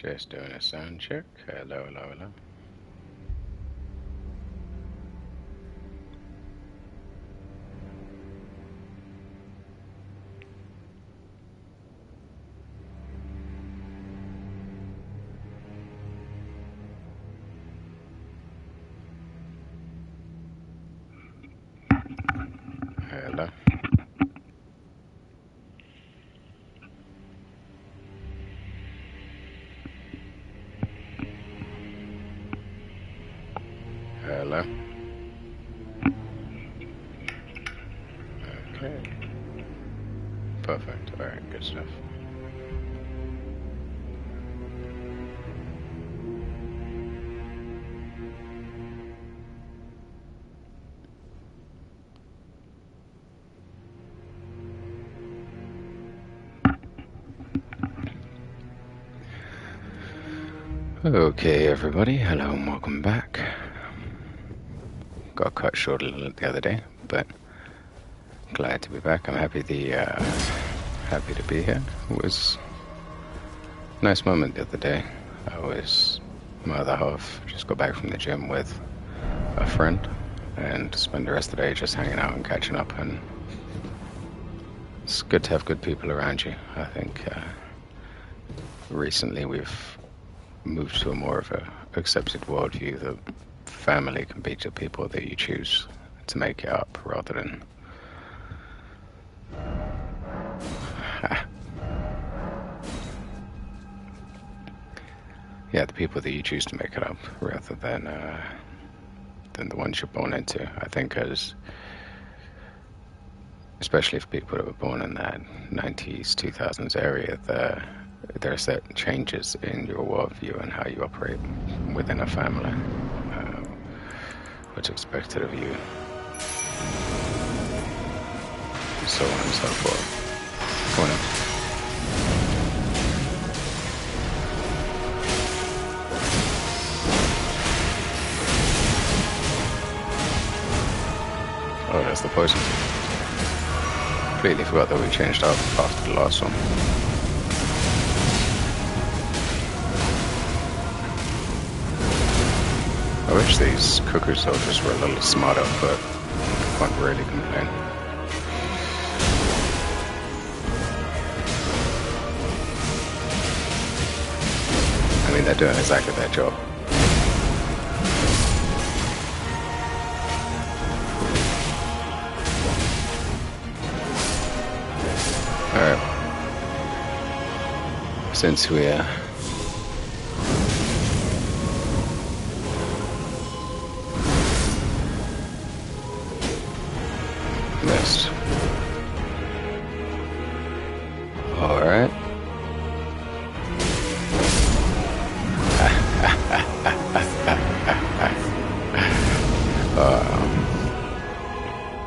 Just doing a sound check. Hello, hello, hello. Hello. Hello. Okay. Perfect. Alright, good stuff. Okay, everybody. Hello and welcome back. Got cut short a little the other day, but glad to be back. I'm happy to be here. It was a nice moment the other day. My other half just got back from the gym with a friend and spent the rest of the day just hanging out and catching up, and it's good to have good people around you. I think recently we've moved to a more of a accepted worldview that family can be the people that you choose to make it up rather than the people that you choose to make it up rather than the ones you're born into. I think especially for people that were born in that 90s, 2000s area, there are certain changes in your worldview and how you operate within a family. What's expected of you, so on and so forth. Come on in. Oh, that's the poison. Completely forgot that we changed up after the last one. I wish these cuckoo soldiers were a little smarter, but I can't really complain. I mean, they're doing exactly their job. Alright. Since we missed. Alright.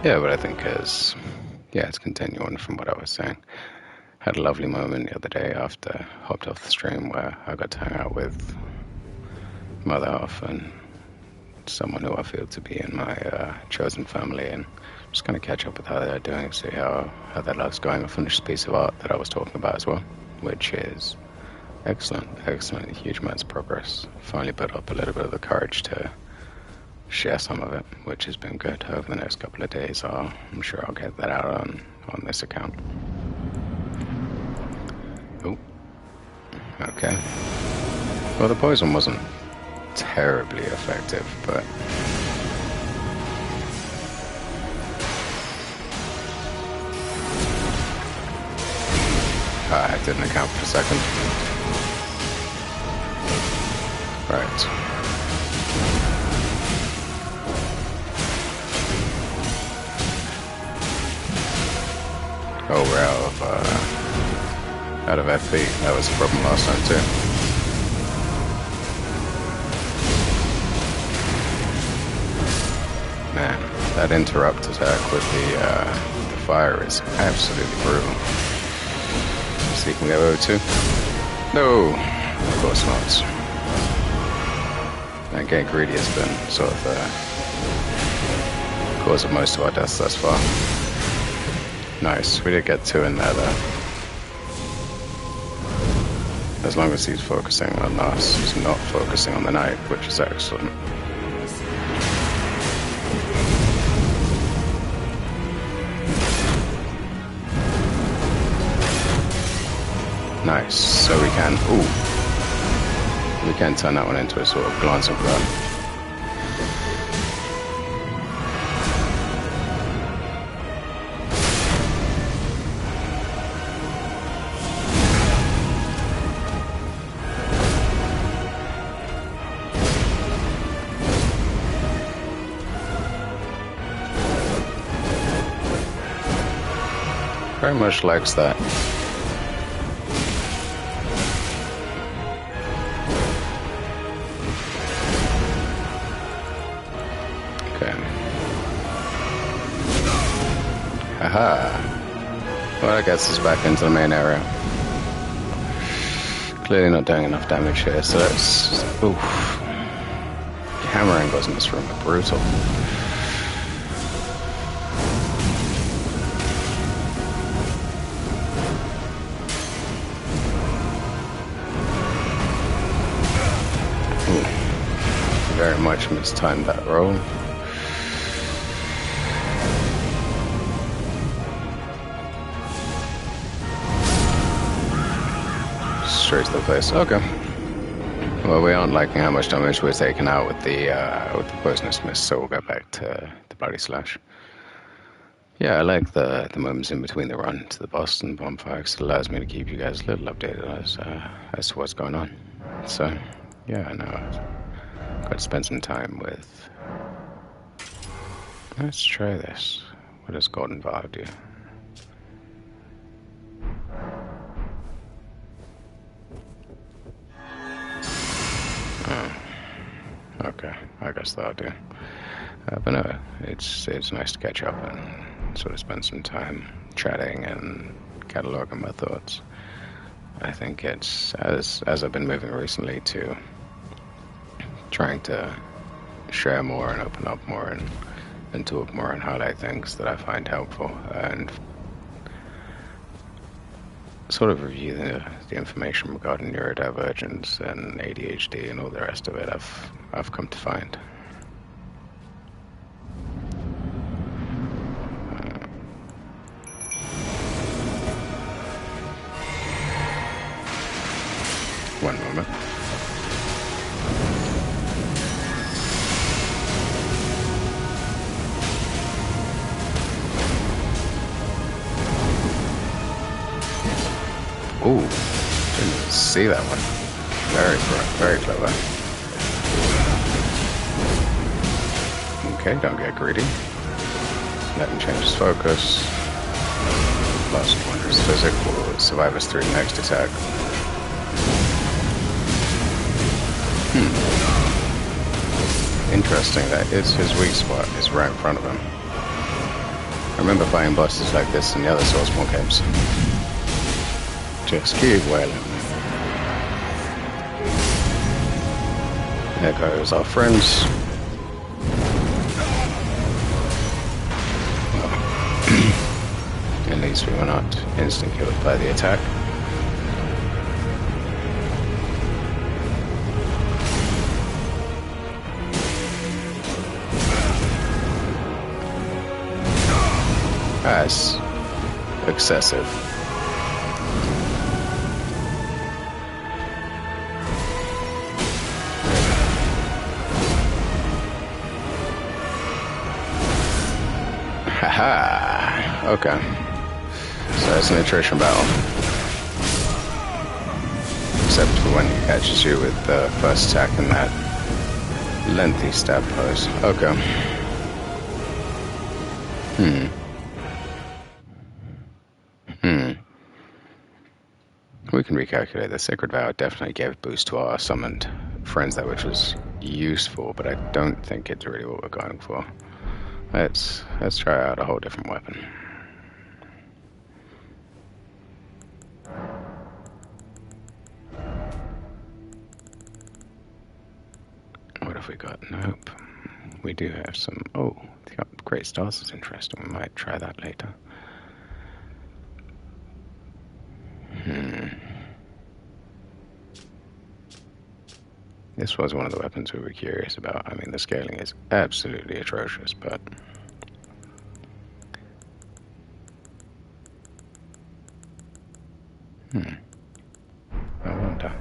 Yeah, but I think it's continuing from what I was saying. Had a lovely moment the other day after hopped off the stream where I got to hang out with mother half and someone who I feel to be in my chosen family, and just kind of catch up with how they're doing, see how their life's going. I finished a piece of art that I was talking about as well, which is excellent, huge amounts of progress. Finally put up a little bit of the courage to share some of it, which has been good. Over the next couple of days, I'm sure I'll get that out on this account. Oh, okay. Well, the poison wasn't terribly effective, but I didn't account for a second. Right. Oh, we're out of FP. That was a problem last time too. Man, that interrupt attack with the fire is absolutely brutal. See, can we have over 2? No, of course not. And getting greedy has been sort of the cause of most of our deaths thus far. Nice, we did get 2 in there though. As long as he's focusing on us, he's not focusing on the knight, which is excellent. Nice. So we can turn that one into a sort of glancing blow. Very much likes that. Okay. Haha. Well, that gets us back into the main area. Clearly not doing enough damage here, so let's... Oof. Camera angles in this room are brutal. Very much mistimed that roll. Straight to the face. Okay. Well, we aren't liking how much damage we're taking out with the poisonous mist, so we'll go back to the bloody slash. Yeah, I like the moments in between the run to the Boston bonfire, because it allows me to keep you guys a little updated as to what's going on. So, yeah, I know. Got to spend some time with... Let's try this. What does Golden Vial do? Oh. Okay, I guess that'll do. But no, it's nice to catch up and sort of spend some time chatting and cataloging my thoughts. I think it's, as I've been moving recently to trying to share more and open up more and talk more and highlight things that I find helpful and sort of review the information regarding neurodivergence and ADHD and all the rest of it I've come to find. One moment. Ooh, didn't see that one. Very clever. Okay, don't get greedy. Let him change his focus. Last one is physical. Survive us through the next attack. Interesting, that is his weak spot, is right in front of him. I remember fighting bosses like this in the other Soulspawn games. Just keep wailing. There goes our friends. Well, at least we were not instant killed by the attack. That's excessive. Haha. Okay. So it's an attrition battle. Except for when he catches you with the first attack in that lengthy stab pose. Okay. We can recalculate. The Sacred Vow definitely gave a boost to our summoned friends there, which was useful, but I don't think it's really what we're going for. Let's try out a whole different weapon. What have we got? Nope. We do have some... Oh, the Great Stars is interesting. We might try that later. This was one of the weapons we were curious about. I mean, the scaling is absolutely atrocious, but... I wonder.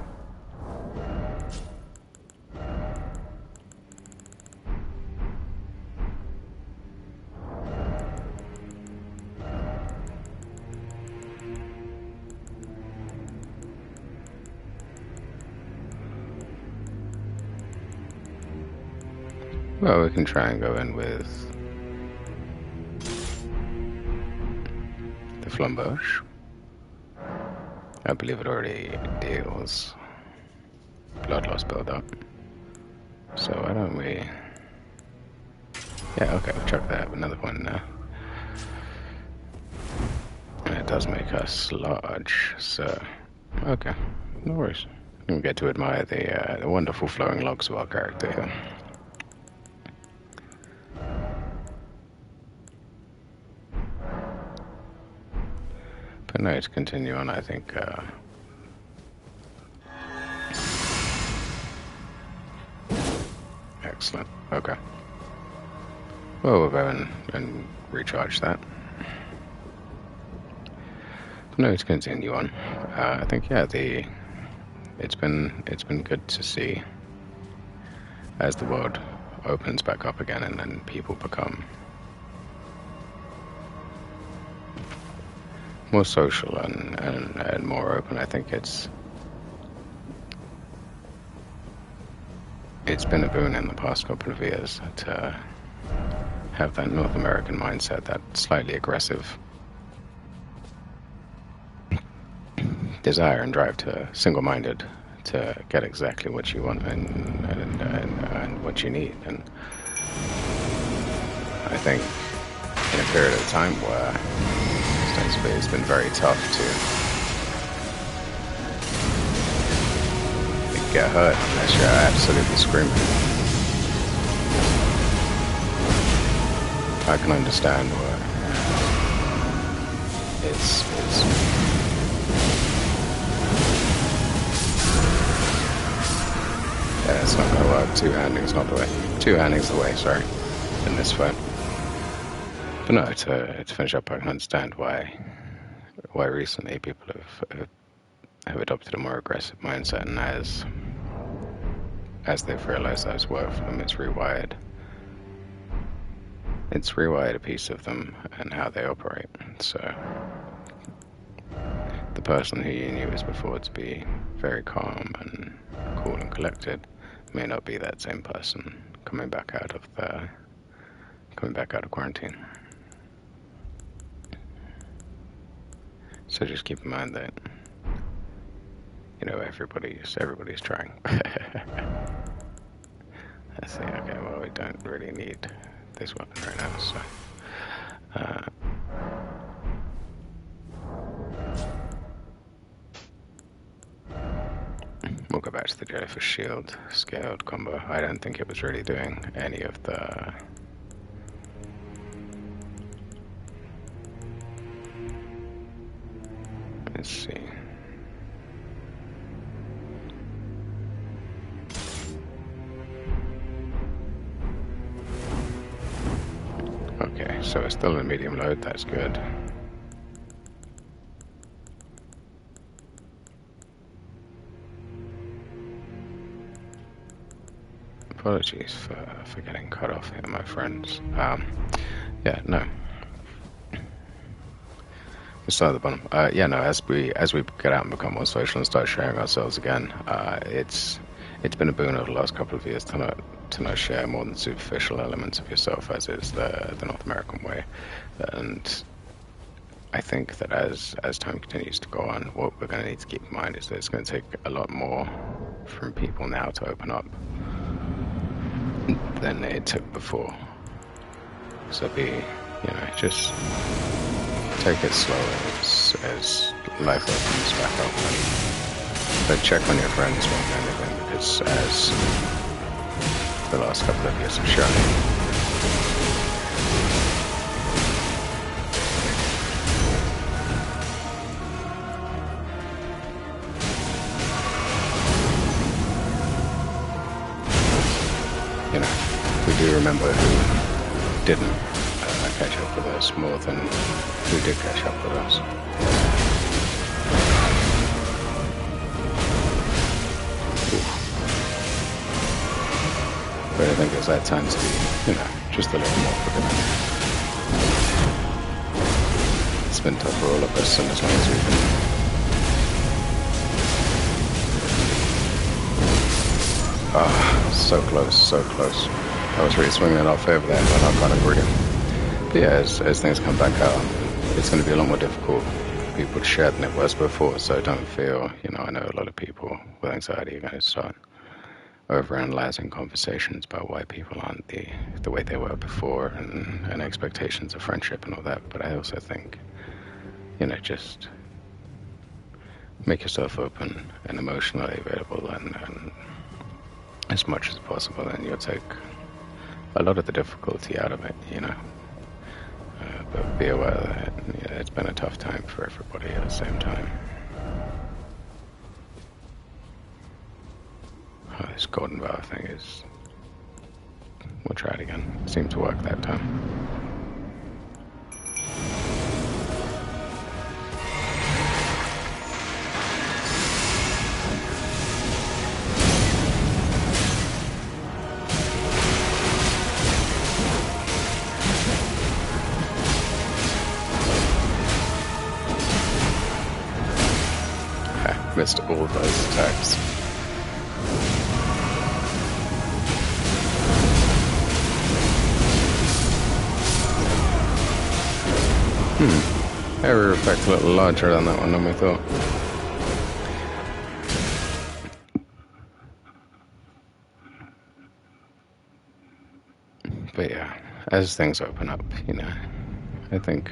Well, we can try and go in with the flambeauche. I believe it already deals blood loss build-up. So why don't we... Yeah, okay, we'll chuck that. Another one now. And it does make us large, so... Okay, no worries. We get to admire the wonderful flowing locks of our character here. But no, to continue on, I think... Excellent. Okay. Well, we'll go and recharge that. But no, to continue on. I think it's been good to see as the world opens back up again and then people become more social and more open. I think it's been a boon in the past couple of years to have that North American mindset, that slightly aggressive desire and drive to single-minded to get exactly what you want and what you need. And I think in a period of time where ostensibly it's been very tough to get hurt unless you're absolutely screaming, I can understand where it's yeah, it's not going to work. Two-handing's not the way. Two-handing's the way, sorry, in this fight. But no, to finish up, I can understand why recently people have adopted a more aggressive mindset, and as they've realized that's worked for them, it's rewired a piece of them and how they operate. So the person who you knew as before to be very calm and cool and collected may not be that same person coming back out of quarantine. So just keep in mind that, you know, everybody's trying. I see. Okay, well, we don't really need this weapon right now, so we'll go back to the Jellyfish Shield scaled combo. I don't think it was really doing any of the let's see. Okay, so it's still in medium load, that's good. Apologies for getting cut off here, my friends. Yeah, no. We start at the bottom. Yeah, no, as we get out and become more social and start sharing ourselves again, it's been a boon over the last couple of years to not share more than superficial elements of yourself, as is the North American way. And I think that as time continues to go on, what we're going to need to keep in mind is that it's going to take a lot more from people now to open up than it took before. So just take it slow as life opens back up, but check on your friends more than anything, because as the last couple of years have shown, do remember who didn't catch up with us more than who did catch up with us. But I think it's that time to be, just a little more forgiving. It's been tough for all of us, and as long as we can. So close, so close. I was really swinging it off over there, but I can't agree. But yeah, as things come back out, it's going to be a lot more difficult for people to share than it was before, so don't feel, I know a lot of people with anxiety are going to start overanalyzing conversations about why people aren't the way they were before and expectations of friendship and all that, but I also think, just make yourself open and emotionally available and as much as possible, and you'll take a lot of the difficulty out of it, but be aware that it's been a tough time for everybody at the same time. Oh, this golden vow thing is... We'll try it again. It seemed to work that time. Missed all those attacks. Area effect a little larger than that one than we thought. But yeah, as things open up, I think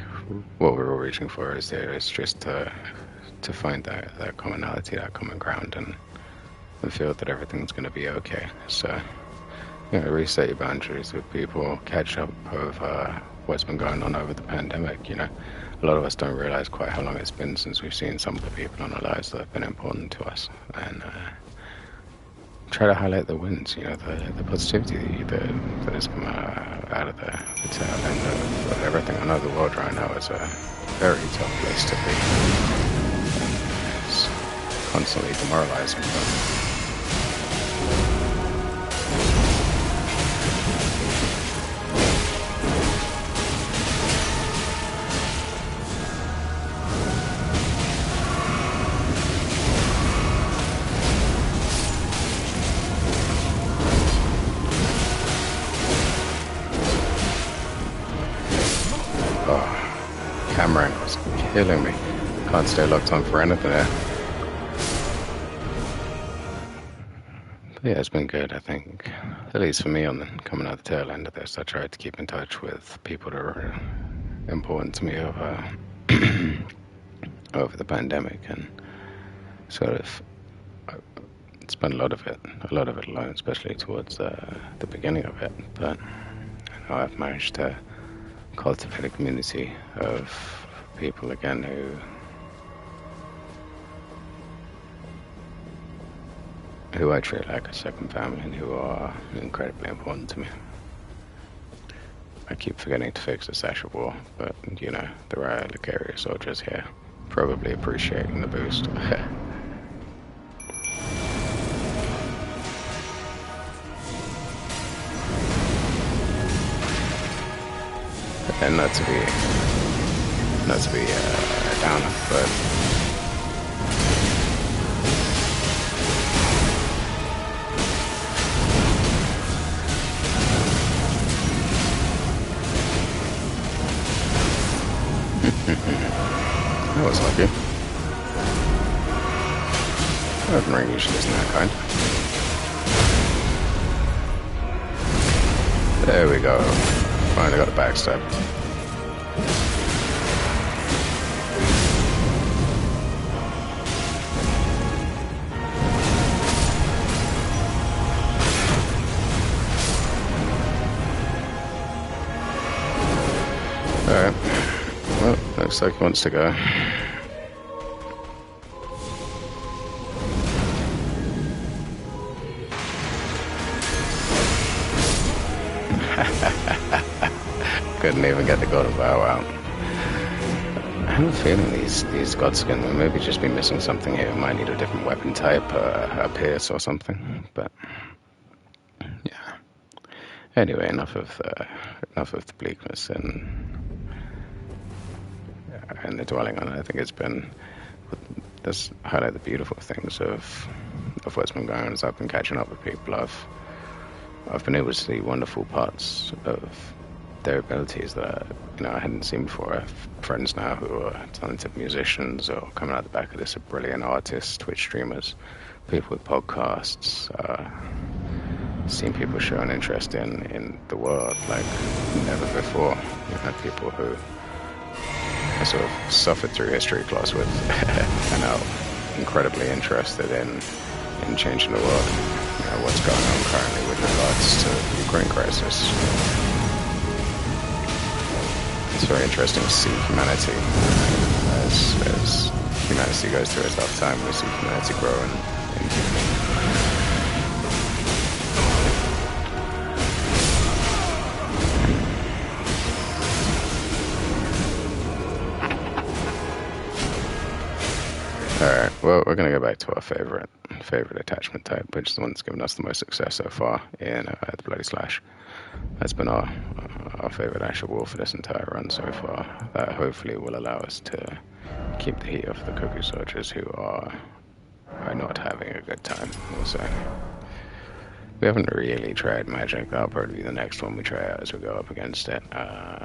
what we're all reaching for is just to find that commonality, that common ground, and feel that everything's going to be okay. So, reset your boundaries with people, catch up over what's been going on over the pandemic. A lot of us don't realize quite how long it's been since we've seen some of the people in our lives that have been important to us, and try to highlight the wins, the positivity that has come out of the tail end of everything. I know the world right now is a very tough place to be. It's constantly demoralizing, but was killing me. Can't stay locked on for anything there. But yeah, it's been good, I think. At least for me, coming out the tail end of this, I tried to keep in touch with people that are important to me over the pandemic, and sort of spent a lot of it alone, especially towards the beginning of it. But I've managed to cultivate a community of people again who I treat like a second family and who are incredibly important to me. I keep forgetting to fix the Sasha War, but the Lycaria soldiers here probably appreciating the boost. And not to be a downer, but that was lucky. Elden Ring usually isn't that kind. There we go. Finally got a backstab. Alright. Well, looks like he wants to go. Couldn't even get the God of Vow out. I have a feeling these Godskin will maybe just be missing something here. Might need a different weapon type, a pierce or something. But yeah. Anyway, enough of the bleakness and the dwelling on it. I think it's been this highlight the beautiful things of what's been going on as I've been catching up with people. I've been able to see wonderful parts of their abilities that I hadn't seen before. I have friends now who are talented musicians or coming out the back of this, are brilliant artists, Twitch streamers, people with podcasts. Seen people showing interest in the world like never before. People who I sort of suffered through history class with and are incredibly interested in changing the world. What's going on currently with regards to the Ukraine crisis. It's very interesting to see humanity as humanity goes through its tough time. We see humanity grow and Alright, well, we're going to go back to our favorite attachment type, which is the one that's given us the most success so far in the Bloody Slash. That's been our favorite actual war for this entire run so far. That hopefully will allow us to keep the heat off the Cuckoo soldiers who are not having a good time, we'll say. We haven't really tried magic. That'll probably be the next one we try out as we go up against it.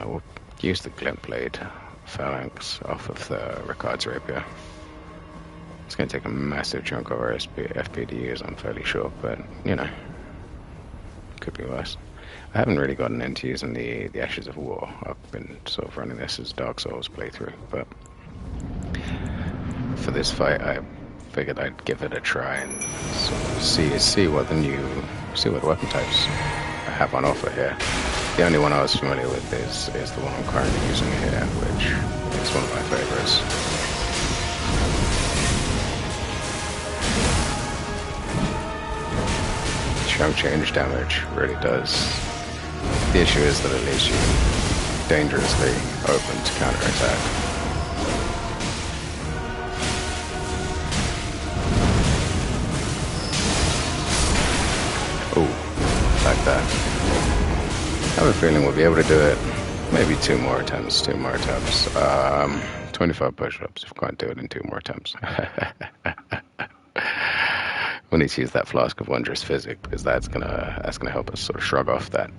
We'll use the Glint Blade phalanx off of the Rykard's rapier. It's going to take a massive chunk of our FP to use, I'm fairly sure, but, could be worse. I haven't really gotten into using the Ashes of War. I've been sort of running this as Dark Souls playthrough, but for this fight, I figured I'd give it a try and sort of see what weapon types have on offer here. The only one I was familiar with is the one I'm currently using here, which is one of my favorites. Chunk change damage really does. The issue is that it leaves you dangerously open to counterattack. Ooh, like that. I have a feeling we'll be able to do it. Maybe two more attempts. 25 push-ups if we can't do it in 2 more attempts. We need to use that Flask of Wondrous Physic because that's gonna help us sort of shrug off that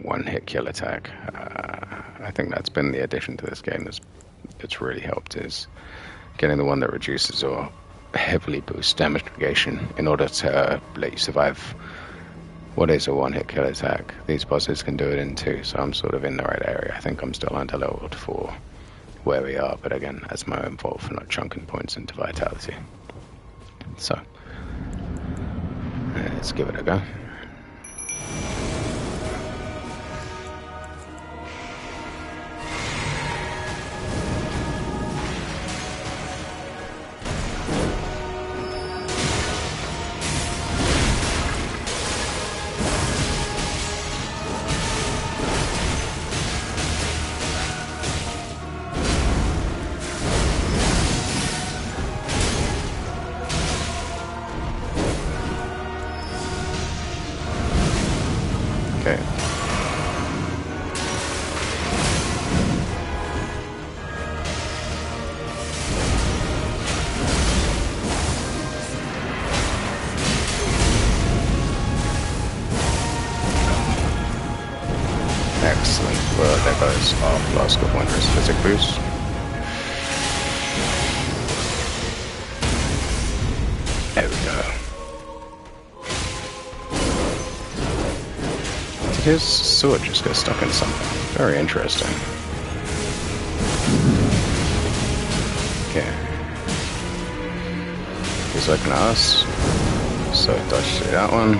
one-hit kill attack. I think that's been the addition to this game that's really helped, is getting the one that reduces or heavily boosts damage negation in order to let you survive what is a one-hit kill attack. These bosses can do it in 2, so I'm sort of in the right area. I think I'm still under-leveled for where we are, but again, that's my own fault for not chunking points into vitality. So, let's give it a go. Excellent. Well, there goes our Flask of Wondrous Physic boost. There we go. Did his sword just get stuck in something? Very interesting. Okay. He's looking at us. So dodge through that one.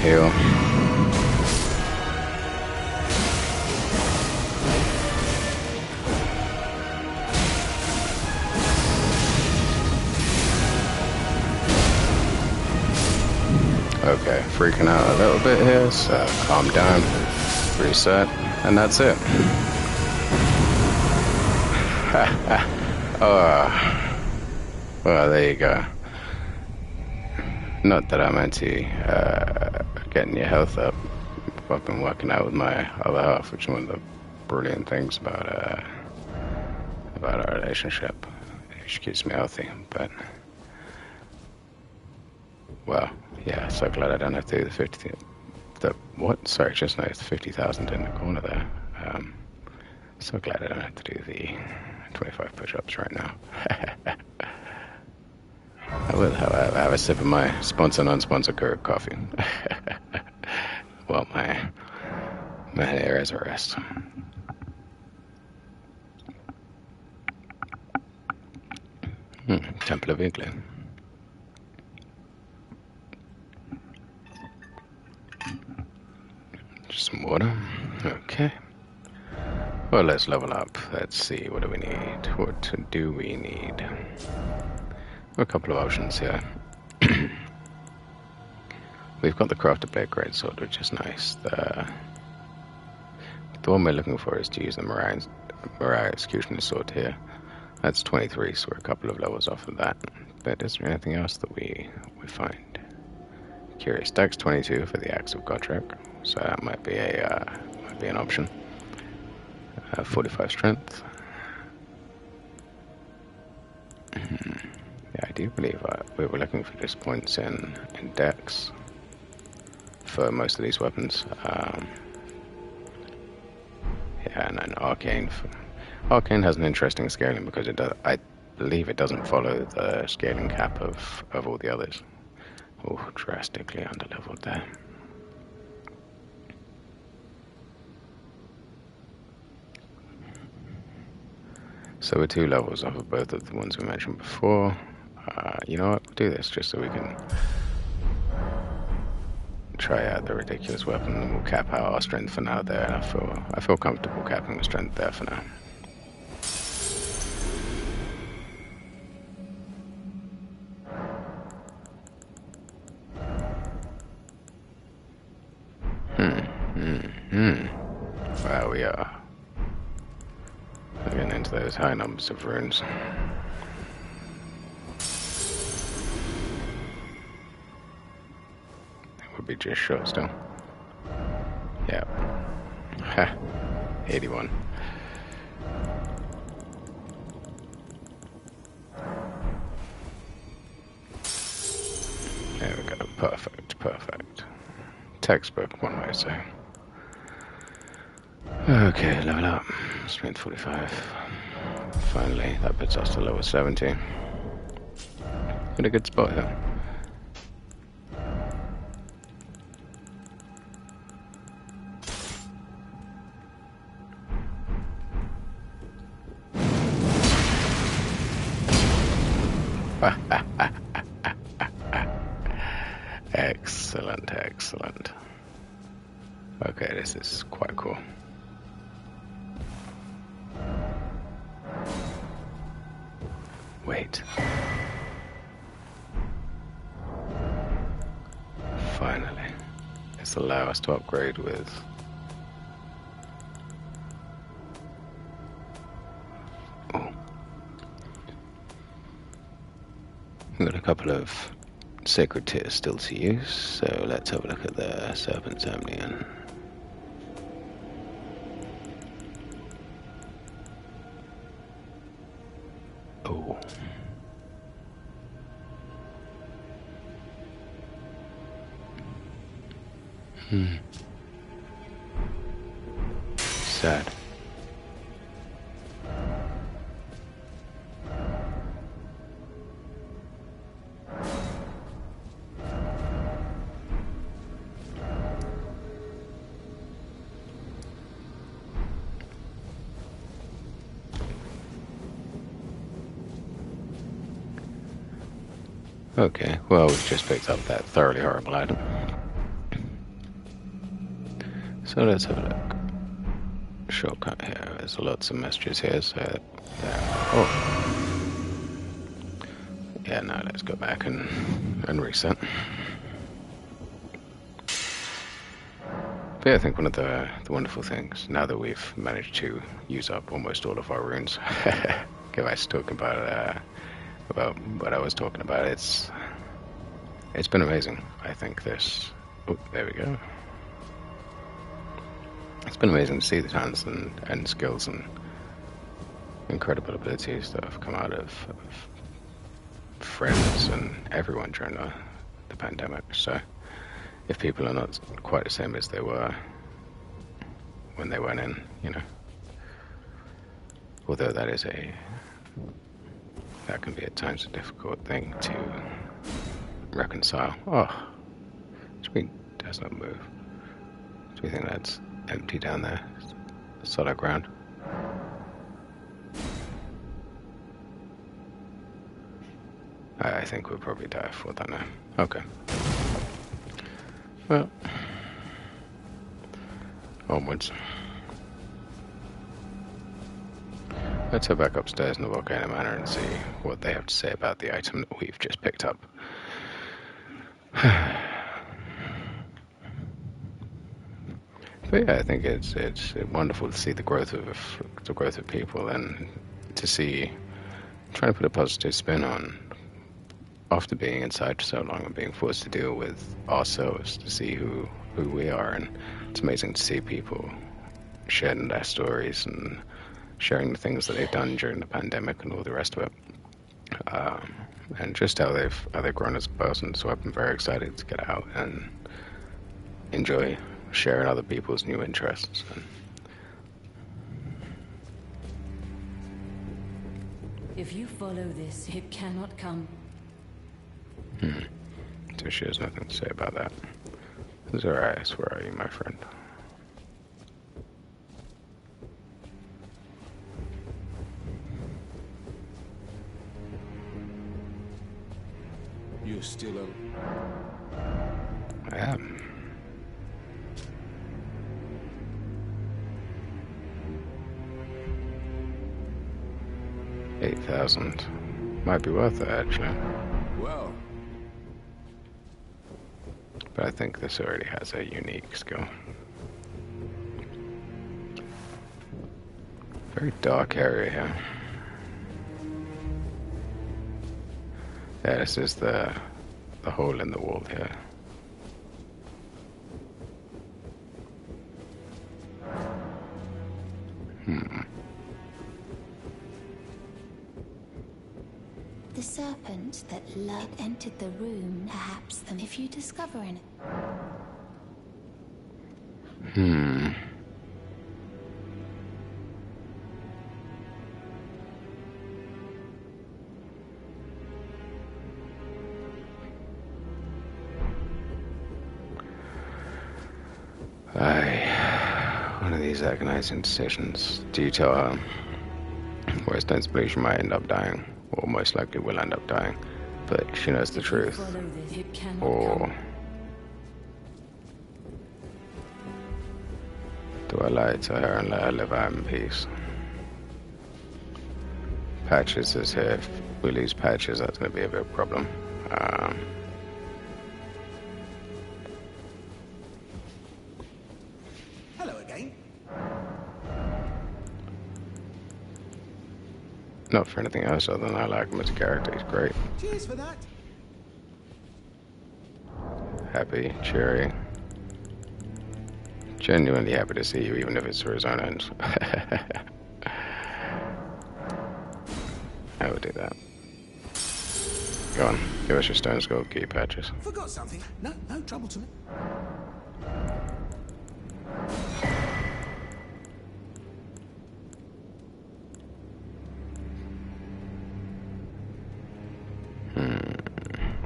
Heal. freaking out a little bit here, so calm down, reset, and that's it. Oh, well, there you go. Not that I'm anti getting your health up. I've been working out with my other half, which is one of the brilliant things about our relationship. She keeps me healthy, but well, yeah. So glad I don't have to do the 50. The what? Sorry, just noticed 50,000 in the corner there. So glad I don't have to do the 25 push-ups right now. I will have a sip of my sponsor-non-sponsor coffee. Well, my hair is a rest. Temple of Eiglay. Just some water. Okay. Well, let's level up. Let's see. What do we need? What do we need? A couple of options here. We've got the crafted blade greatsword, which is nice. The one we're looking for is to use the Mariah Executioner's sword here. That's 23, so we're a couple of levels off of that. But is there anything else that we find? Curious. Dex 22 for the Axe of Godric, so that might be an option. 45 strength. Yeah, I do believe we were looking for just points in Dex for most of these weapons. Yeah, and then Arcane. Arcane has an interesting scaling because I believe it doesn't follow the scaling cap of all the others. Oh, drastically underleveled there. So we're 2 levels off of both of the ones we mentioned before. You know what? We'll do this just so we can try out the ridiculous weapon, and we'll cap out our strength for now there. And I feel comfortable capping the strength there for now. Wow, we are getting into those high numbers of runes. It would be just short still. Yeah. Ha. 81. There we go. Perfect. Textbook, one way to say. Okay, level up. Strength 45. Finally, that puts us to level 70. In a good spot here. Excellent. Okay, this is quite cool. Wait. Finally. This allows us to upgrade with... Oh. We've got a couple of sacred tiers still to use, so let's have a look at the Serpent's Amnion. Oh. Sad. Okay, well, we've just picked up that thoroughly horrible item. So let's have a look. Shortcut here. There's lots of messages here, so there. Oh. Yeah, no, let's go back and reset. But yeah, I think one of the wonderful things, now that we've managed to use up almost all of our runes, go back to talking about what I was talking about, it's been amazing. I think this... Oh, there we go. It's been amazing to see the talents and skills and incredible abilities that have come out of friends and everyone during the pandemic. So if people are not quite the same as they were when they went in, you know, although that can be at times a difficult thing to reconcile. Oh, screen does not move. Do you think that's empty down there? Solid ground. I think we'll probably die for that now. Okay. Well, onwards. Let's head back upstairs in the Volcano Manor and see what they have to say about the item that we've just picked up. But yeah, I think it's wonderful to see the growth of people and to see trying to put a positive spin on after being inside for so long and being forced to deal with ourselves, to see who we are. And it's amazing to see people sharing their stories and sharing the things that they've done during the pandemic and all the rest of it, and just how they've grown as a person. So I've been very excited to get out and enjoy sharing other people's new interests. If you follow this, it cannot come. So she has nothing to say about that. Zarias, where are you, my friend? You're still I am. $8,000. Might be worth it, actually. well. But I think this already has a unique skill. Very dark area here. Yeah, this is the hole in the wall here. The serpent that entered the room, perhaps, if you discover it. One of these agonizing decisions. Do you tell her, whereas don't believe she might end up dying, or most likely will end up dying, but she knows the truth, or do I lie to her and let her live out in peace? Patches is here. If we lose Patches, that's going to be a big problem. Hello again. Not for anything else other than I like him as a character. He's great. Cheers for that. Happy, cheery. Genuinely happy to see you, even if it's for his own ends. I would do that. Go on, give us your stone skull key, Patches. Forgot something. No trouble to me.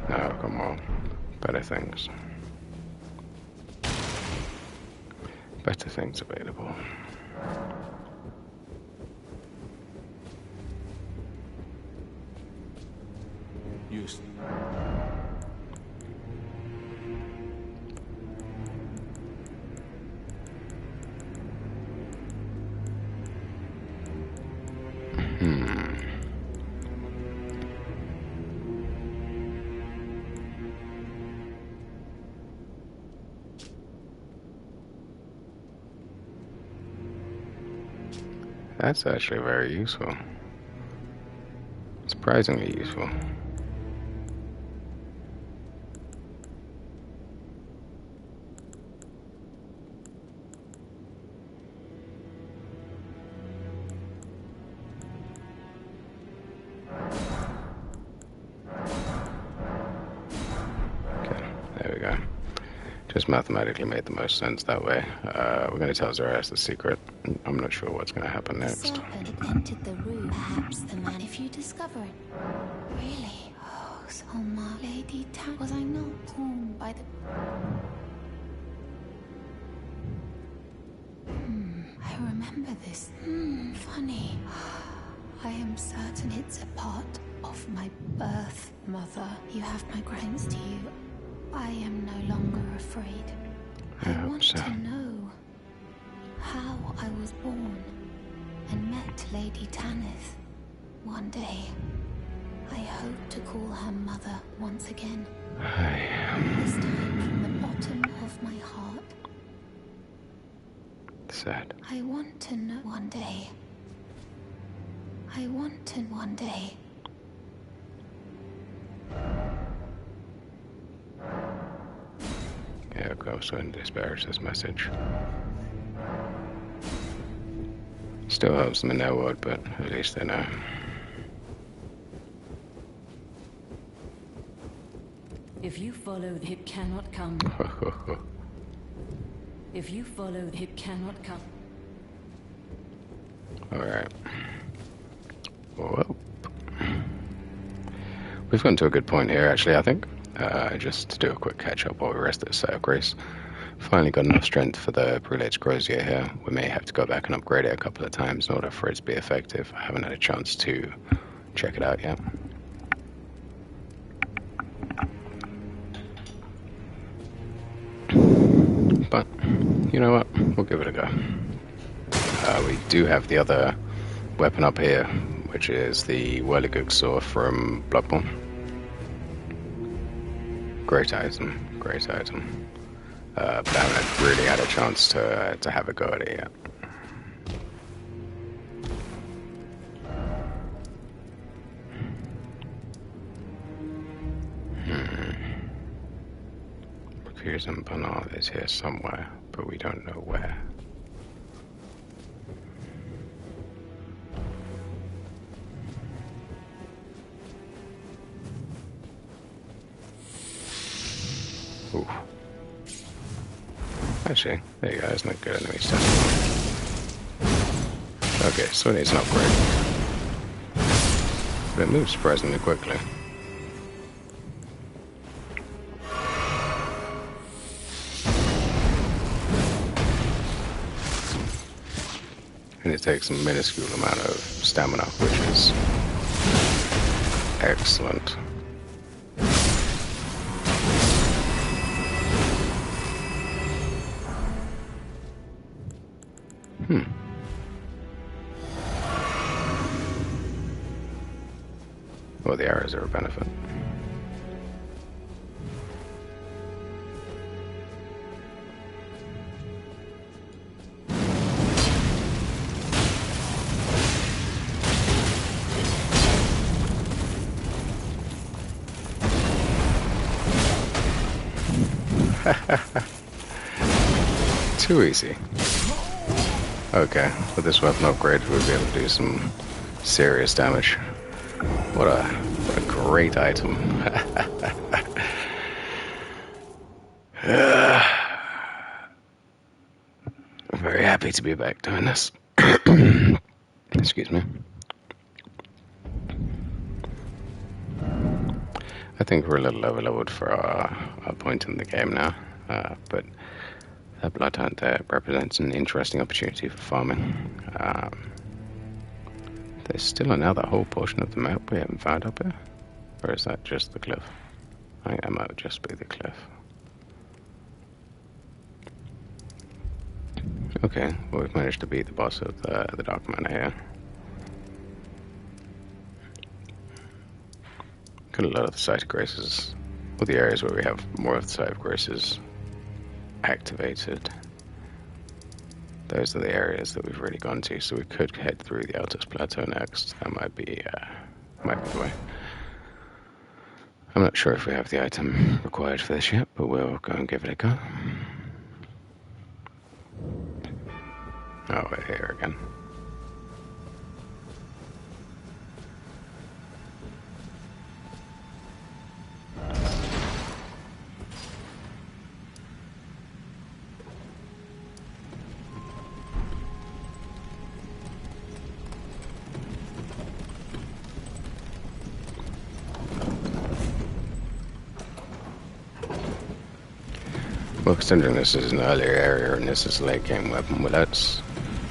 No, come on. Better things. Better things available. Use. That's actually very useful. Surprisingly useful. Okay, there we go. Just mathematically made the most sense that way. We're going to tell Zarias the secret. I'm not sure what's going to happen The next. serpent entered the room. Perhaps the man. If you discover it. Really? Oh, so my Lady Tan. Was I not torn by the. I remember this. Funny. I am certain it's a part of my birth, Mother. You have my thanks to you. I am no longer afraid. I want to know how I was born and met Lady Tanith. One day, I hope to call her Mother once again. This time from the bottom of my heart. Sad. I want to know one day. I want to one day. Yeah, Ghost wouldn't disparage this message. Still helps them in their world, but at least they know. If you follow, it cannot come. If you follow, it cannot come. Alright. Well, we've gotten to a good point here, actually, I think. Just to do a quick catch-up while we rest this set of grace. Finally got enough strength for the Prelate's Crozier here. We may have to go back and upgrade it a couple of times in order for it to be effective. I haven't had a chance to check it out yet. But, you know what? We'll give it a go. We do have the other weapon up here, which is the Whirligig Saw from Bloodborne. Great item, great item. But I haven't really had a chance to have a go at it yet. Recuse and Banal is here somewhere, but we don't know where. Ooh. Actually, there you go, it's not good enemy stuff. Okay, so it's not great. But it moves surprisingly quickly. And it takes a minuscule amount of stamina, which is excellent. Well, the arrows are a benefit. Too easy. Okay, with this weapon upgrade, we'll be able to do some serious damage. What a great item. I'm very happy to be back doing this. Excuse me. I think we're a little over-leveled for our point in the game now, but that Bloodhound there represents an interesting opportunity for farming. There's still another whole portion of the map we haven't found up here. Or is that just the cliff? I think that might just be the cliff. Okay, well we've managed to beat the boss of the Dark Manor here. Got a lot of the Site of Graces, or the areas where we have more of the Site of Graces activated. those are the areas that we've really gone to, so we could head through the Altus Plateau next. That might be the way. I'm not sure if we have the item required for this yet, but we'll go and give it a go. Oh, we're here again. Well, considering this is an earlier area and this is a late game weapon, well, let's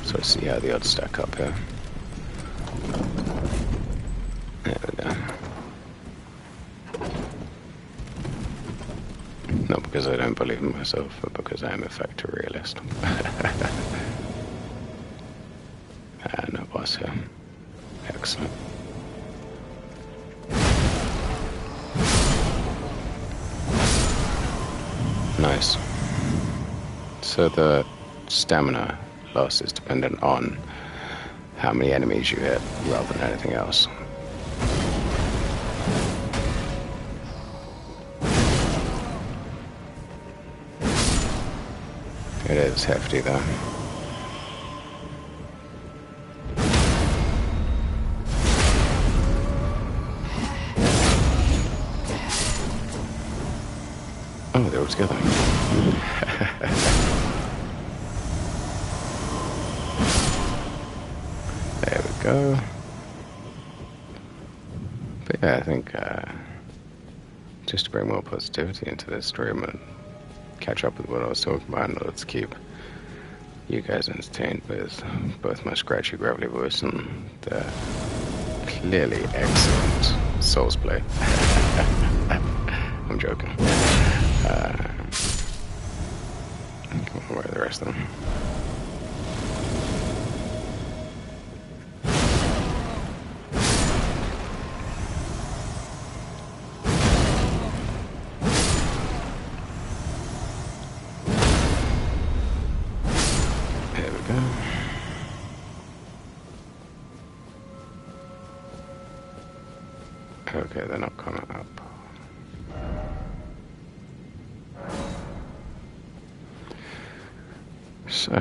sort of see how the odds stack up here. There we go. Not because I don't believe in myself, but because I am in fact a realist. No boss here. Excellent. Nice. So the stamina loss is dependent on how many enemies you hit rather than anything else. It is hefty though. Oh, they were together. There we go. But yeah, I think just to bring more positivity into this stream and catch up with what I was talking about, and let's keep you guys entertained with both my scratchy, gravelly voice and the clearly excellent Souls play. I'm joking. Come on, where are the rest of them? There we go. Okay, they're not coming up. So,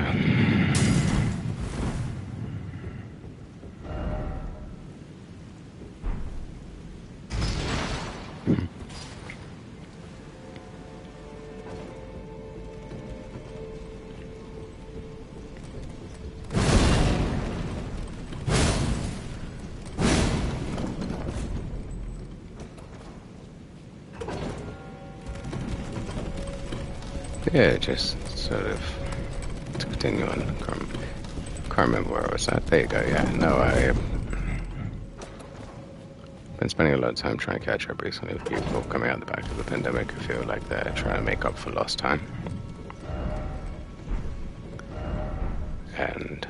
yeah, just sort of to continue on. Can't remember where I was at. There you go. Yeah, no, I've been spending a lot of time trying to catch up recently with people coming out the back of the pandemic who feel like they're trying to make up for lost time. And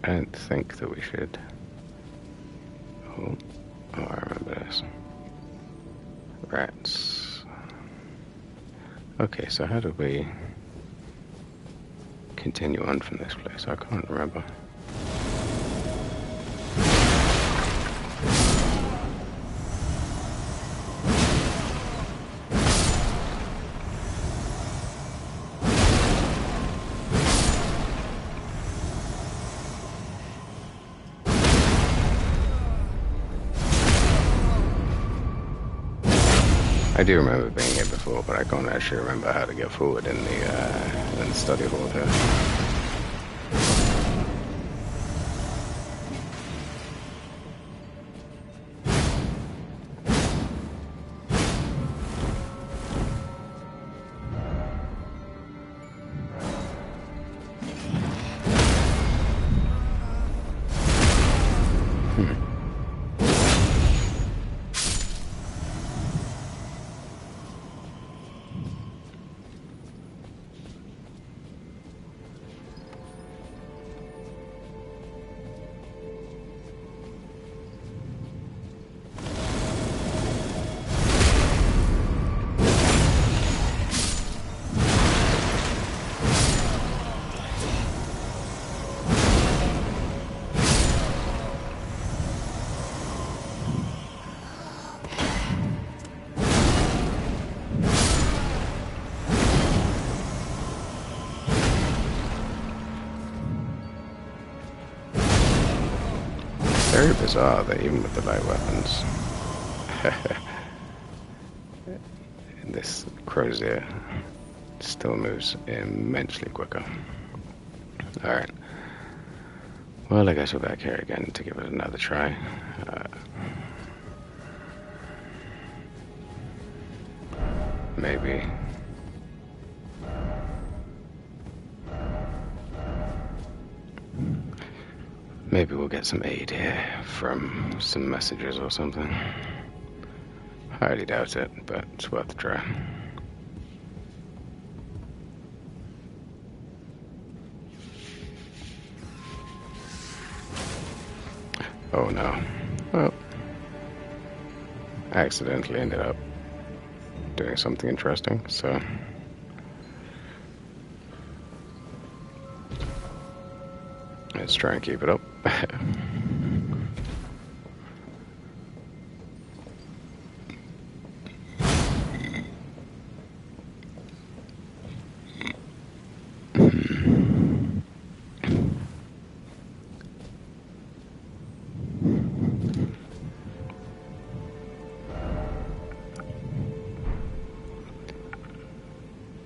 I don't think that we should. Oh, I remember this. Rats. Okay, so how do we continue on from this place? I can't remember. I do remember being here before, but I can't actually remember how to get forward in the study hall here. very bizarre that even with the light weapons, this crozier still moves immensely quicker. Alright. Well, I guess we're back here again to give it another try. Maybe. Maybe we'll get some aid here from some messages or something. Highly doubt it, but it's worth a try. Oh no. Well, I accidentally ended up doing something interesting, so let's try and keep it up.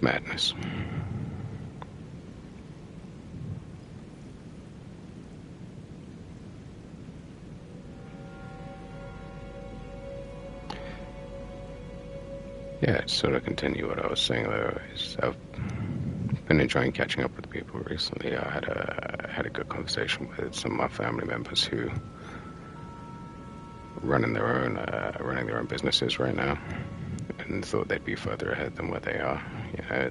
Madness. Yeah, to sort of continue what I was saying though, is I've been enjoying catching up with people recently. I had a good conversation with some of my family members who running their own businesses right now, and thought they'd be further ahead than where they are. You know,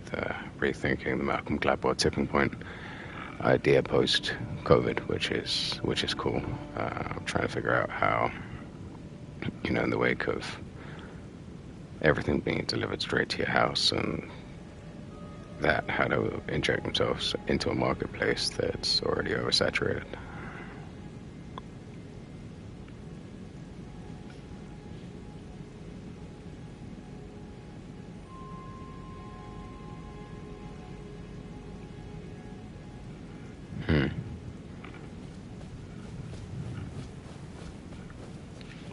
rethinking the Malcolm Gladwell tipping point idea post COVID, which is cool. I'm trying to figure out how, you know, in the wake of everything being delivered straight to your house and that, how to inject themselves into a marketplace that's already oversaturated.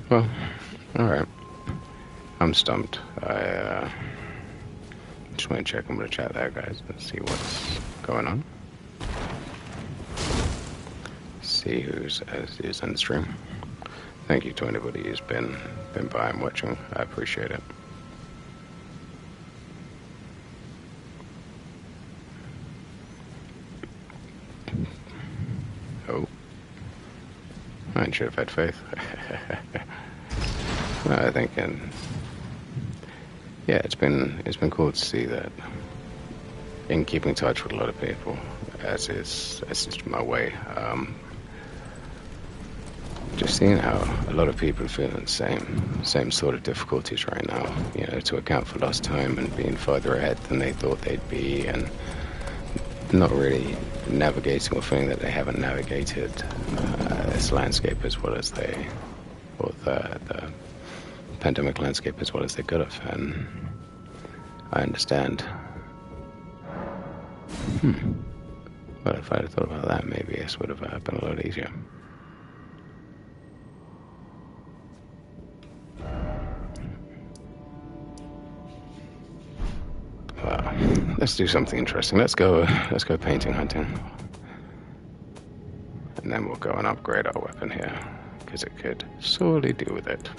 Well, alright. I'm stumped. I just want to check. I'm going to chat there, guys, and see what's going on. See who's on the stream. Thank you to anybody who's been by and watching. I appreciate it. Oh. I should have had faith. I think, yeah, it's been cool to see that in keeping in touch with a lot of people, as is my way. Just seeing how a lot of people are feeling the same sort of difficulties right now. You know, to account for lost time and being further ahead than they thought they'd be, and not really navigating or feeling that they haven't navigated this landscape as well as they, or the pandemic landscape as well as they could have, and I understand. But if I'd thought about that, maybe this would have been a lot easier. Well, let's do something interesting. Let's go painting hunting, and then we'll go and upgrade our weapon here, because it could sorely do with it.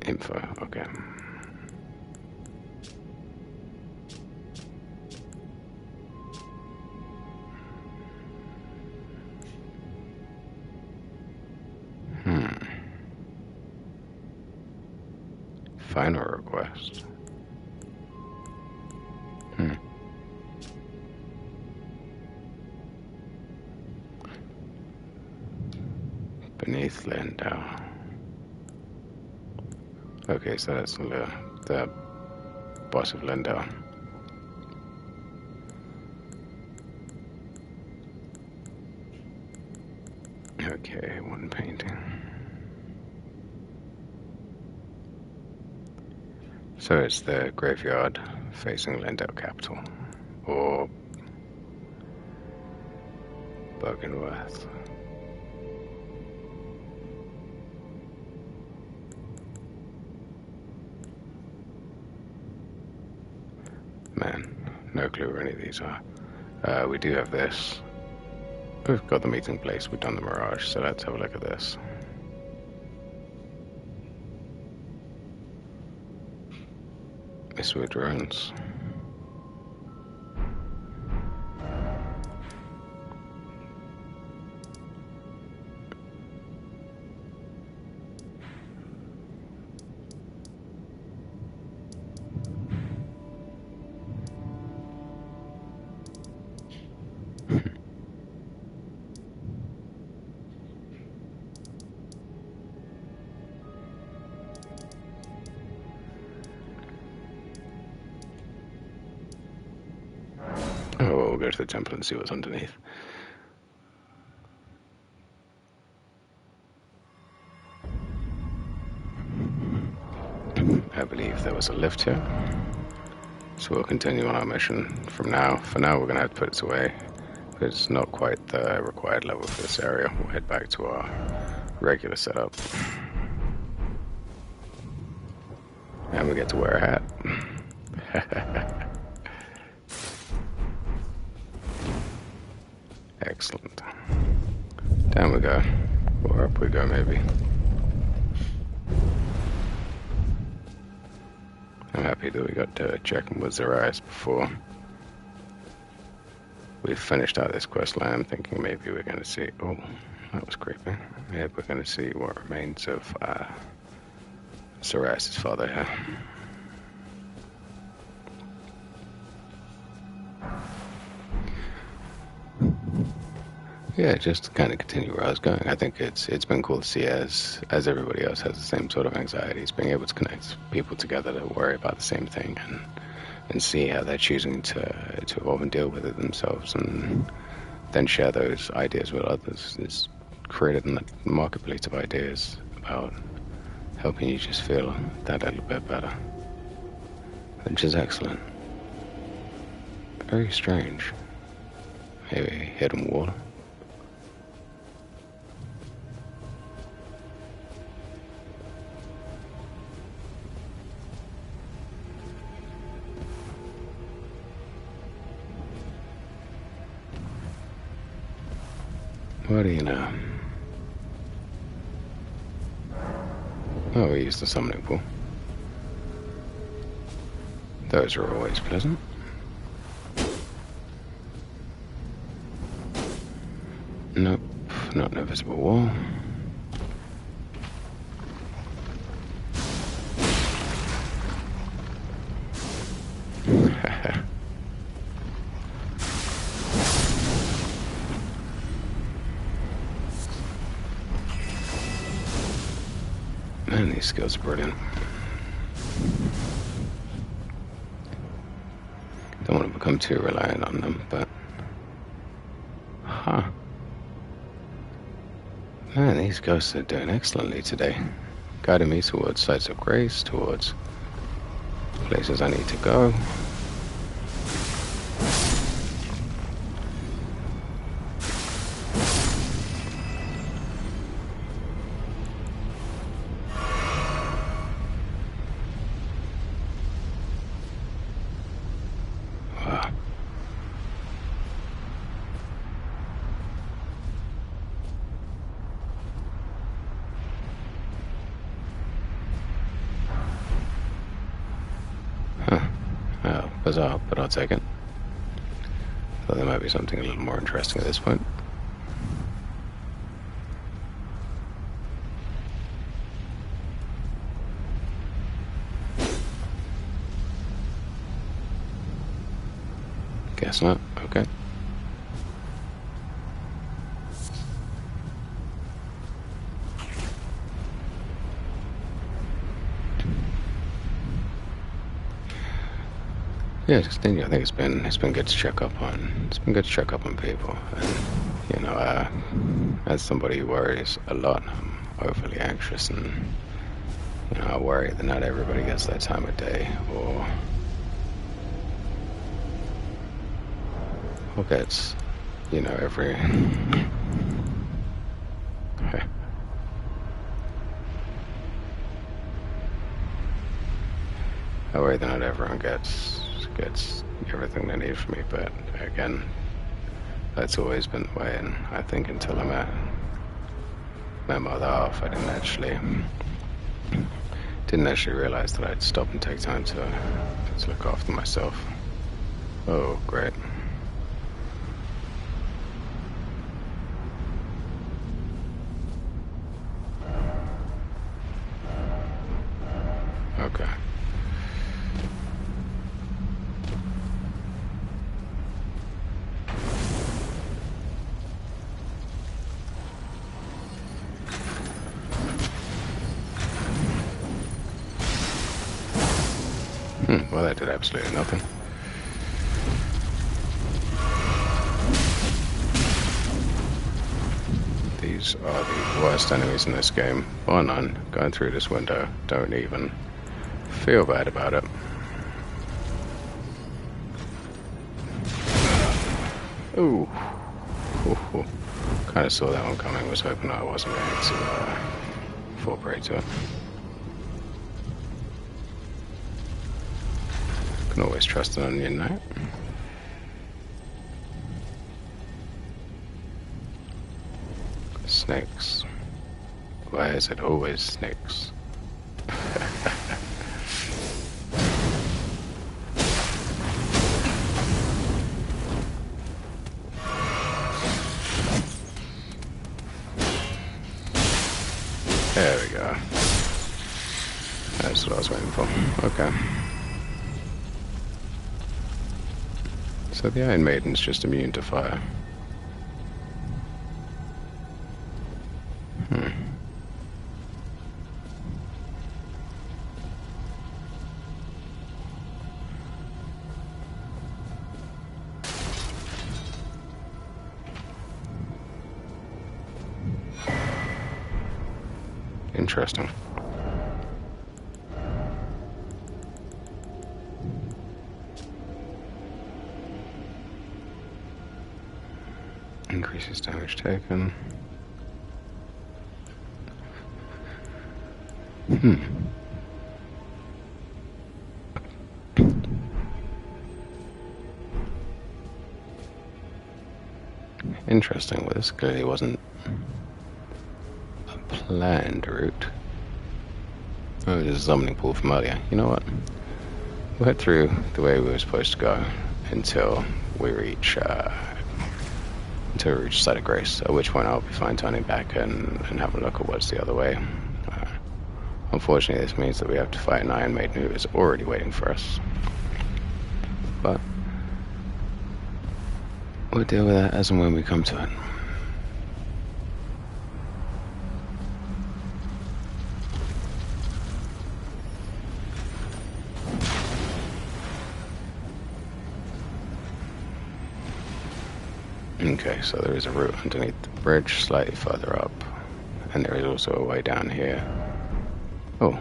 Info, okay. Final request. Beneath Lindau. Okay, so that's the boss of Lindau. Okay, one painting. So it's the graveyard facing Lindau Capital, or spoken worth. Man, no clue where any of these are. We do have this. We've got the meeting place, we've done the Mirage, so let's have a look at this. Mistwood Ruins. Oh, well, we'll go to the temple and see what's underneath. I believe there was a lift here. So we'll continue on our mission from now. For now, we're going to have to put it away, because it's not quite the required level for this area. We'll head back to our regular setup. And we get to wear a hat. Excellent. Down we go. Or up we go, maybe. I'm happy that we got to check in with Zarias before we finished out this quest line. I'm thinking maybe we're going to see... Oh, that was creepy. Maybe we're going to see what remains of Zarias' father here. Yeah, just to kind of continue where I was going. I think it's been cool to see as everybody else has the same sort of anxieties, being able to connect people together to worry about the same thing and see how they're choosing to evolve and deal with it themselves, and then share those ideas with others. It's created a marketplace of ideas about helping you just feel that little bit better, which is excellent. Very strange. Maybe hidden wall. What do you know? Oh, we used the summoning pool. Those are always pleasant. Nope, not an invisible wall. Man, these skills are brilliant. Don't want to become too reliant on them, but... Huh. Man, these ghosts are doing excellently today. Guiding me towards sites of grace, towards places I need to go. Bizarre, but I'll take it. Thought there might be something a little more interesting at this point. Guess not. Okay. Yeah, continue. I think it's been good to check up on people, and you know, as somebody who worries a lot, I'm overly anxious, and you know, I worry that not everybody gets that time of day, or gets you know, every... I worry that not everyone gets everything they need from me, but again, that's always been the way, and I think until I met my mother off, I didn't actually realize that I'd stop and take time to look after myself. Oh, great. Okay. Well, that did absolutely nothing. These are the worst enemies in this game, bar none. Going through this window, don't even feel bad about it. Ooh. Kind of saw that one coming, was hoping I wasn't going to fall prey to it. Can always trust an onion now. Snakes. Why is it always snakes? There we go. That's what I was waiting for. Okay. So the Iron Maiden's just immune to fire. Interesting. Increases damage taken. Interesting. Well, this clearly wasn't a planned route. Oh, there's a summoning pool from earlier. You know what? We'll head through the way we were supposed to go until we reach Site of Grace, at which point I'll be fine turning back and having a look at what's the other way. Unfortunately, this means that we have to fight an Iron Maiden who is already waiting for us. But we'll deal with that as and when we come to it. Okay, so there is a route underneath the bridge, slightly further up, and there is also a way down here. Oh.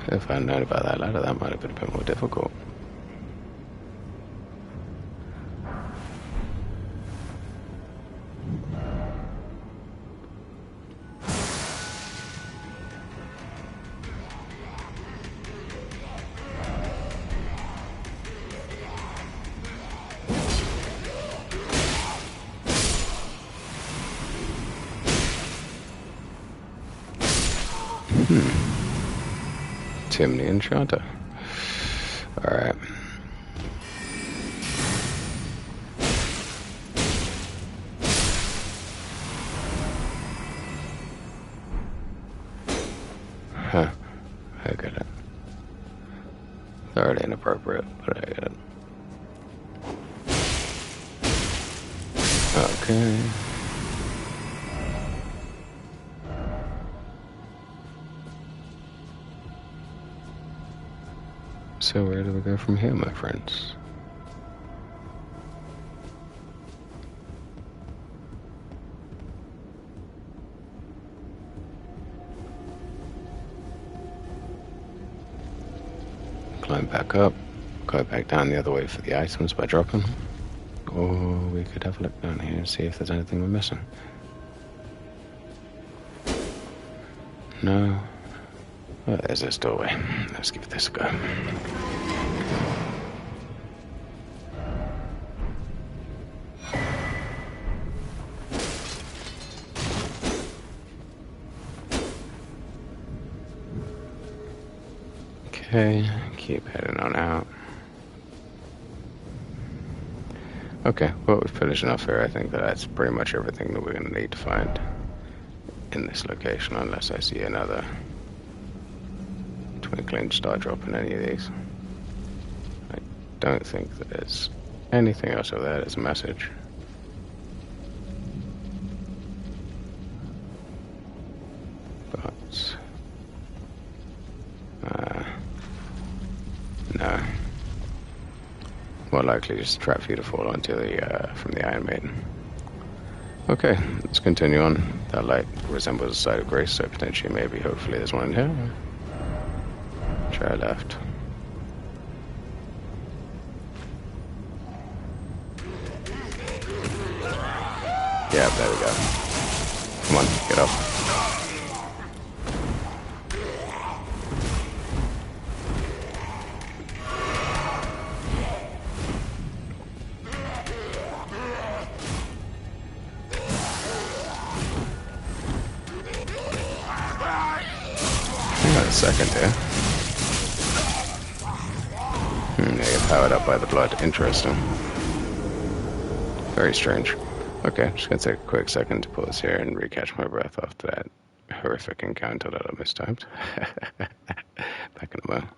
If I had known about that ladder, that might have been a bit more difficult. Tim the Enchanter. Alright. Huh. I get it. Thoroughly inappropriate, but I get it. Okay. So where do we go from here, my friends? Climb back up. go back down the other way for the items by dropping. Or we could have a look down here and see if there's anything we're missing. No. Oh, there's this doorway. Let's give this a go. Okay, keep heading on out. Okay, well, we've finished enough here. I think that's pretty much everything that we're going to need to find in this location, unless I see another twinkling star drop in any of these. I don't think that there's anything else over there. There's a message. But no. More likely just a trap for you to fall onto from the Iron Maiden. Okay, let's continue on. That light resembles a site of grace, so potentially, maybe, hopefully there's one in here. Try left. Yeah, there we go. Come on, get up. Second here. They get powered up by the blood. Interesting. Very strange. Okay, just gonna take a quick second to pause here and recatch my breath after that horrific encounter that I mistyped. Back in a moment.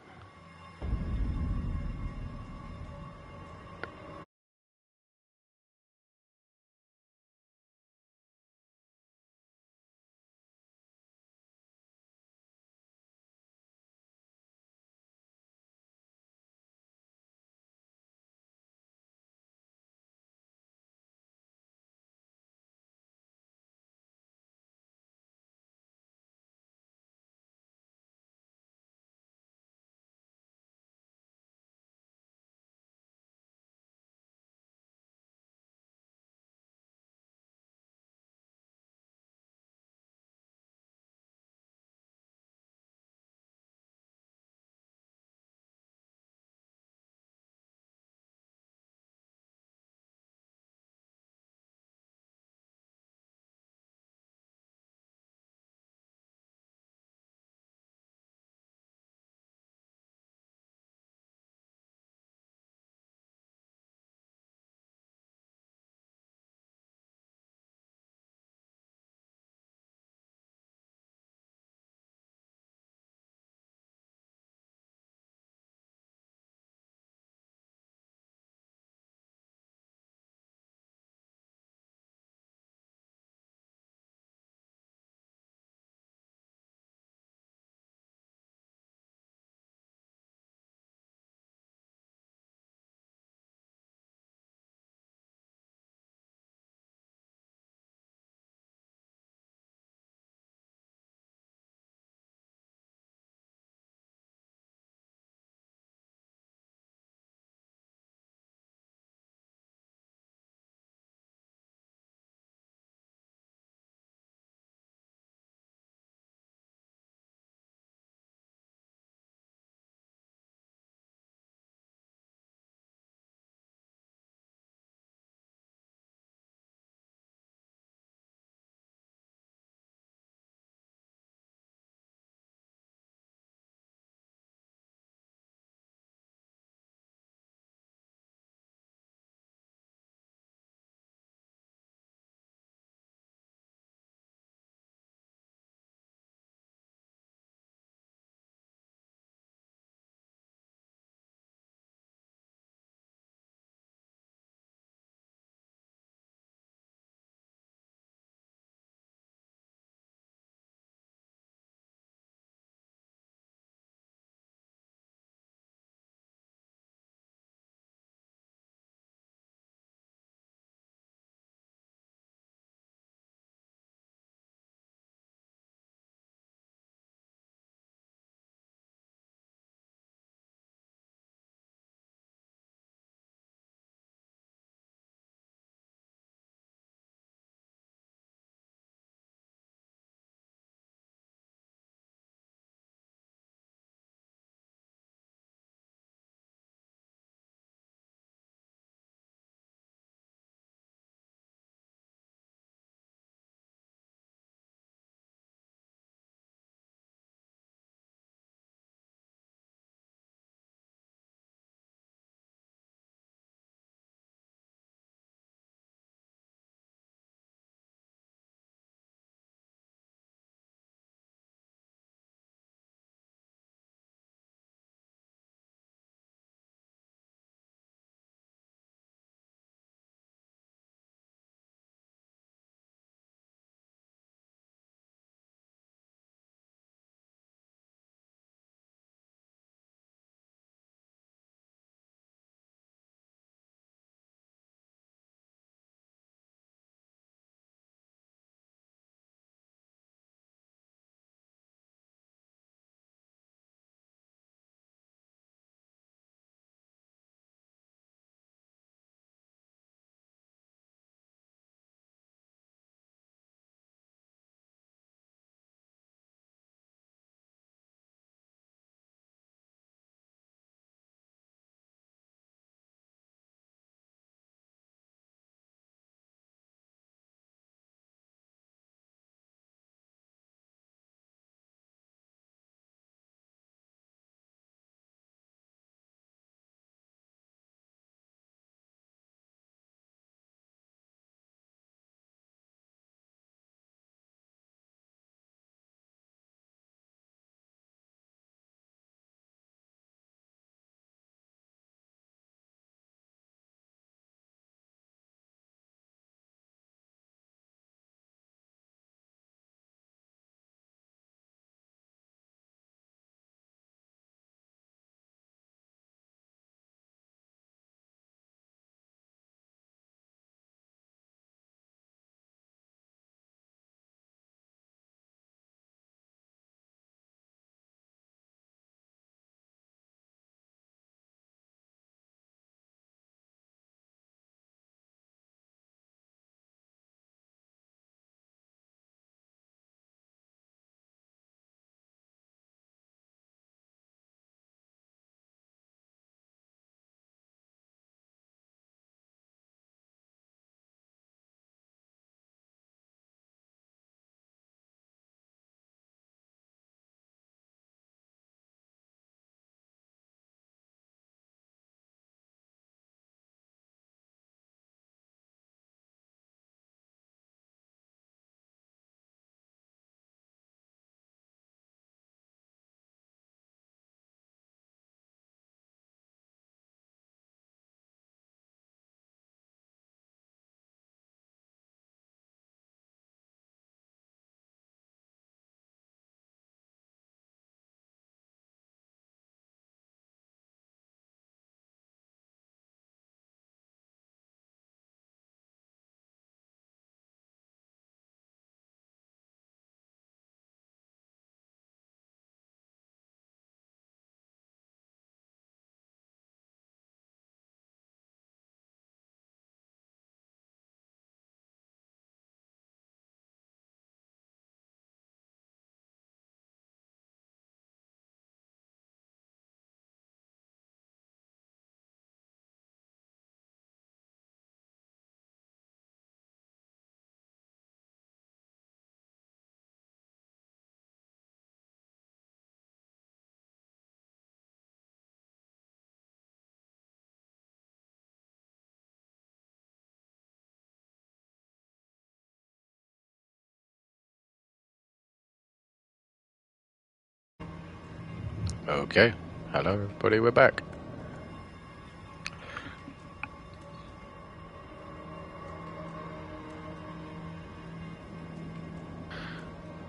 Okay, hello everybody, we're back.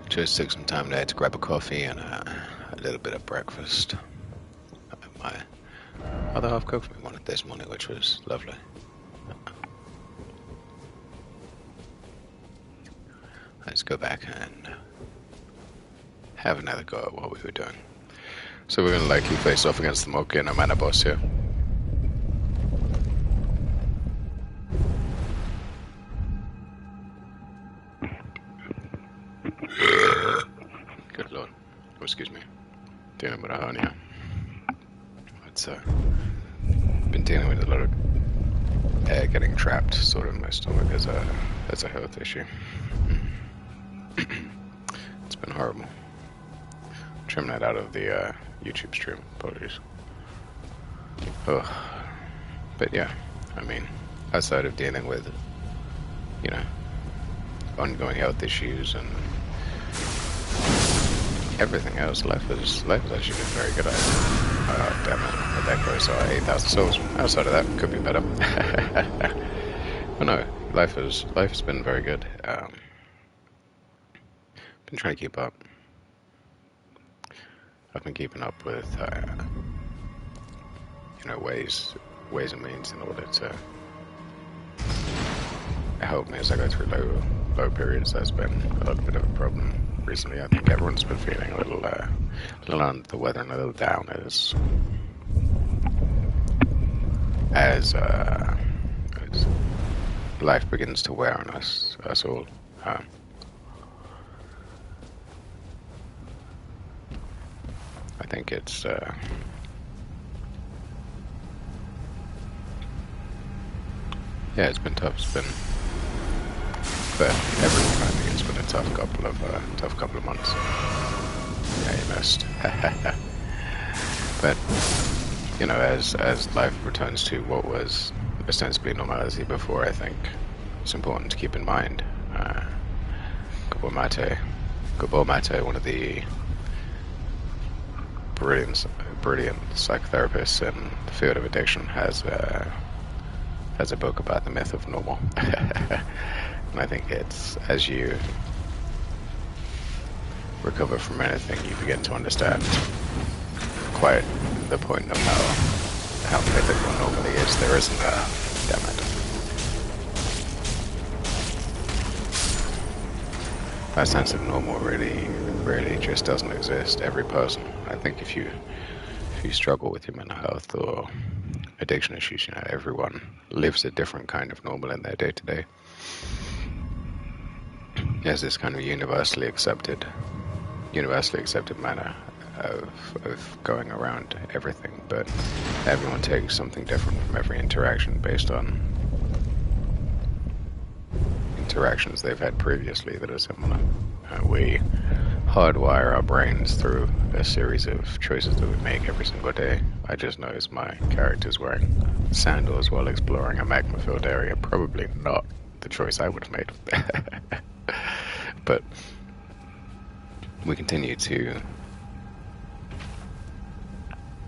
Just took some time there to grab a coffee and a little bit of breakfast. My other half cooked me one this morning, which was lovely. Let's go back and have another go at what we were doing. So we're going to likely face off against the Volcano Manor boss here. Good lord. Oh, excuse me. Dealing with a hernia. It's been dealing with a lot of air getting trapped sort of in my stomach as a health issue. It's been horrible. Trim that out of the YouTube stream. Apologies. Ugh. But yeah, I mean, outside of dealing with, you know, ongoing health issues and everything else, life has actually been very good. Damn it, let that go. So 8,000 souls. Outside of that, could be better. But no, life has been very good. Been trying to keep up. I've been keeping up with, you know, ways and means in order to help me as I go through low periods. That's been a little bit of a problem recently. I think everyone's been feeling a little under the weather and a little down as life begins to wear on us all. I think it's yeah, it's been tough. It's been for everyone. I think it's been a tough couple of months. Yeah, you missed. But you know, as life returns to what was ostensibly normality before, I think it's important to keep in mind. Gabor Mate, one of the brilliant psychotherapists in the field of addiction, has a book about the myth of normal. And I think it's as you recover from anything, you begin to understand quite the point of how mythical normally is. There isn't a damn it. That sense of normal really just doesn't exist. Every person, I think, if you struggle with your mental health or addiction issues, you know, everyone lives a different kind of normal in their day-to-day. There's this kind of universally accepted manner of going around everything, but everyone takes something different from every interaction based on interactions they've had previously that are similar. We hardwire our brains through a series of choices that we make every single day. I just noticed my character's wearing sandals while exploring a magma-filled area. Probably not the choice I would have made. But we continue to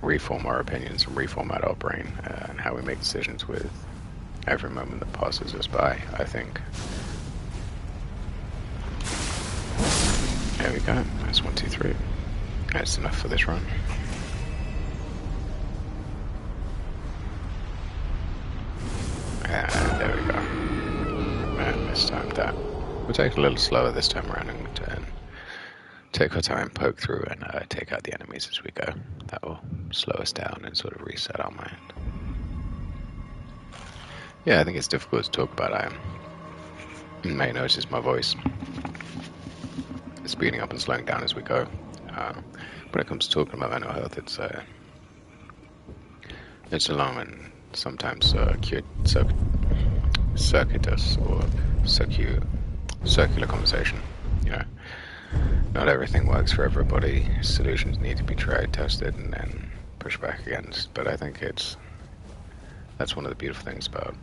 reform our opinions and reformat our brain and how we make decisions with every moment that passes us by, I think. There we go. That's 1, 2, 3. That's enough for this run. And there we go. And mistimed that. We'll take it a little slower this time around and take our time, poke through, and take out the enemies as we go. That will slow us down and sort of reset our mind. Yeah, I think it's difficult to talk about. You may notice my voice speeding up and slowing down as we go. When it comes to talking about mental health, it's a long and sometimes circuitous or circular conversation. You know, not everything works for everybody. Solutions need to be tried, tested, and then pushed back against. But I think that's one of the beautiful things about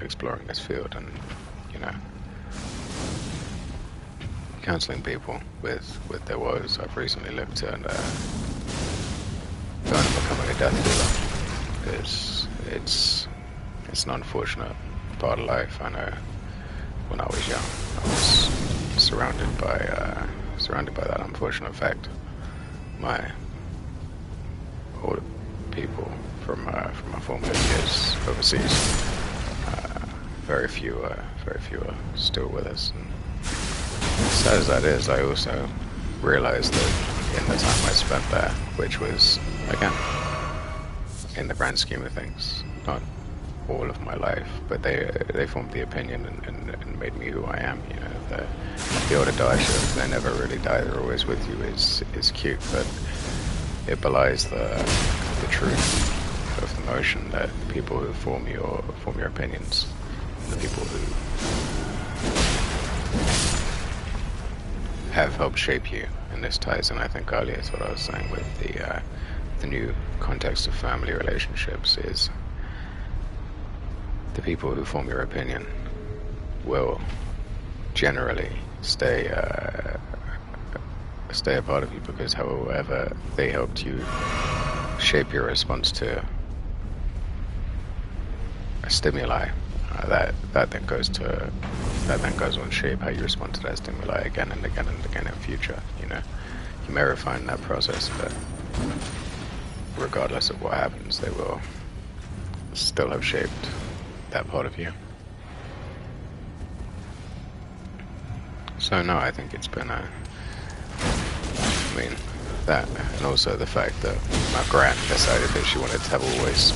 exploring this field, and you know, counseling people with their woes. I've recently looked at death dealer, because it's an unfortunate part of life. I know when I was young, I was surrounded by that unfortunate fact. All the people from my formative years overseas, very few are still with us. And sad as that is, I also realized that in the time I spent there, which was, again, in the grand scheme of things, not all of my life, but they formed the opinion and made me who I am. You know, the old adage of they never really die, they're always with you is cute, but it belies the truth of the notion that the people who form your opinions, the people who have helped shape you, and this ties in, I think, earlier to what I was saying with the new context of family relationships, is the people who form your opinion will generally stay a part of you, because however they helped you shape your response to a stimuli, that then goes on to shape how you respond to that stimuli again and again and again in the future. You know, you may refine that process, but regardless of what happens, they will still have shaped that part of you. So no, I think it's been that, and also the fact that my gran decided that she wanted to have always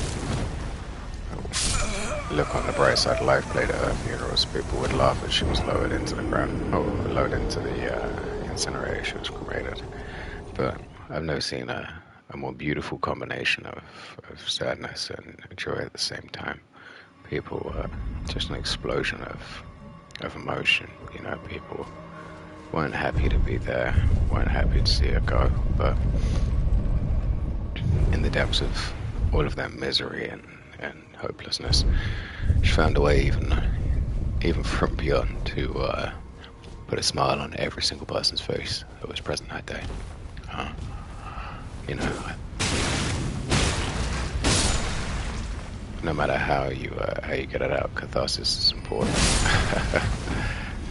look on the bright side of life played at her funerals. People would laugh as she was lowered into the ground, or lowered into the incinerator. She was cremated. But I've never seen a more beautiful combination of sadness and joy at the same time. People were just an explosion of emotion. You know, people weren't happy to be there, weren't happy to see her go, but in the depths of all of that misery and hopelessness, she found a way, even from beyond, to put a smile on every single person's face that was present that day. You know, no matter how you get it out, catharsis is important.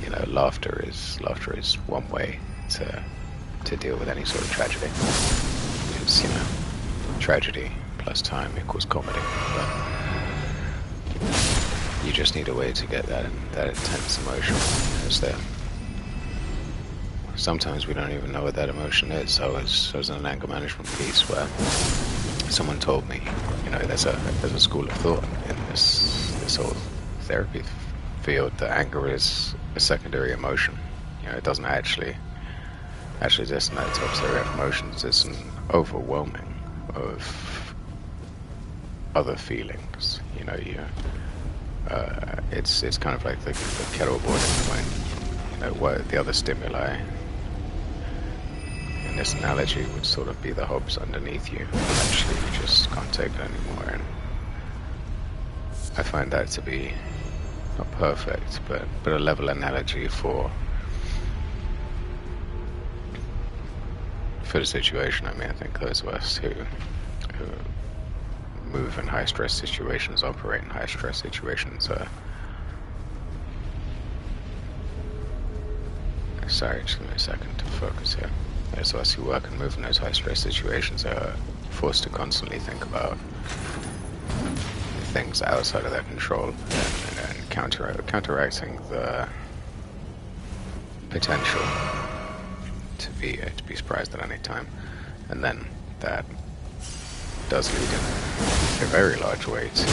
You know, laughter is one way to deal with any sort of tragedy. Because, you know, tragedy plus time equals comedy. But you just need a way to get that intense emotion. Sometimes we don't even know what that emotion is. I was in an anger management piece where someone told me, you know, there's a school of thought in this whole therapy field that anger is a secondary emotion. You know, it doesn't actually exist in that top area of emotions. It's an overwhelming of other feelings. You know, it's kind of like the kettle boiling point. You know, what the other stimuli in this analogy would sort of be the hobs underneath you. Actually, you just can't take it anymore. And I find that to be not perfect, but a level analogy for the situation. I mean, I think those of us who move in high stress situations, operate in high stress situations, sorry, just give me a second to focus here. Those of us who work and move in those high stress situations are forced to constantly think about things outside of their control and counteracting the potential to be surprised at any time. And then that does lead in a very large way to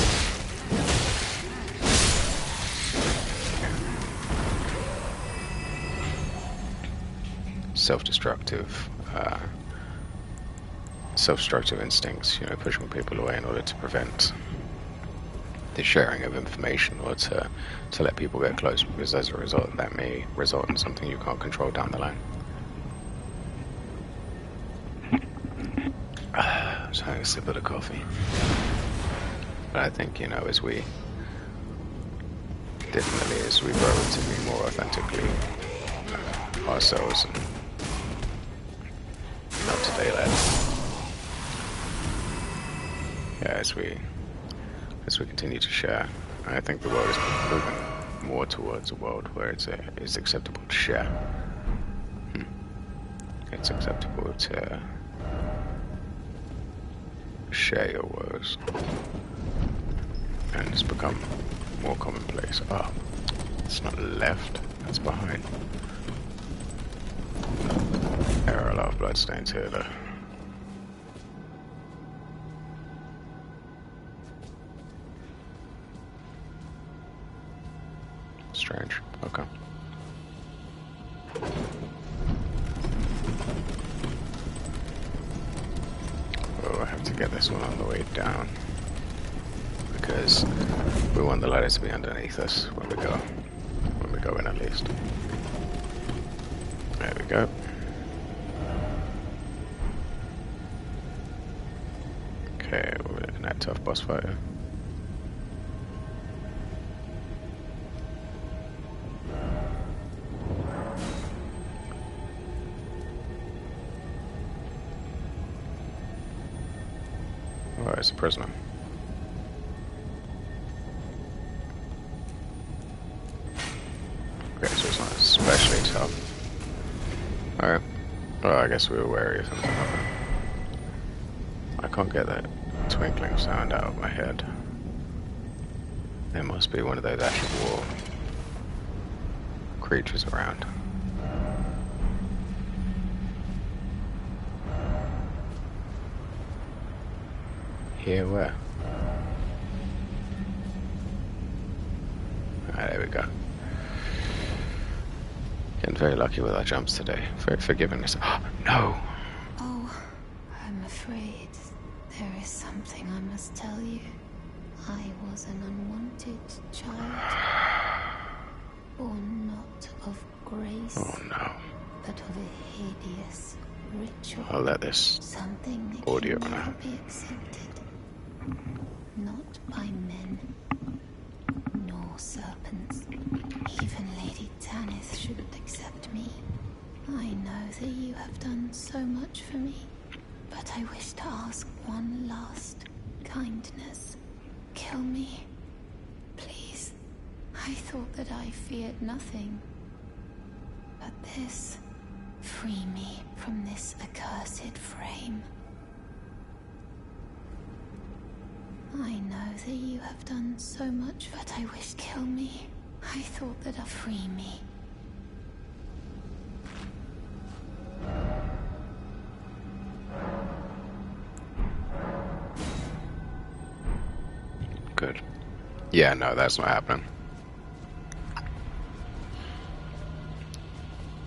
self-destructive instincts, you know, pushing people away in order to prevent the sharing of information, or to let people get close, because as a result that may result in something you can't control down the line. I'm just having a sip of the coffee. But I think, you know, as we grow to be more authentically ourselves and up to date, yeah, as we continue to share, I think the world is moving more towards a world where it's acceptable to share. It's acceptable to share your woes, and it's become more commonplace. Oh, it's not left, that's behind. There are a lot of bloodstains here though. Strange. Okay. We'll have to get this one on the way down, because we want the ladder to be underneath us when we go in at least. There we go. Okay, we're in that tough boss fight. Oh, it's a prisoner. Okay, so it's not especially tough. Alright. Well, I guess we were wary of something. I can't get that twinkling sound out of my head. There must be one of those actual war creatures around. Here, where? Alright, there we go. Getting very lucky with our jumps today. Very forgiving us. Oh, no! Oh, I'm afraid there is something I must tell you. I was an unwanted child. Born not of grace, Oh no. but of a hideous ritual. I'll let this Something that audio can run never out. be accepted. Not by men, nor serpents. Even Lady Tanith shouldn't accept me. I know that you have done so much for me, but I wish to ask one last kindness. Kill me, please. I thought that I feared nothing. But this, free me from this accursed frame. I know that you have done so much, but I wish kill me. I thought that free me. Good. Yeah, no, that's not happening.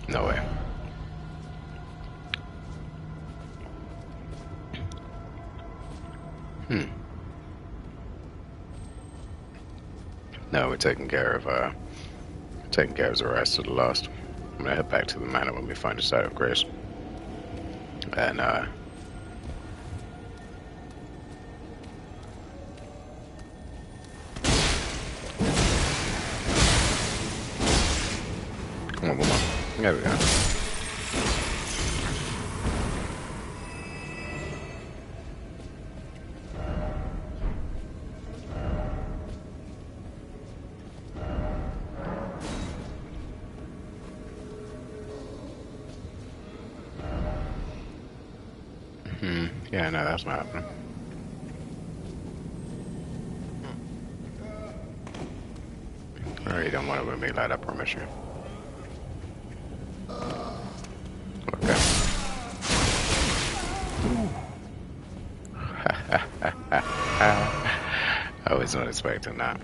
No way. No, we're taking care of the rest of the last. I'm gonna head back to the manor when we find a site of grace. And come on, come on. There we go. Yeah, no, that's not happening. I really don't want to make that, I promise you. Okay. I was not expecting that.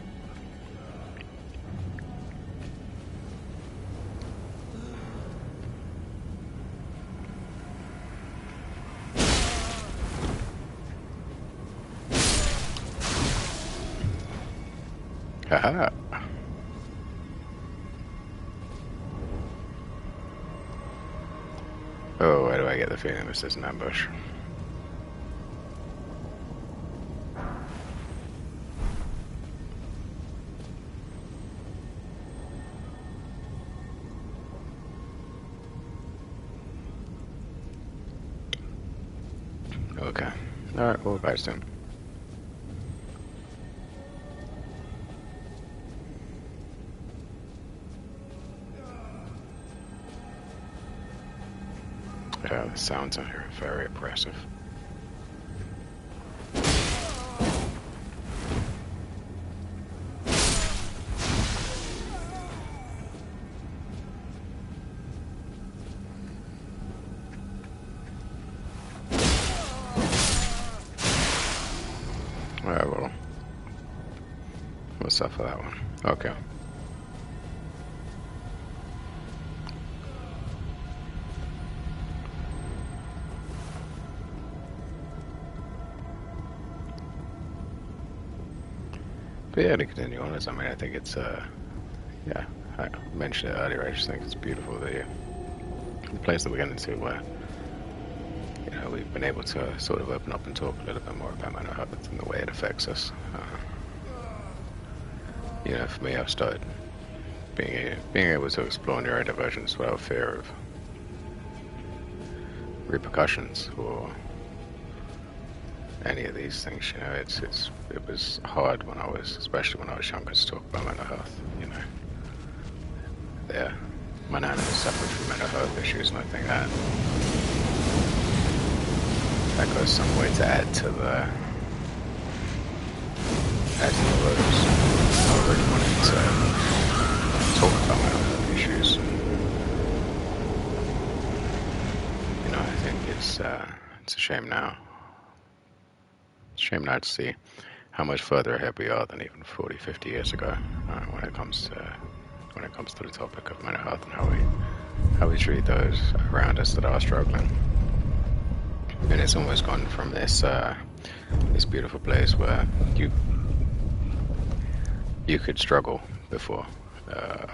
Haha. Oh, why do I get the feeling this is an ambush? Okay. Alright, we'll back soon. Yeah, the sounds in here are very oppressive. Alright, well, what's up for that one? Okay. But yeah, to continue on, I mean, I think it's, yeah, I mentioned it earlier, I just think it's beautiful, the place that we're getting to where, you know, we've been able to sort of open up and talk a little bit more about mental health and the way it affects us. You know, for me, I've started being able to explore neurodivergence without fear of repercussions or any of these things. You know, it was hard when I was, especially when I was younger, to talk about mental health. You know, yeah, my nana suffered from mental health issues, and I think that goes some way to add to the loads. I really wanted to talk about mental health issues. You know, I think it's a shame now. It's a shame now to see how much further ahead we are than even 40, 50 years ago when it comes to the topic of mental health and how we treat those around us that are struggling. And it's almost gone from this beautiful place where you could struggle before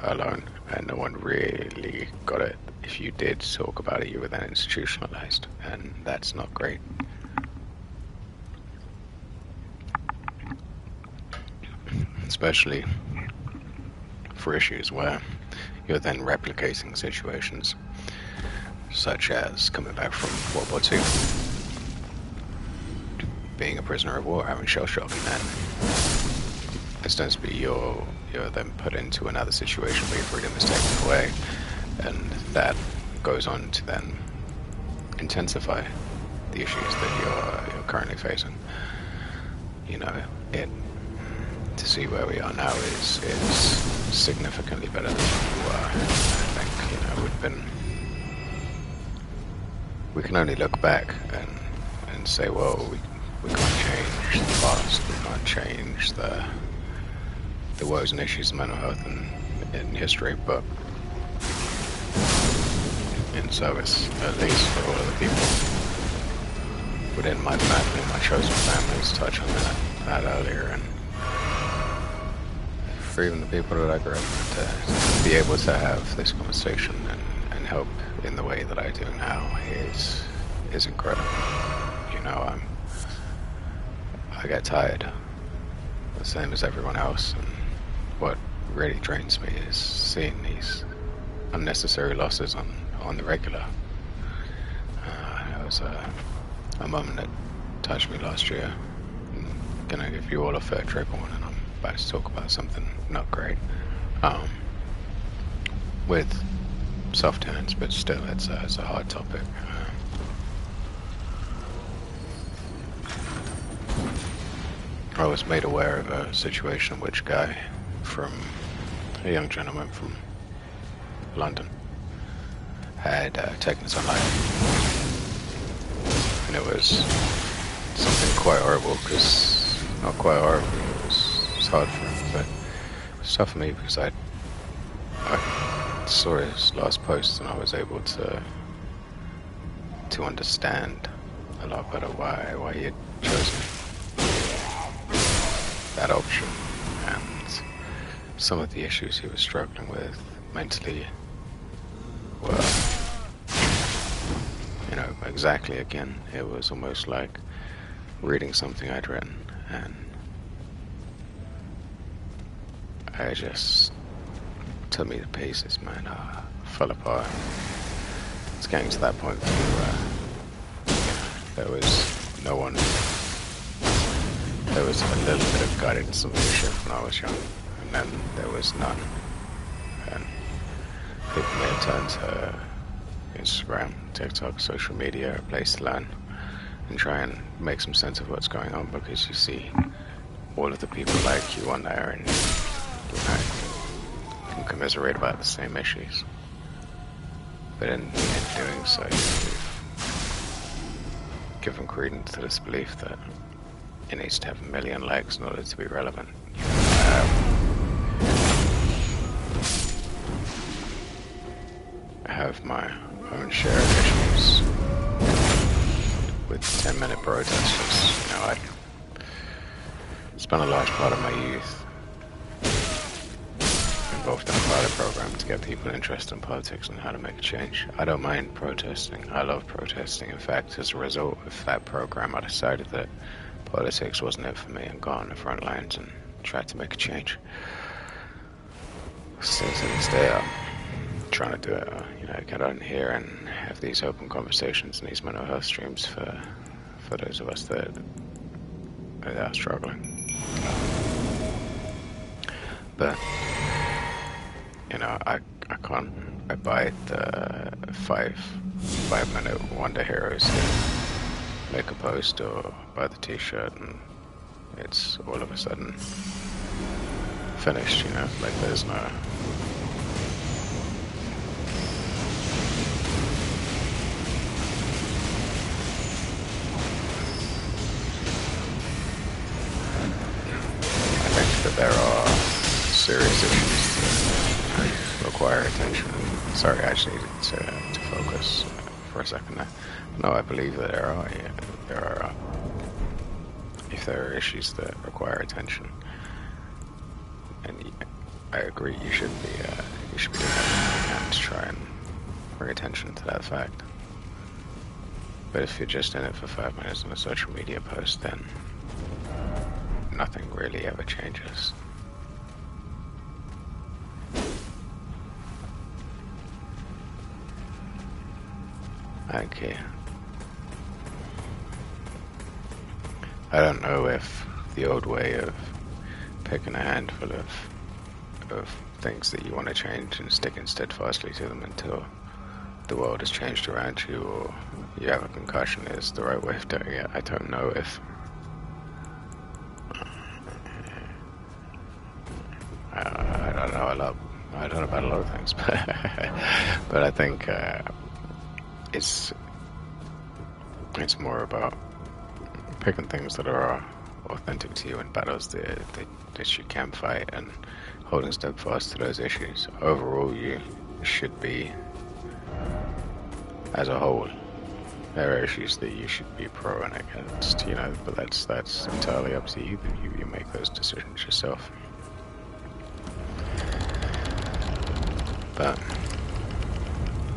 alone, and no one really got it. If you did talk about it, you were then institutionalized, and that's not great. Especially for issues where you're then replicating situations such as coming back from World War II, being a prisoner of war, having shell shock, and then ostensibly you're then put into another situation where your freedom is taken away, and that goes on to then intensify the issues that you're currently facing. You know, to see where we are now is significantly better than we were. I think, you know, we can only look back and say, well, we can't change the past, we can't change the woes and issues of mental health in history, but in service, at least for all of the people within my family, my chosen families, touch on that earlier, and for even the people that I grew up with, to be able to have this conversation and help in the way that I do now is incredible. You know, I get tired, the same as everyone else, and what really drains me is seeing these unnecessary losses on the regular. It was a moment that touched me last year. I'm gonna give you all a fair trip on, and I'm about to talk about something not great, with soft hands, but still it's a hard topic. I was made aware of a situation in which a young gentleman from London had taken his own life, and it was something quite horrible, because not quite horrible, it was hard for him, but it was tough for me because I saw his last post and I was able to understand a lot better why he had chosen that option, and some of the issues he was struggling with mentally were, you know, exactly, again, it was almost like reading something I'd written, and I just took me to pieces, man. I fell apart. It's getting to that point where there was no one. There was a little bit of guidance and leadership when I was young, and then there was none. And people may have turned to Instagram TikTok, social media, a place to learn and try and make some sense of what's going on, because you see all of the people like you on there and can commiserate about the same issues. But in doing so, you've given credence to this belief that it needs to have 1 million likes in order to be relevant. I have my own share of issues with 10-minute protesters. You know, I spent a large part of my youth involved in a pilot program to get people interested in politics and how to make a change. I don't mind protesting. I love protesting. In fact, as a result of that program, I decided that politics wasn't it for me and got on the front lines and tried to make a change. Still to this day, I'm trying to do it. You know, get on here and have these open conversations and these mental health streams for those of us that are struggling. But you know, I can't abide the 5-minute wonder heroes that make a post or buy the t-shirt and it's all of a sudden finished, you know, like there's no... I think that there are serious issues that require attention. Sorry, I just needed to focus for a second there. No, I believe that there are, if there are issues that require attention, and I agree, you should be doing everything you can to try and bring attention to that fact. But if you're just in it for 5 minutes on a social media post, then nothing really ever changes. Okay. I don't know if the old way of picking a handful of things that you want to change and sticking steadfastly to them until the world has changed around you or you have a concussion is the right way of doing it. I don't know if... I don't know a lot. I don't know about a lot of things, but I think it's more about picking things that are authentic to you in battles that you can fight and holding steadfast to those issues. Overall, you should be, as a whole, there are issues that you should be pro and against, you know, but that's entirely up to you. You make those decisions yourself. But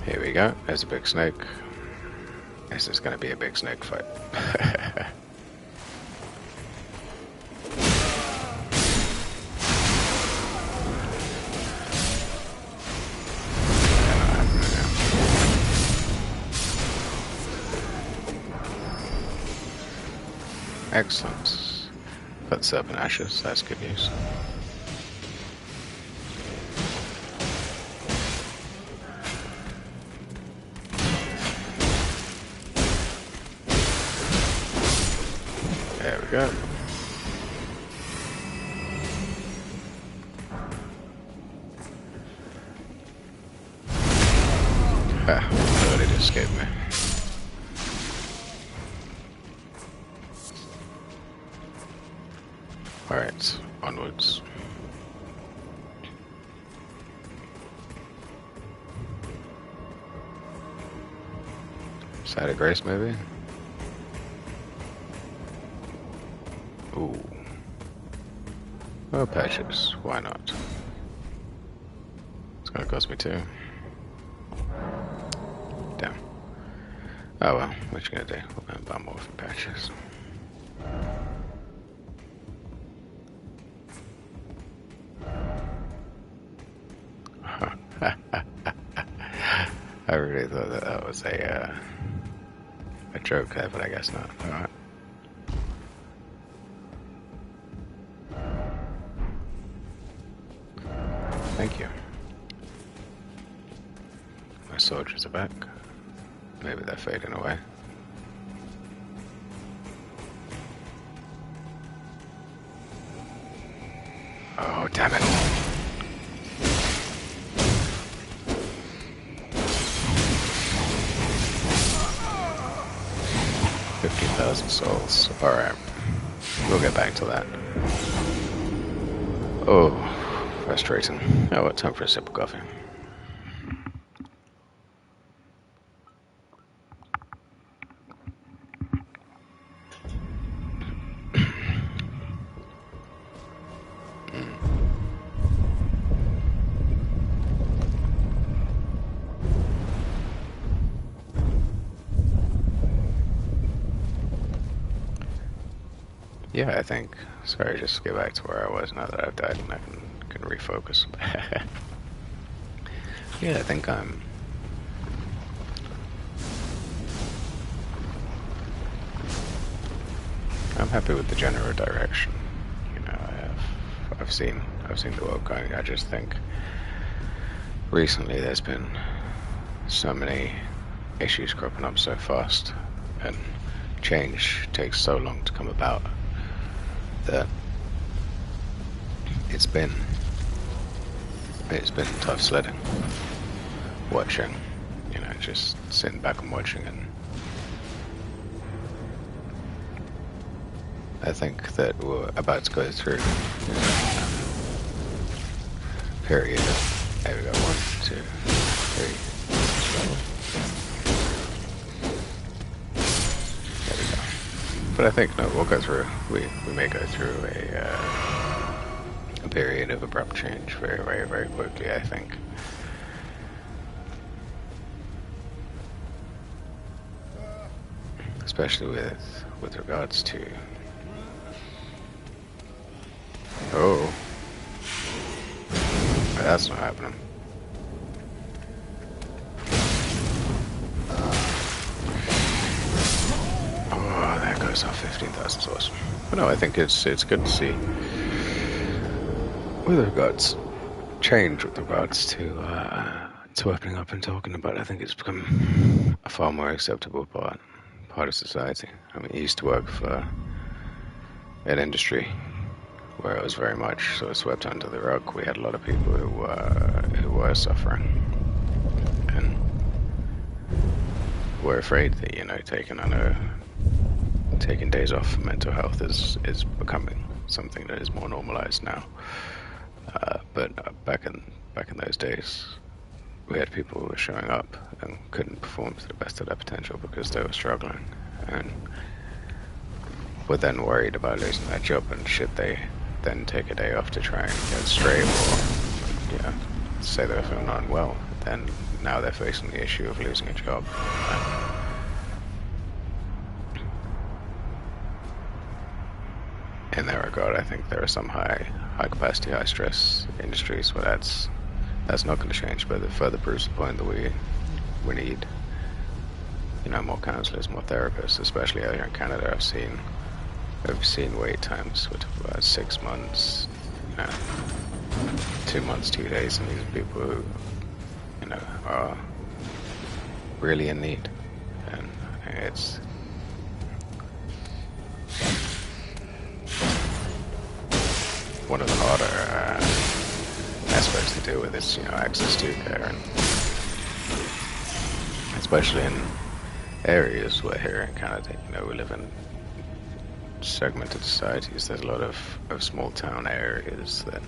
here we go. There's a big snake. This is going to be a big snake fight. Excellent. Got Serpent Ashes, that's good news. There we go. Ah, thought it escaped me. Alright, onwards. Side of Grace, maybe? Ooh. Oh, patches. Why not? It's gonna cost me 2. Damn. Oh well, what you gonna do? We're gonna buy more from patches. I really thought that was a joke there, but I guess not. Alright. Thank you. My soldiers are back. Maybe they're fading away. Oh, damn it. 15,000 souls. Alright. We'll get back to that. Oh, frustrating. Oh, what time for a sip of coffee? Yeah, I think. Sorry, just get back to where I was now that I've died and I can refocus. Yeah, I think I'm happy with the general direction. You know, I've seen the world going. I just think recently there's been so many issues cropping up so fast, and change takes so long to come about that it's been tough sledding. Watching, you know, just sitting back and watching, and I think that we're about to go through a period of, there we go, 1, 2, 3. There we go. But I think, no, we'll go through, we may go through a period of abrupt change very, very, very quickly, I think. Especially with regards to... Oh. That's not happening. Oh, there goes our 15,000 souls. But no, I think it's good to see with regards change with regards to opening up and talking about it. I think it's become a far more acceptable part of society. I mean, I used to work for an industry where it was very much sort of swept under the rug. We had a lot of people who were suffering and were afraid that, you know, taking days off for mental health is becoming something that is more normalized now. But back in those days, we had people who were showing up and couldn't perform to the best of their potential because they were struggling, and were then worried about losing their job, and should they then take a day off to try and get straight, or, you know, say they're feeling unwell, then now they're facing the issue of losing a job. In that regard, I think there are some high capacity, high stress industries where that's not going to change, but it further proves the point that we need, you know, more counselors, more therapists, especially out here in Canada. I've seen wait times with about 6 months, you know, 2 months, 2 days, and these are people who, you know, are really in need, and it's one of the harder aspects to deal with is, you know, access to care, and especially in areas where here in Canada, you know, we live in segmented societies. There's a lot of small town areas that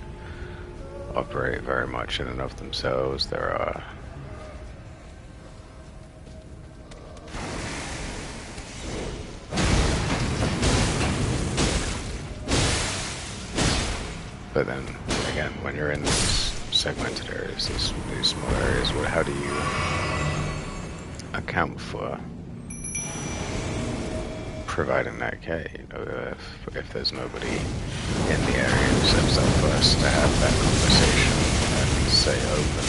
operate very much in and of themselves. There are but then again, when you're in these segmented areas, these small areas, how do you account for providing that care? You know, if there's nobody in the area who steps up first to have that conversation and say open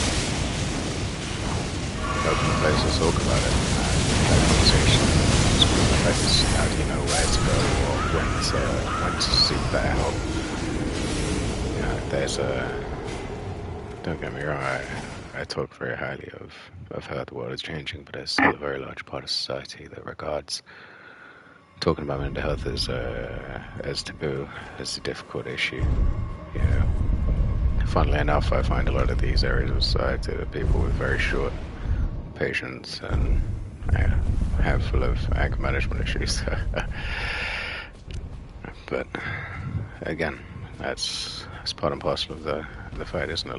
the place to talk about it, that conversation becomes complex. How do you know where to go or when to seek that help? You know, don't get me wrong, I talk very highly of how the world is changing, but there's still a very large part of society that regards talking about mental health as taboo, as a difficult issue. You know, funnily enough, I find a lot of these areas of society that people with very short patience and a handful of anger management issues. But again, that's part and parcel of the fight, isn't it?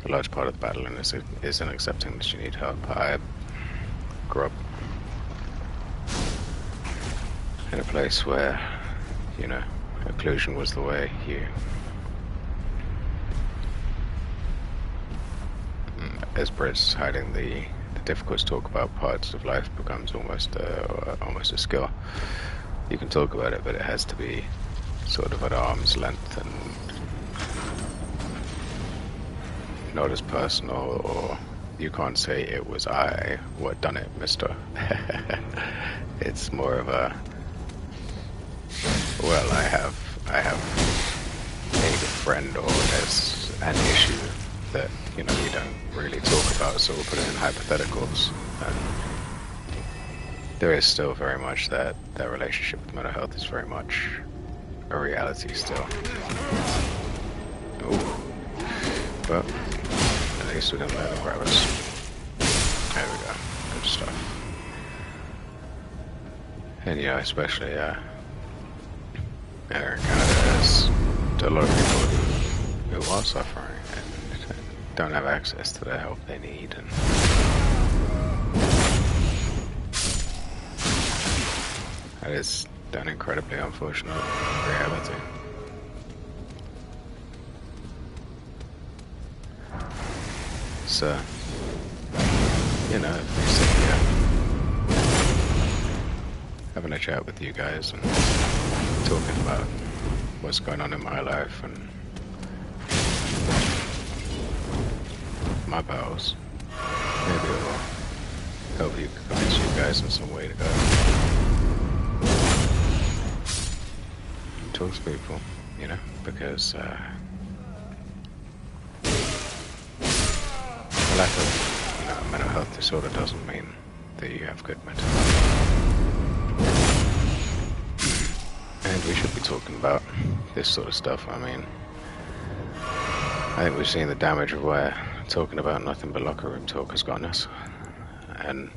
A large part of the battle is in accepting that you need help. I grew up in a place where, you know, occlusion was the way. As Brits, hiding the difficult to talk about parts of life becomes almost a skill. You can talk about it, but it has to be sort of at arm's length and not as personal, or you can't say it was I what done it, mister. It's more of a, well, I have a friend, or there's an issue that, you know, you don't really talk about, so we'll put it in hypotheticals. And there is still very much that relationship with mental health is very much a reality still. Ooh. But at least we didn't let them grab us. There we go. Good stuff. And yeah, especially in Canada, there's a lot of people who are suffering and don't have access to the help they need, and that is an incredibly unfortunate reality. So, you know, having a chat with you guys and talking about what's going on in my life and my battles, maybe it will help you convince you guys in some way to go talk to people, you know, because a lack of, you know, mental health disorder doesn't mean that you have good mental health. And we should be talking about this sort of stuff. I mean, I think we've seen the damage of where talking about nothing but locker room talk has gotten us. And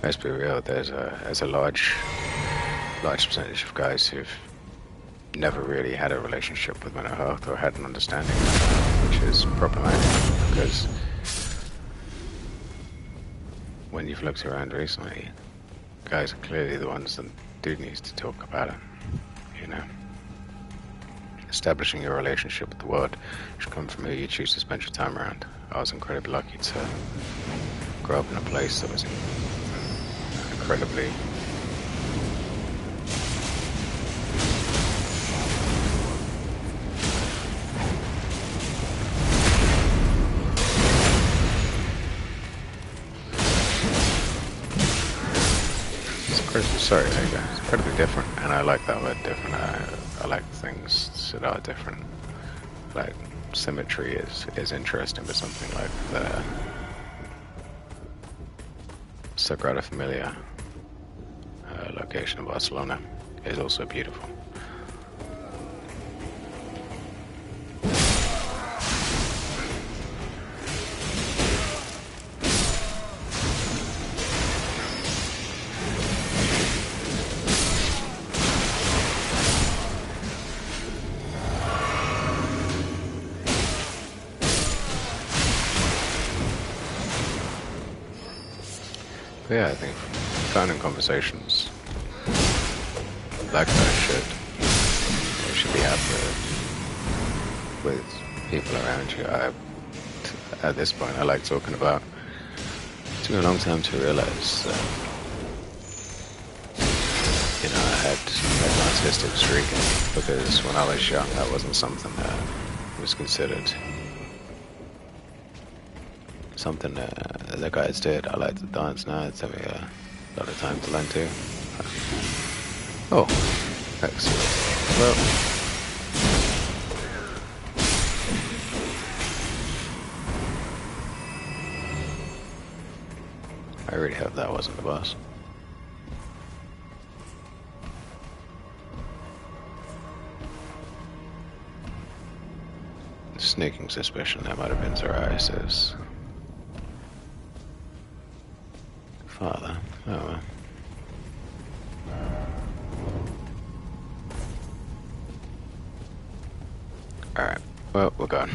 let's be real, there's a large percentage of guys who've never really had a relationship with mental health or had an understanding, which is problematic, because when you've looked around recently, guys are clearly the ones that do need to talk about it, you know. Establishing your relationship with the world should come from who you choose to spend your time around. I was incredibly lucky to grow up in a place that was incredibly it's incredibly different, and I like that word different. I like things that are different. Like, symmetry is interesting, but something like the Sagrada Familia location in Barcelona is also beautiful. But yeah, I think founding conversations like that should be had with people around you. At this point, I like talking about. It took me a long time to realize that, you know, I had an artistic streak, because when I was young, that wasn't something that was considered something the guys did. I like to dance now. It took me a lot of time to learn to. Oh, excellent. Well, really hope that wasn't the boss. Sneaking suspicion that might have been Zarias' father. Oh well. Alright, well, we're gone.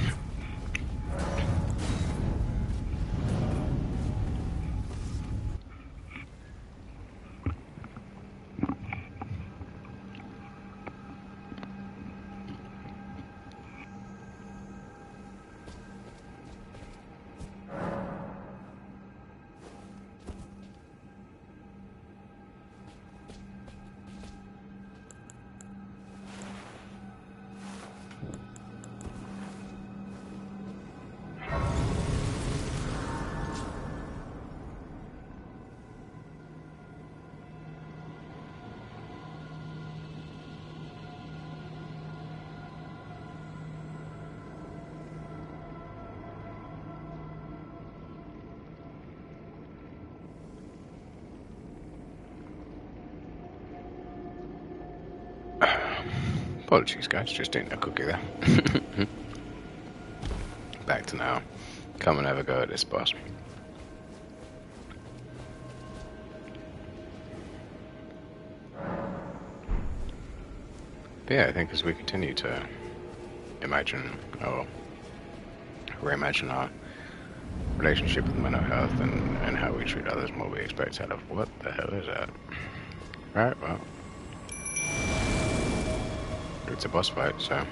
Apologies guys, just eating a cookie there. Back to now. Come and have a go at this boss. But yeah, I think as we continue to imagine or reimagine our relationship with mental health and how we treat others and what we expect out of what the hell is that? Right, well. It's a boss fight, so.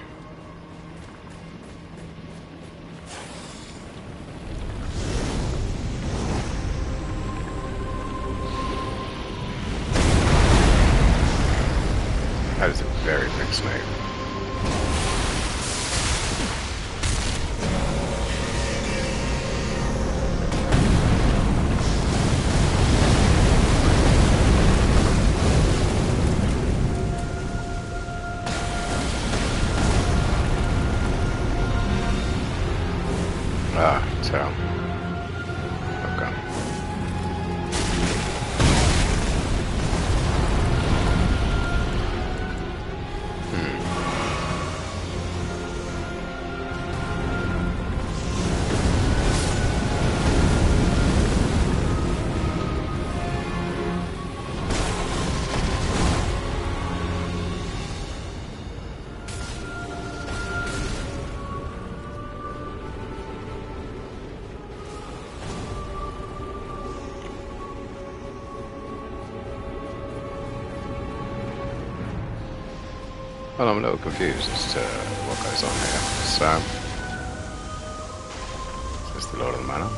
That is a very big snake. Well, I'm a little confused as to what goes on here. So, is this the Lord of the Manor?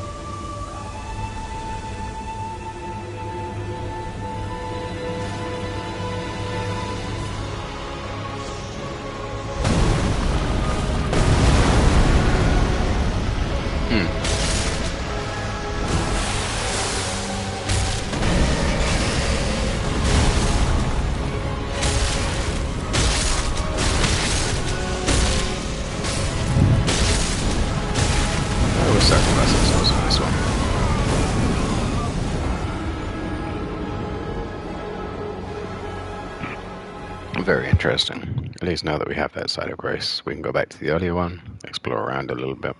Very interesting. At least now that we have that side of grace, we can go back to the earlier one, explore around a little bit.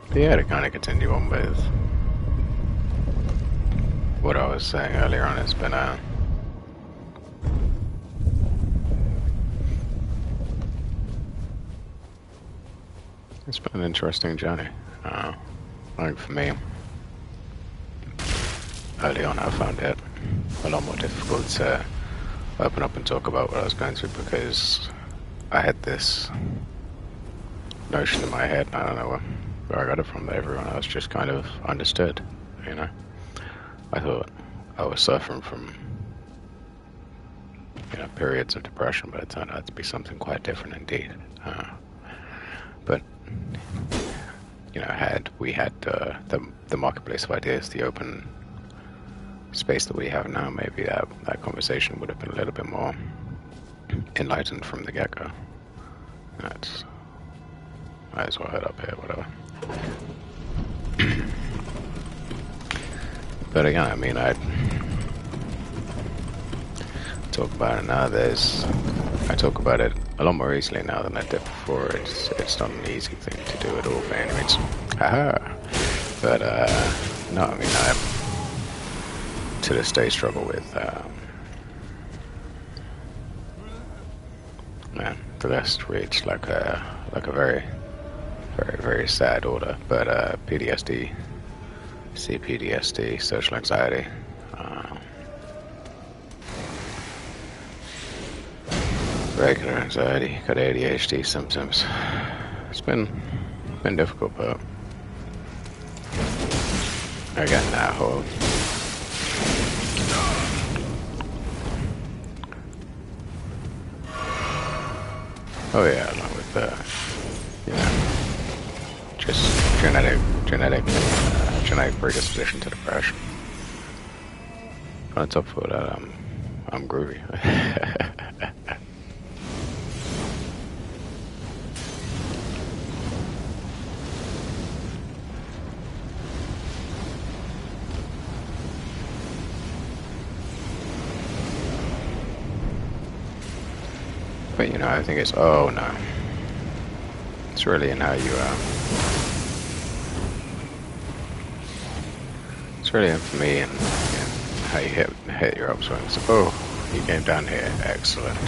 But yeah, to kind of continue on with what I was saying earlier on, it's been a an interesting journey. I think for me, early on I found it a lot more difficult to open up and talk about what I was going through because I had this notion in my head, I don't know where I got it from, that everyone else just kind of understood, you know. I thought I was suffering from, you know, periods of depression, but it turned out to be something quite different indeed. But you know, we had the marketplace of ideas, the open space that we have now, maybe that conversation would have been a little bit more enlightened from the get-go. That's... might as well head up here, whatever. But again, I mean, I'd talk about it now. I talk about it a lot more easily now than I did before. It's not an easy thing to do at all by any means. Haha. But no, I mean, I to this day struggle with man, the list reached like a very, very, very sad order. But PTSD, CPTSD, social anxiety. Regular anxiety, got ADHD symptoms. It's been difficult, but again that whole oh yeah, along with just genetic predisposition to depression. On top of that, I'm groovy. But you know, I think it's it's really in how you it's really in for me and how you hit your upswings. Oh, you came down here, excellent.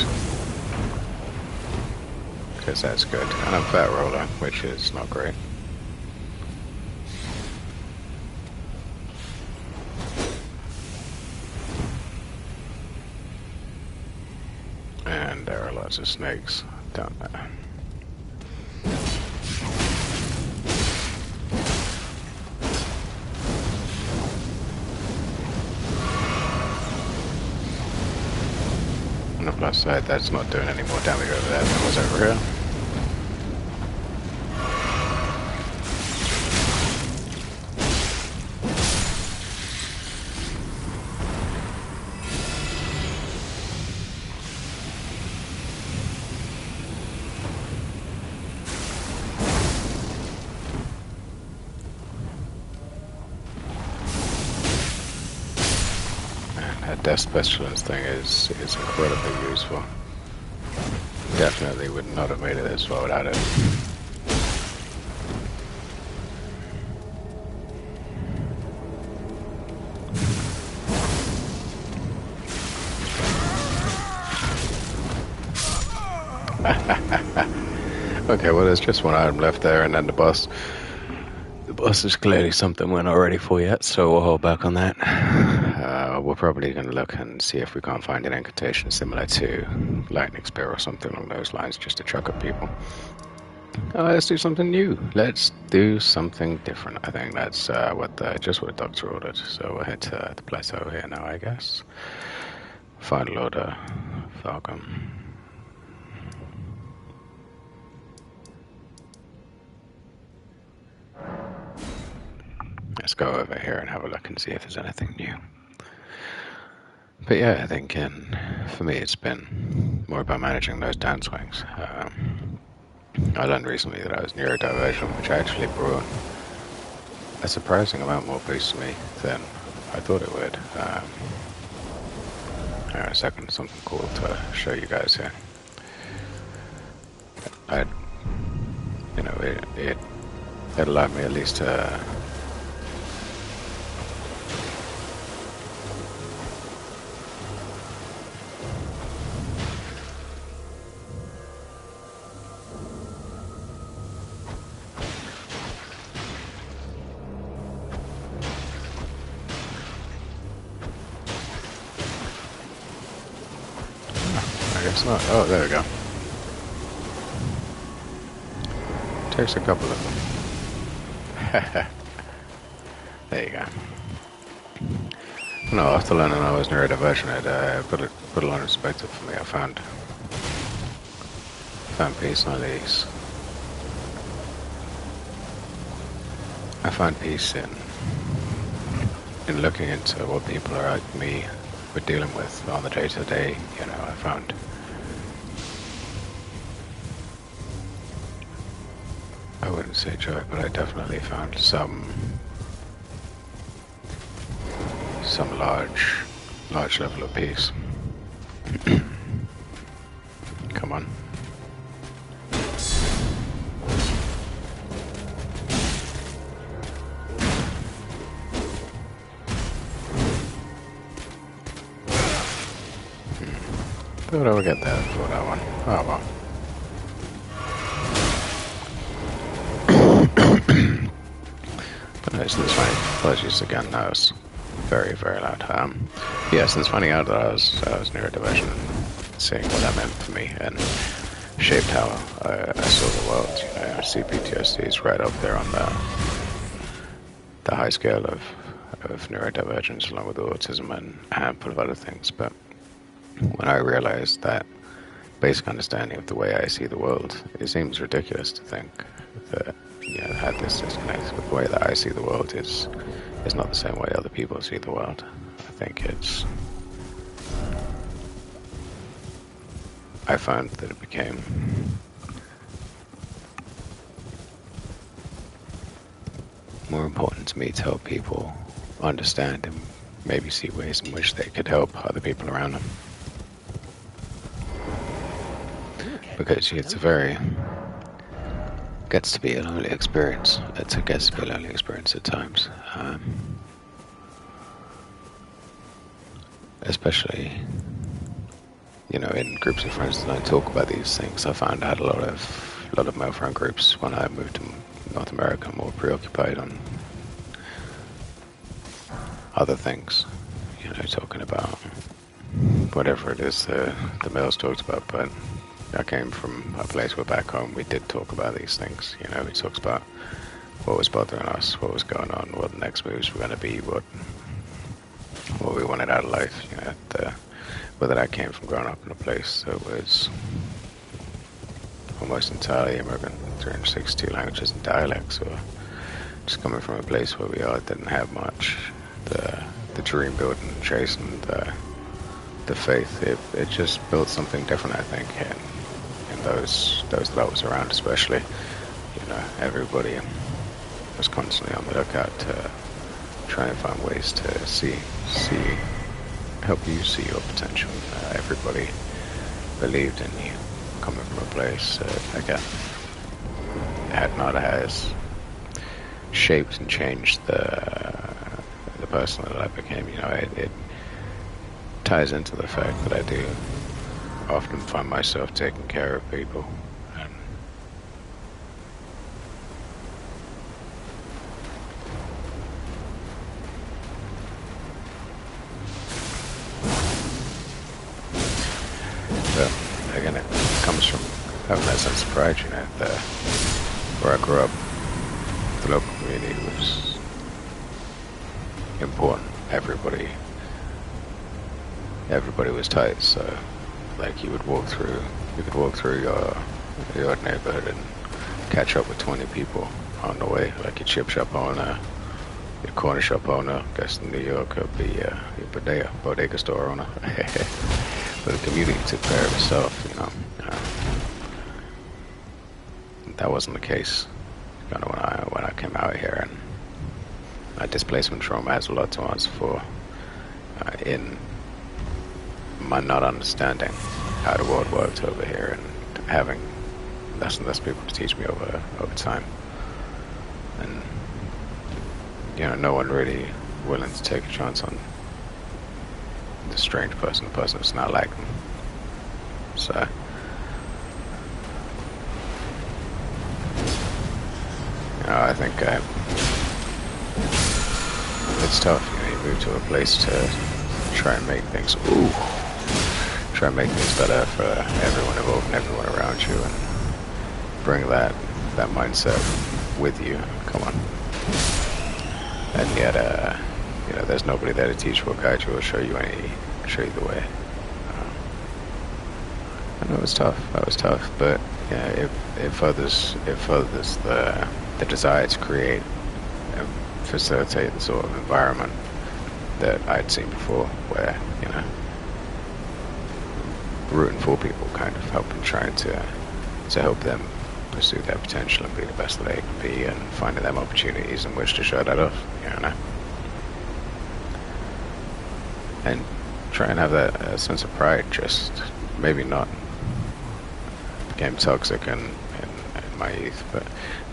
Because that's good. And I'm fat roller, which is not great. And there are lots of snakes down there. On the plus side, that's not doing any more damage over there than it was over here. Death Pestilence thing is incredibly useful. Definitely would not have made it this far without it. Okay, well there's just one item left there, and then the boss is clearly something we're not ready for yet, so we'll hold back on that. We're probably going to look and see if we can't find an incantation similar to Lightning Spear or something along those lines, just to chuck at people. Let's do something new. Let's do something different. I think that's what the doctor ordered. So we'll head to the plateau here now, I guess. Final order, Falcon. Let's go over here and have a look and see if there's anything new. But yeah, I think for me it's been more about managing those downswings. I learned recently that I was neurodivergent, which actually brought a surprising amount more boost to me than I thought it would. Hang on a second, something cool to show you guys here. It allowed me at least to not. Oh, there we go. Takes a couple of them. There you go. No, after learning I was neurodivergent, it put a lot of perspective for me. I found peace in these. I found peace in in looking into what people like me were dealing with on the day-to-day, you know, I found I wouldn't say joy, but I definitely found some large level of peace. Come on. Thought I would get that for that one. Oh well. But no, since finding, apologies again, that was very, very loud. Yeah, since finding out that I was near a diversion, seeing what that meant for me, and shaped how I saw the world, you know, CPTSD is right up there on the high scale of neurodivergence, along with autism and a handful of other things. But when I realized that basic understanding of the way I see the world, it seems ridiculous to think that, you know, had this disconnect with the way that I see the world is not the same way other people see the world. I think I found that it became more important to me to help people understand and maybe see ways in which they could help other people around them. Because it's gets to be a lonely experience. It gets to be a lonely experience at times. Especially, you know, in groups of friends that don't talk about these things. I found I had a lot of male friend groups when I moved to North America, more preoccupied on other things. You know, talking about whatever it is the males talked about, but I came from a place where back home we did talk about these things. You know, we talked about what was bothering us, what was going on, what the next moves were going to be, what we wanted out of life. You know, whether that came from growing up in a place that was almost entirely immigrant, 362 languages and dialects, or just coming from a place where we all didn't have much. The dream building, chasing, the faith, it just built something different, I think, in those that I was around, especially. You know, everybody was constantly on the lookout to try and find ways to help you see your potential. Everybody believed in you, coming from a place again, has shaped and changed the person that I became. You know, it ties into the fact that I do often find myself taking care of people. But again, it comes from having that sense of pride, you know, where I grew up, the local community was important. Everybody was tight, so like you could walk through your neighborhood and catch up with 20 people on the way, like your chip shop owner, your corner shop owner, I guess in New York could be your bodega store owner. But the community took care of itself, you know. That wasn't the case kind of when I came out here, and my displacement trauma has a lot to answer for in my not understanding how the world worked over here and having less and less people to teach me over time. And, you know, no one really willing to take a chance on the strange person, the person that's not like them. So, you know, I think it's tough. You know, you move to a place to try and make things better for everyone involved and everyone around you, and bring that mindset with you. Come on. And yet, you know, there's nobody there to teach you or guide you or show you the way. I know it was tough. That was tough, but yeah, it furthers the desire to create and facilitate the sort of environment that I'd seen before, where, you know, rooting for people, kind of helping, trying to help them pursue their potential and be the best that they can be, and finding them opportunities in which to show that off, you know. And try and have that sense of pride, just maybe not became toxic in my youth, but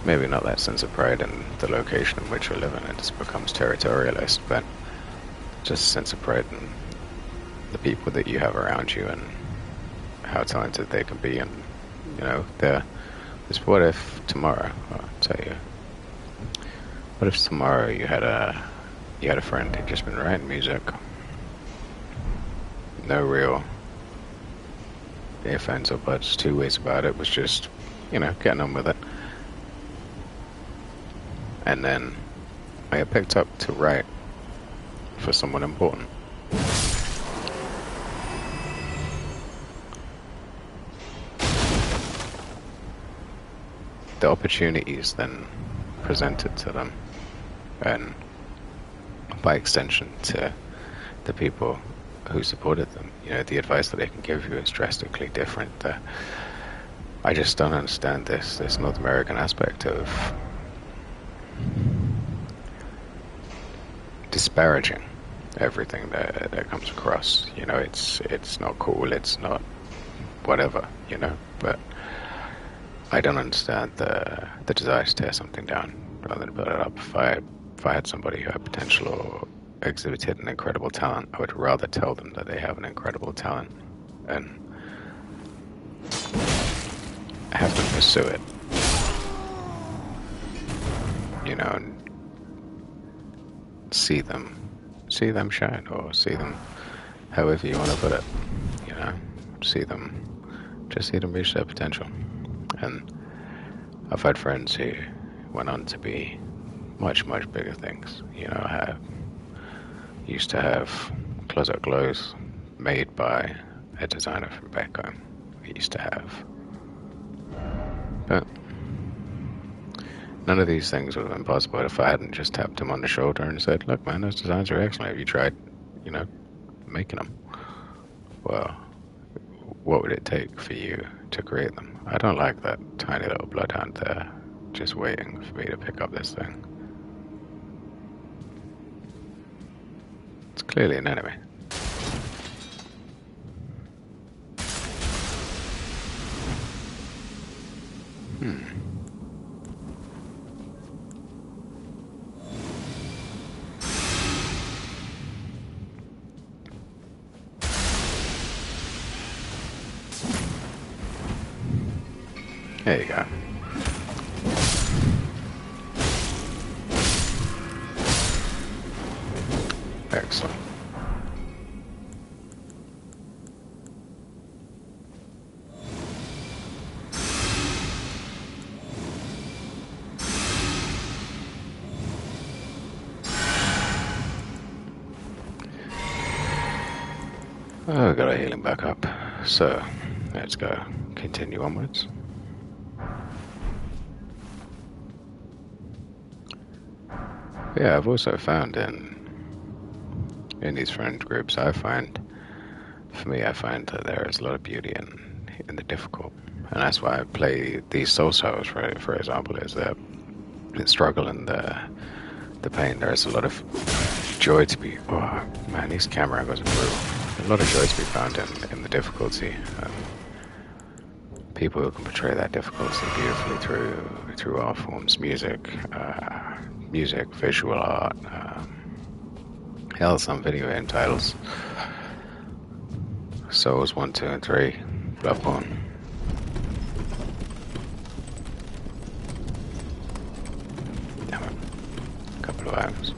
maybe not that sense of pride in the location in which we're living. It just becomes territorialist, but just a sense of pride in the people that you have around you and how talented they can be. And, you know, this what if tomorrow, I'll tell you, what if tomorrow you had a friend who'd just been writing music, no real ifs, ands, or buts, two ways about it, was just, you know, getting on with it. And then I got picked up to write for someone important. The opportunities then presented to them, and by extension to the people who supported them, you know, the advice that they can give you is drastically different. I just don't understand this North American aspect of disparaging everything that comes across. You know, it's not cool, it's not whatever, you know, but I don't understand the desire to tear something down rather than build it up. If I had somebody who had potential or exhibited an incredible talent, I would rather tell them that they have an incredible talent and have them pursue it. You know, and see them shine, or see them however you want to put it. You know, see them reach their potential. And I've had friends who went on to be much, much bigger things. You know, I used to have closet clothes made by a designer from back home. I used to have. But none of these things would have been possible if I hadn't just tapped him on the shoulder and said, look, man, those designs are excellent. Have you tried, you know, making them? Well, what would it take for you to create them? I don't like that tiny little bloodhound there just waiting for me to pick up this thing. It's clearly an enemy. There you go. Excellent. Oh, got our healing back up. So, let's go. Continue onwards. Yeah, I've also found in these friend groups, I find that there is a lot of beauty in the difficult, and that's why I play these soul souls. For example, is that the struggle and the pain. There is a lot of joy to be. Oh man, these camera angles are brutal. A lot of joy to be found in the difficulty. People who can portray that difficulty beautifully through art forms, music, visual art, hell, some video game titles. Souls 1, 2, and 3, Bloodborne. Damn it. A couple of items.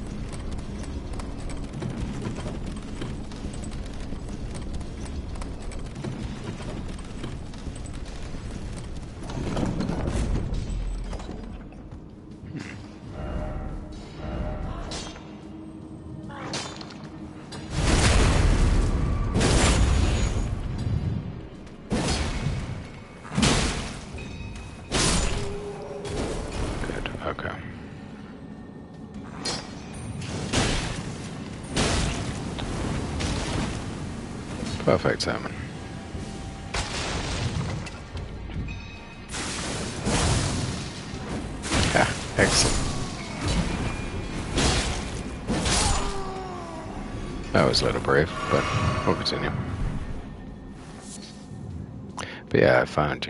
Perfect timing. Yeah, excellent. That was a little brave, but we'll continue. But yeah, I found,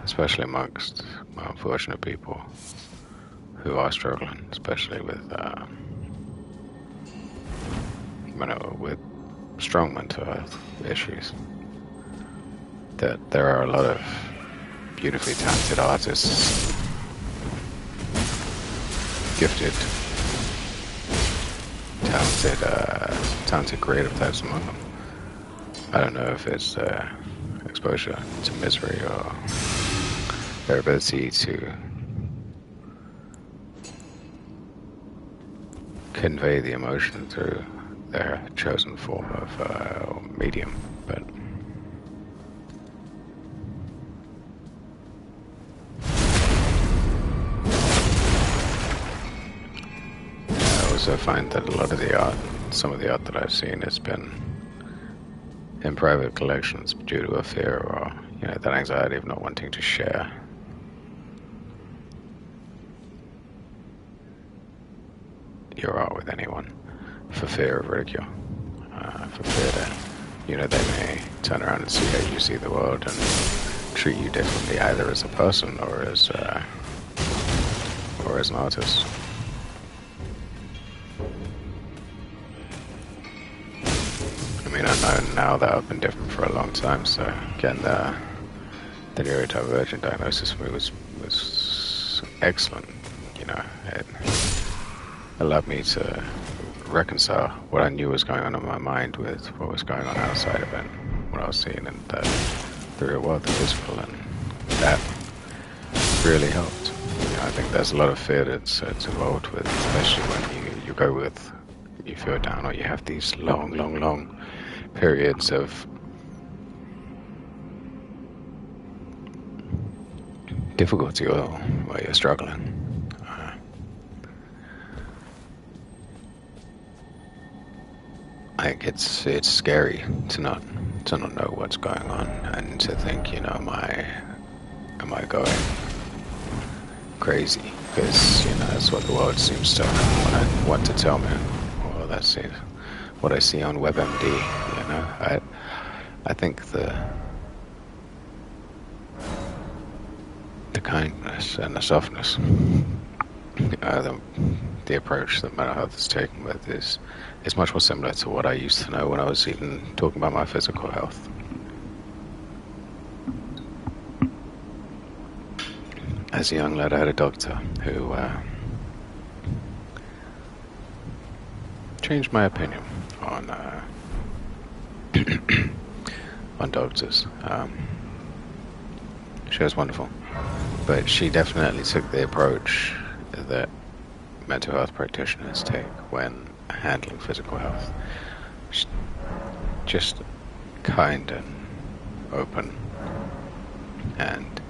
especially amongst my unfortunate people who are struggling, especially with, with strong mental health issues, that there are a lot of beautifully talented artists, gifted, talented creative types among them. I don't know if it's exposure to misery or their ability to convey the emotion through their chosen form of medium, but I also find that a lot of the art, some of the art that I've seen, has been in private collections due to a fear or that anxiety of not wanting to share your art with anyone, for fear of ridicule, for fear that they may turn around and see how you see the world and treat you differently, either as a person or as an artist. I mean, I know now that I've been different for a long time, so getting the neurodivergent diagnosis for me was excellent. It allowed me to reconcile what I knew was going on in my mind with what was going on outside of it, what I was seeing in the real world, the physical, and that really helped. I think there's a lot of fear that's involved with, especially when you go with, you feel down or you have these long periods of difficulty or where you're struggling. I think it's scary to not know what's going on and to think, am I going crazy? Because that's what the world seems to want to tell me. Well, that's it. What I see on WebMD. I think the kindness and the softness, the approach that mental health is taken with is much more similar to what I used to know when I was even talking about my physical health. As a young lad, I had a doctor who changed my opinion on on doctors. She was wonderful, but she definitely took the approach that mental health practitioners take when handling physical health. Just kind and open, and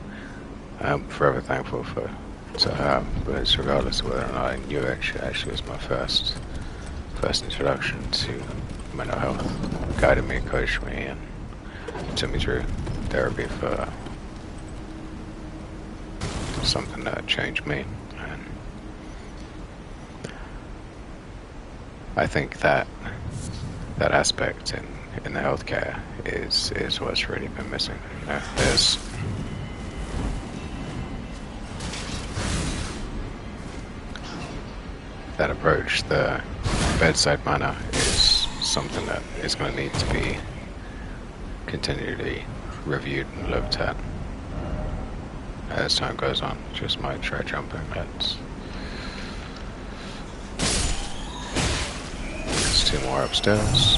I'm forever thankful to her. But it's regardless of whether or not I knew it, she actually was my first introduction to mental health. Guided me, coached me, and took me through therapy for something that changed me. And I think that aspect in the healthcare is what's really been missing. There's that approach, the bedside manner, is something that is going to need to be continually reviewed and looked at as time goes on. Just might try jumping. There's 2 more upstairs.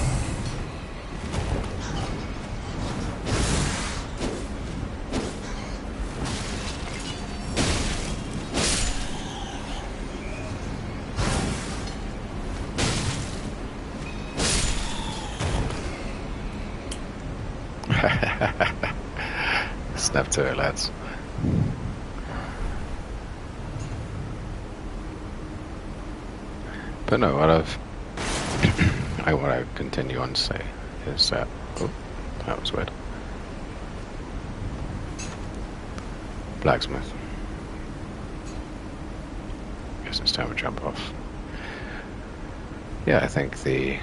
Snap to it, lads. But no, what I want to continue on to say is that That was weird. Blacksmith. Guess it's time to jump off. Yeah, I think the...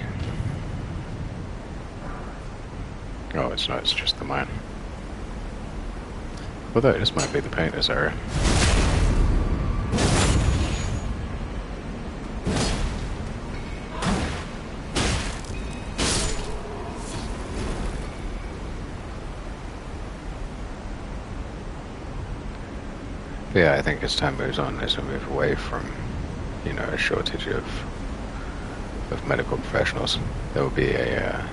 Oh, it's not, it's just the mine. Although, this might be the painter's area. But yeah, I think as time moves on, as we move away from, you know, a shortage of medical professionals, there will be a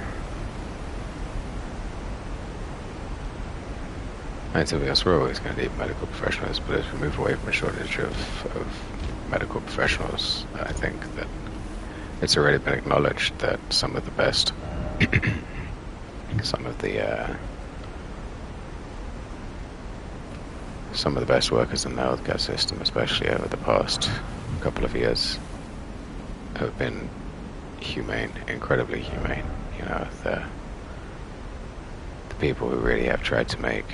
I mean, to be honest, we're always going to need medical professionals, but as we move away from a shortage of medical professionals, I think that it's already been acknowledged that some of the best, some of the best workers in the healthcare system, especially over the past couple of years, have been humane, incredibly humane. You know, the people who really have tried to make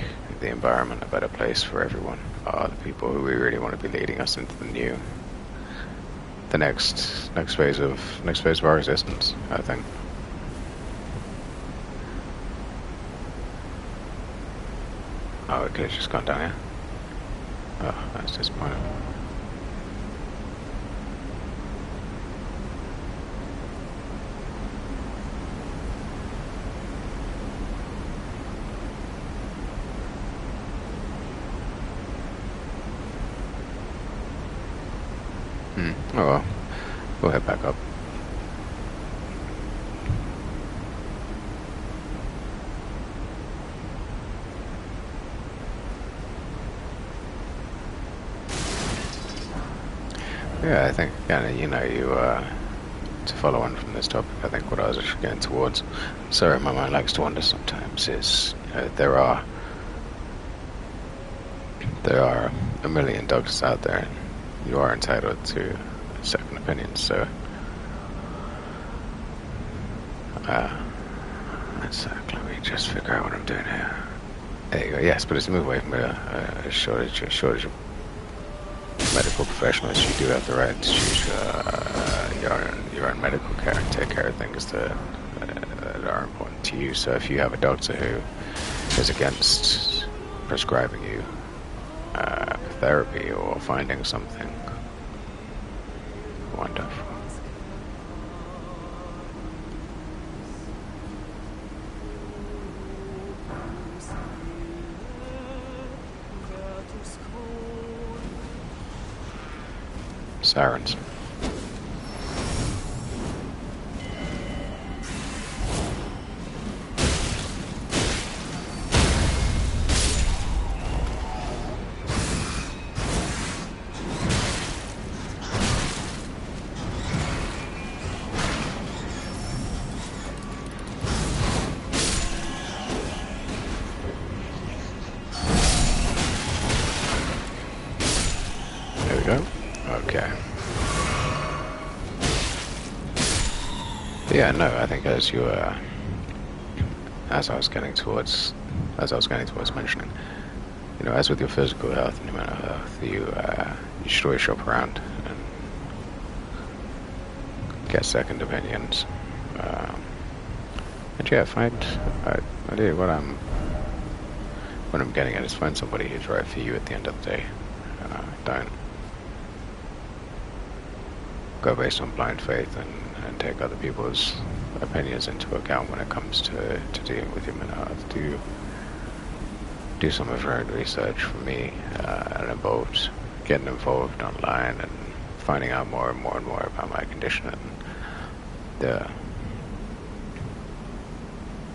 the environment a better place for everyone are the people who we really want to be leading us into the next phase of our existence, I think. Oh, it could have just gone down here. Oh, that's disappointing. Oh well, we'll head back up. Yeah, I think, you know, to follow on from this topic, I think what I was actually getting towards, sorry, my mind likes to wander sometimes, is, you know, there are a million doctors out there, and you are entitled to second opinions, so let me just figure out what I'm doing here. There you go. Yes, but as we move away from a shortage of medical professionals, you do have the right to choose your own medical care and take care of things that are important to you. So if you have a doctor who is against prescribing you therapy or finding something, wonderful. Sirens. There we go. Okay. Yeah, no, I think as I was getting towards mentioning, you know, as with your physical health and your mental health, you should always shop around and get second opinions. And yeah, ideally what I'm getting at is find somebody who's right for you at the end of the day. Don't go based on blind faith and take other people's opinions into account when it comes to dealing with your mental health. Do some of your own research. For me, it involved getting involved online and finding out more and more about my condition and the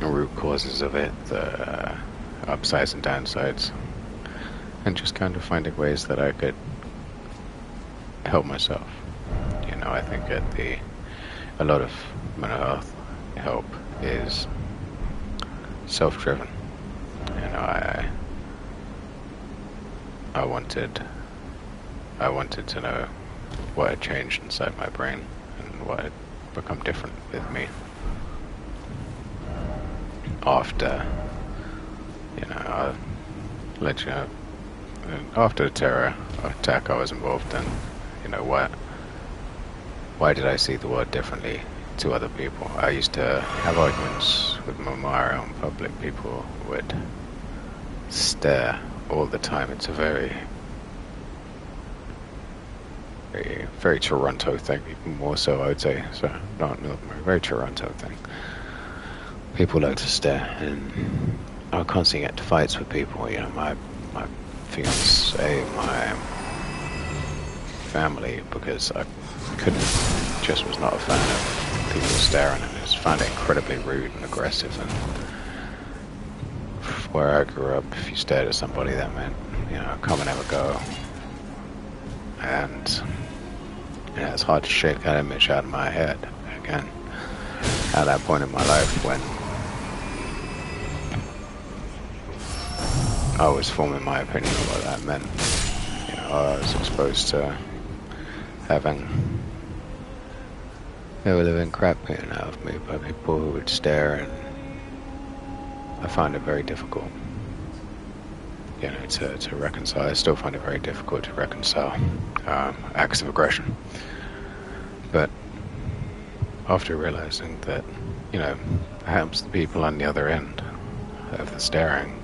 root causes of it, the upsides and downsides, and just kind of finding ways that I could help myself. You know, I think a lot of mental health help is self-driven. You know, I wanted to know what had changed inside my brain and what had become different with me. after, I let you know, after the terror attack I was involved in, why did I see the world differently to other people? I used to have arguments with Makar in public. People would stare all the time. It's a very, very Toronto thing, even more so I would say. So not a very Toronto thing. People like to stare, and I constantly get into fights with people. My fiance, my family, because I was not a fan of people staring, and just found it incredibly rude and aggressive. And where I grew up, if you stared at somebody, that meant, come and have a go. And it's hard to shake that image out of my head again. At that point in my life when I was forming my opinion of what that meant, I was exposed to having living crap beaten out of me by people who would stare, and I find it very difficult, to reconcile. I still find it very difficult to reconcile acts of aggression. But after realizing that, perhaps the people on the other end of the staring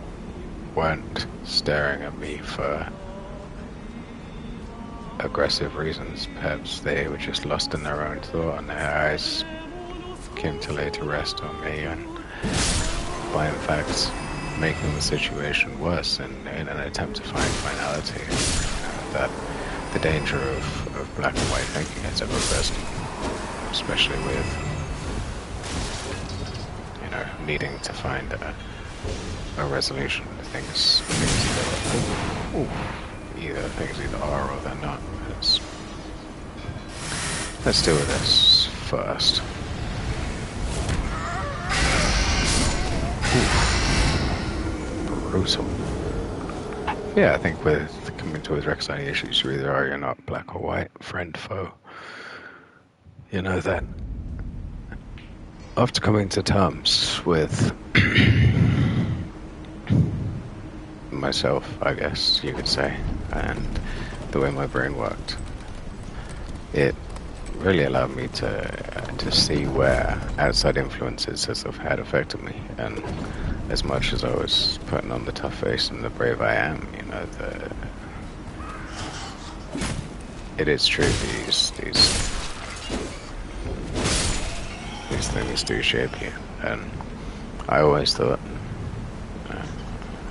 weren't staring at me for aggressive reasons. Perhaps they were just lost in their own thought, and their eyes came to lay to rest on me, and by in fact making the situation worse in an attempt to find finality. That the danger of black and white thinking is ever present, especially with needing to find a resolution to things either are or they're not. Let's deal with this first. Brutal. Yeah, I think with coming towards reconciling issues, you either are or you're not, black or white, friend, foe. That after coming to terms with myself, I guess you could say, and the way my brain worked, it really allowed me to see where outside influences had affected me. And as much as I was putting on the tough face and the brave I am, it is true, these things do shape you. And I always thought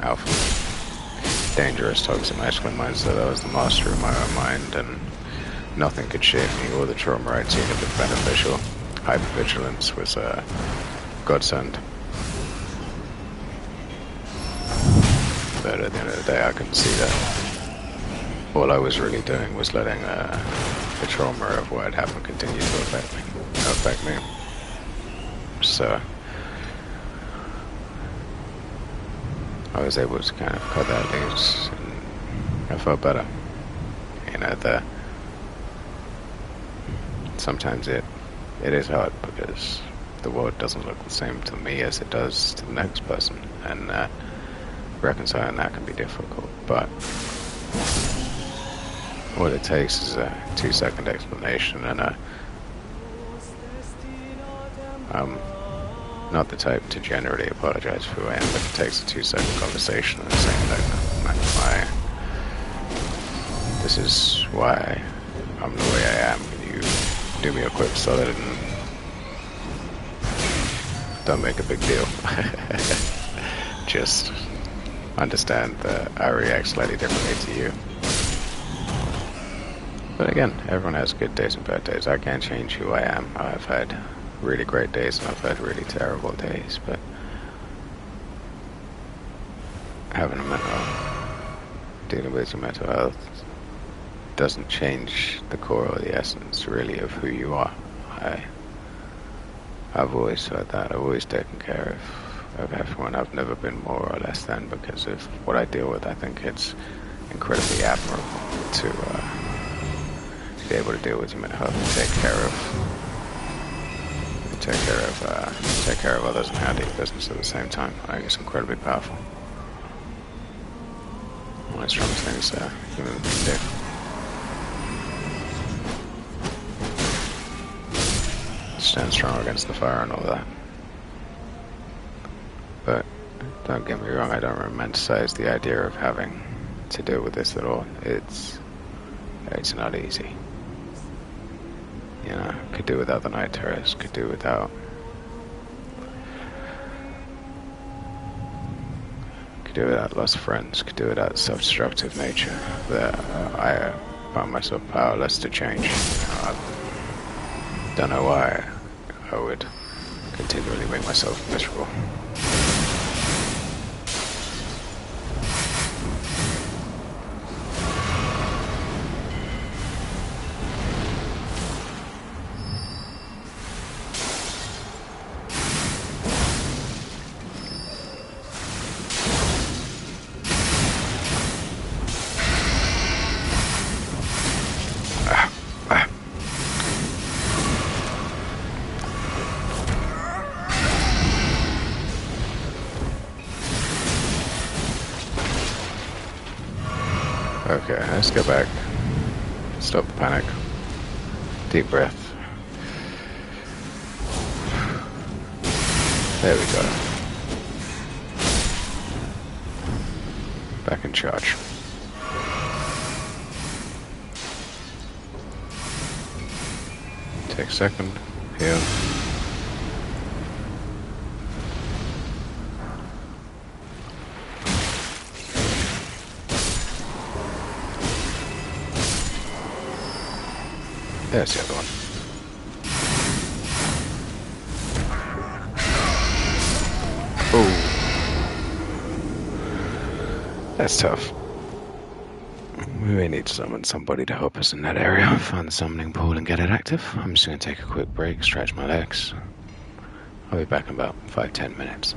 alpha, dangerous, toxic masculine mindset, I was the master of my own mind, and nothing could shape me. All the trauma I'd seen had been beneficial. Hypervigilance was a godsend. But at the end of the day, I couldn't see that. All I was really doing was letting the trauma of what had happened continue to affect me. So I was able to kind of cut that loose, and I felt better. Sometimes it is hard because the world doesn't look the same to me as it does to the next person, and reconciling that can be difficult. But what it takes is a 2-second explanation, and I'm not the type to generally apologize for who I am, but it takes a 2-second conversation and saying that this is why I'm the way I am. Can you do me a quick solid and don't make a big deal? Just understand that I react slightly differently to you. But again, everyone has good days and bad days. I can't change who I am. I've had really great days and I've had really terrible days, but having dealing with your mental health doesn't change the core or the essence really of who you are. I've always said that. I've always taken care of everyone. I've never been more or less than because of what I deal with. I think it's incredibly admirable to be able to deal with your mental health and take care of take care of others and handle business at the same time. I think it's incredibly powerful. One of the strongest things humans can do. Stand strong against the fire and all that. But don't get me wrong, I don't romanticize the idea of having to deal with this at all. It's not easy. You know, could do without the night terrors, could do without lost friends, could do without self-destructive nature that I found myself powerless to change. I don't know why I would continually make myself miserable. Okay, let's go back. Stop the panic. Deep breath. There we go. Back in charge. Take a second. Heal. There's the other one. Oh, that's tough. We may need to summon somebody to help us in that area. Find the summoning pool and get it active. I'm just going to take a quick break, stretch my legs. I'll be back in about 5-10 minutes.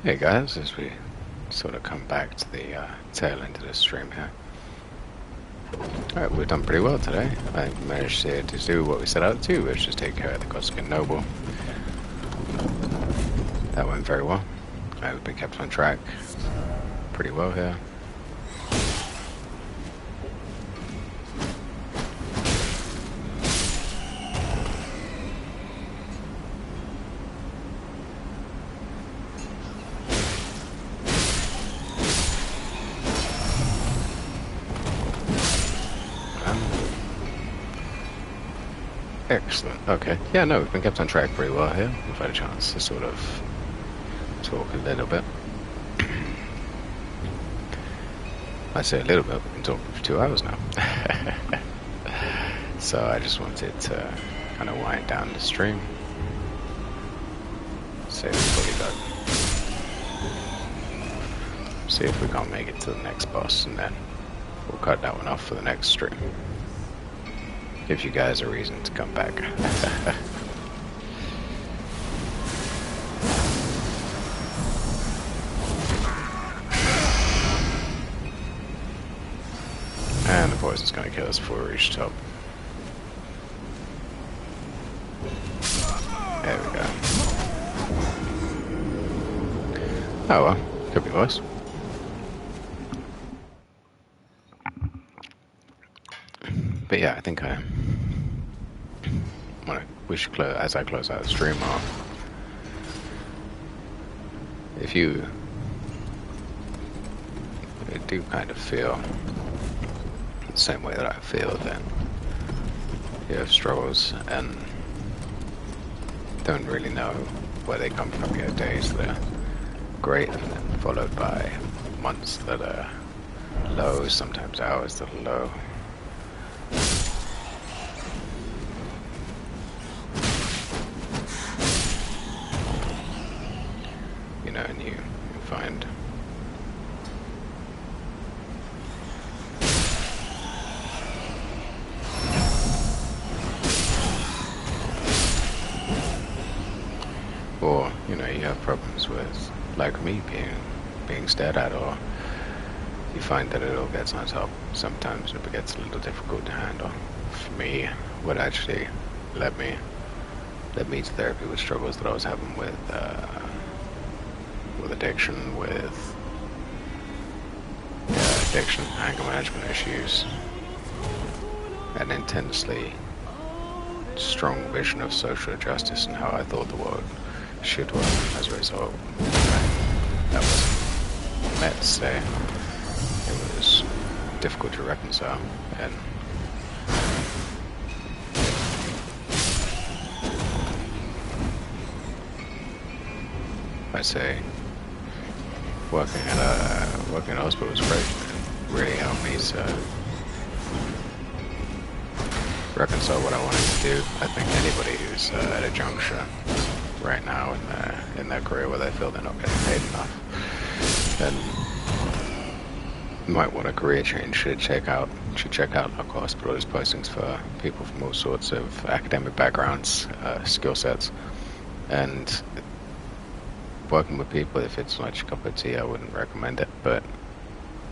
Hey guys, as we sort of come back to the tail end of the stream here. Alright, we've done pretty well today. I managed to do what we set out to, which is take care of the Godskin Noble. That went very well. We've been kept on track pretty well here. Excellent. Okay. Yeah, no, we've been kept on track pretty well here. We've had a chance to sort of talk a little bit. I say a little bit, we've been talking for 2 hours now. So I just wanted to kind of wind down the stream. See if we can't make it to the next boss, and then we'll cut that one off for the next stream. Give you guys a reason to come back. And the poison's gonna kill us before we reach the top. There we go. Oh well, could be worse. But yeah, I think we should close, as I close out the stream off. If you do kind of feel the same way that I feel, then you have struggles and don't really know where they come from. You have days that are great and then followed by months that are low, sometimes hours that are low. You know, and you find or, you know, you have problems with, like me, being stared at, or you find that it all gets on top. Sometimes it gets a little difficult to handle. For me, what actually led me to therapy with struggles that I was having with addiction, with addiction, anger management issues, an intensely strong vision of social justice and how I thought the world should work. As a result, that wasn't met to say. It was difficult to reconcile, and I say working at a hospital was great. It really helped me to reconcile what I wanted to do. I think anybody who's at a juncture right now in their career where they feel they're not getting paid enough, then might want a career change, should check out local hospitals, postings for people from all sorts of academic backgrounds, skill sets, and working with people. If it's not your cup of tea, I wouldn't recommend it, but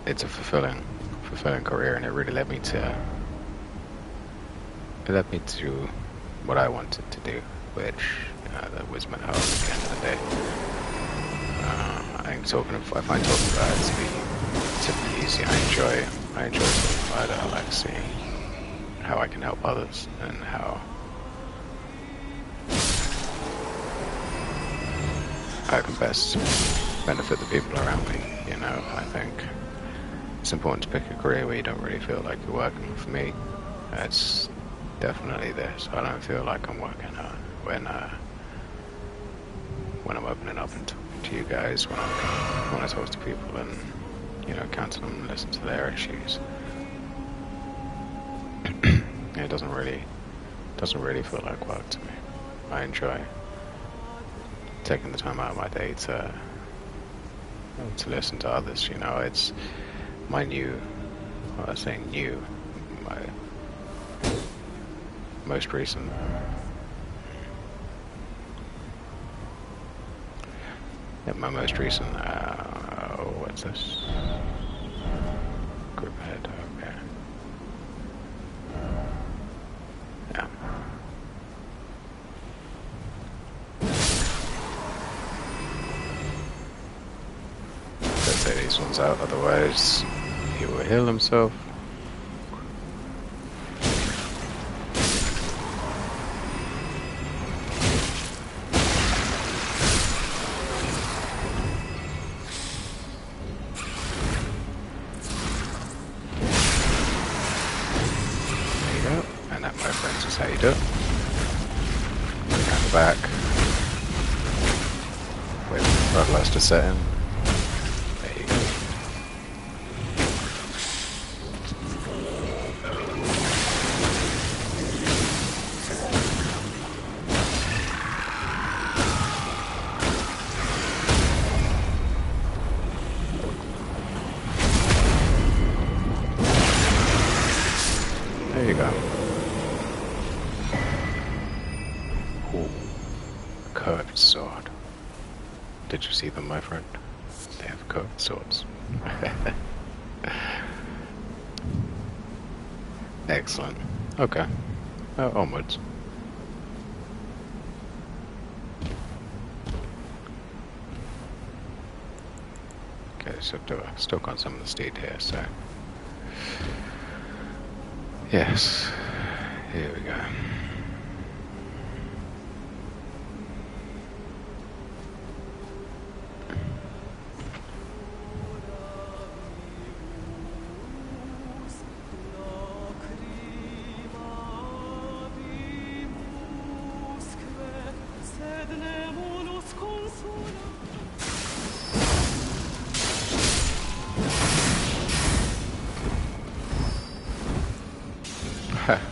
it's a fulfilling career, and it really led me to what I wanted to do, which that was mental health at the end of the day. I find talking about it to be easy. I enjoy talking about it. I like seeing how I can help others and how I can best benefit the people around me. You know, I think it's important to pick a career where you don't really feel like you're working. For me, it's definitely this. I don't feel like I'm working when I'm opening up and talking to you guys, when I talk to people and, you know, counsel them and listen to their issues. It doesn't really feel like work to me. I enjoy taking the time out of my day to listen to others. You know, it's my most recent Yeah, my most recent, what's this? Group head, okay. Yeah. Let's take these ones out, otherwise he will heal himself. How you do it. Down the back. Wait for the bloodlust to set in. There you go. There you go. Curved sword. Did you see them, my friend? They have curved swords. Excellent. Okay. Onwards. Okay, so still got some of the steed here, so... Yes. Here we go.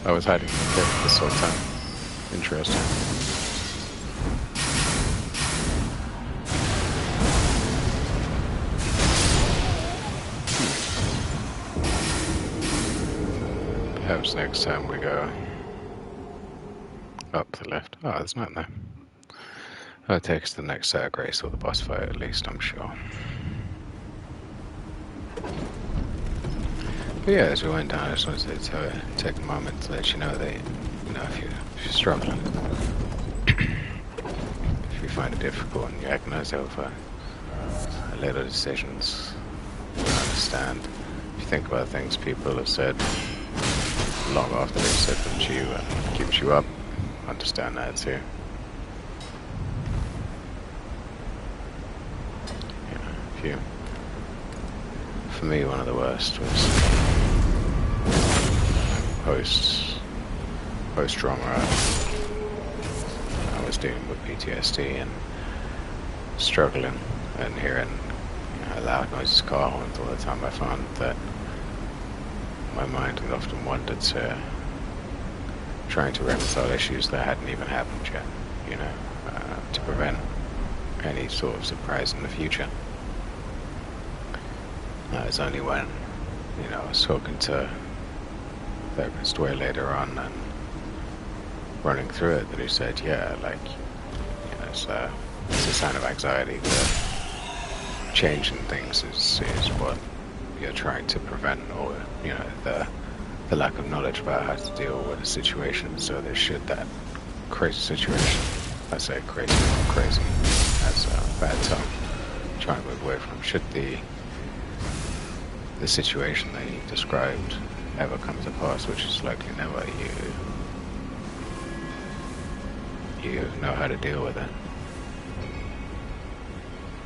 I was hiding this whole time. Interesting. Perhaps next time we go up the left. Oh, there's nothing there. That takes the next set of grace or the boss fight, at least, I'm sure. But yeah, as we went down, I just wanted to take a moment to let you know that, you know, if you're struggling, if you find it difficult and you agonize over little decisions, I understand. If you think about things people have said long after they've said them to you and keeps you up, understand that too. You know, if you... For me, one of the worst was post-trauma. I was dealing with PTSD and struggling and hearing, you know, loud noises, car horns all the time. I found that my mind had often wandered to trying to reconcile issues that hadn't even happened yet, you know, to prevent any sort of surprise in the future. It was only when, you know, I was talking to therapist way later on and running through it that he said, yeah, like, you know, it's a sign of anxiety that changing things is what you're trying to prevent, or, you know, the lack of knowledge about how to deal with a situation. So that should that crazy situation, I say crazy, not crazy, that's a bad term, trying to move away from, should the situation that you described ever come to pass, which is likely never, you know how to deal with it.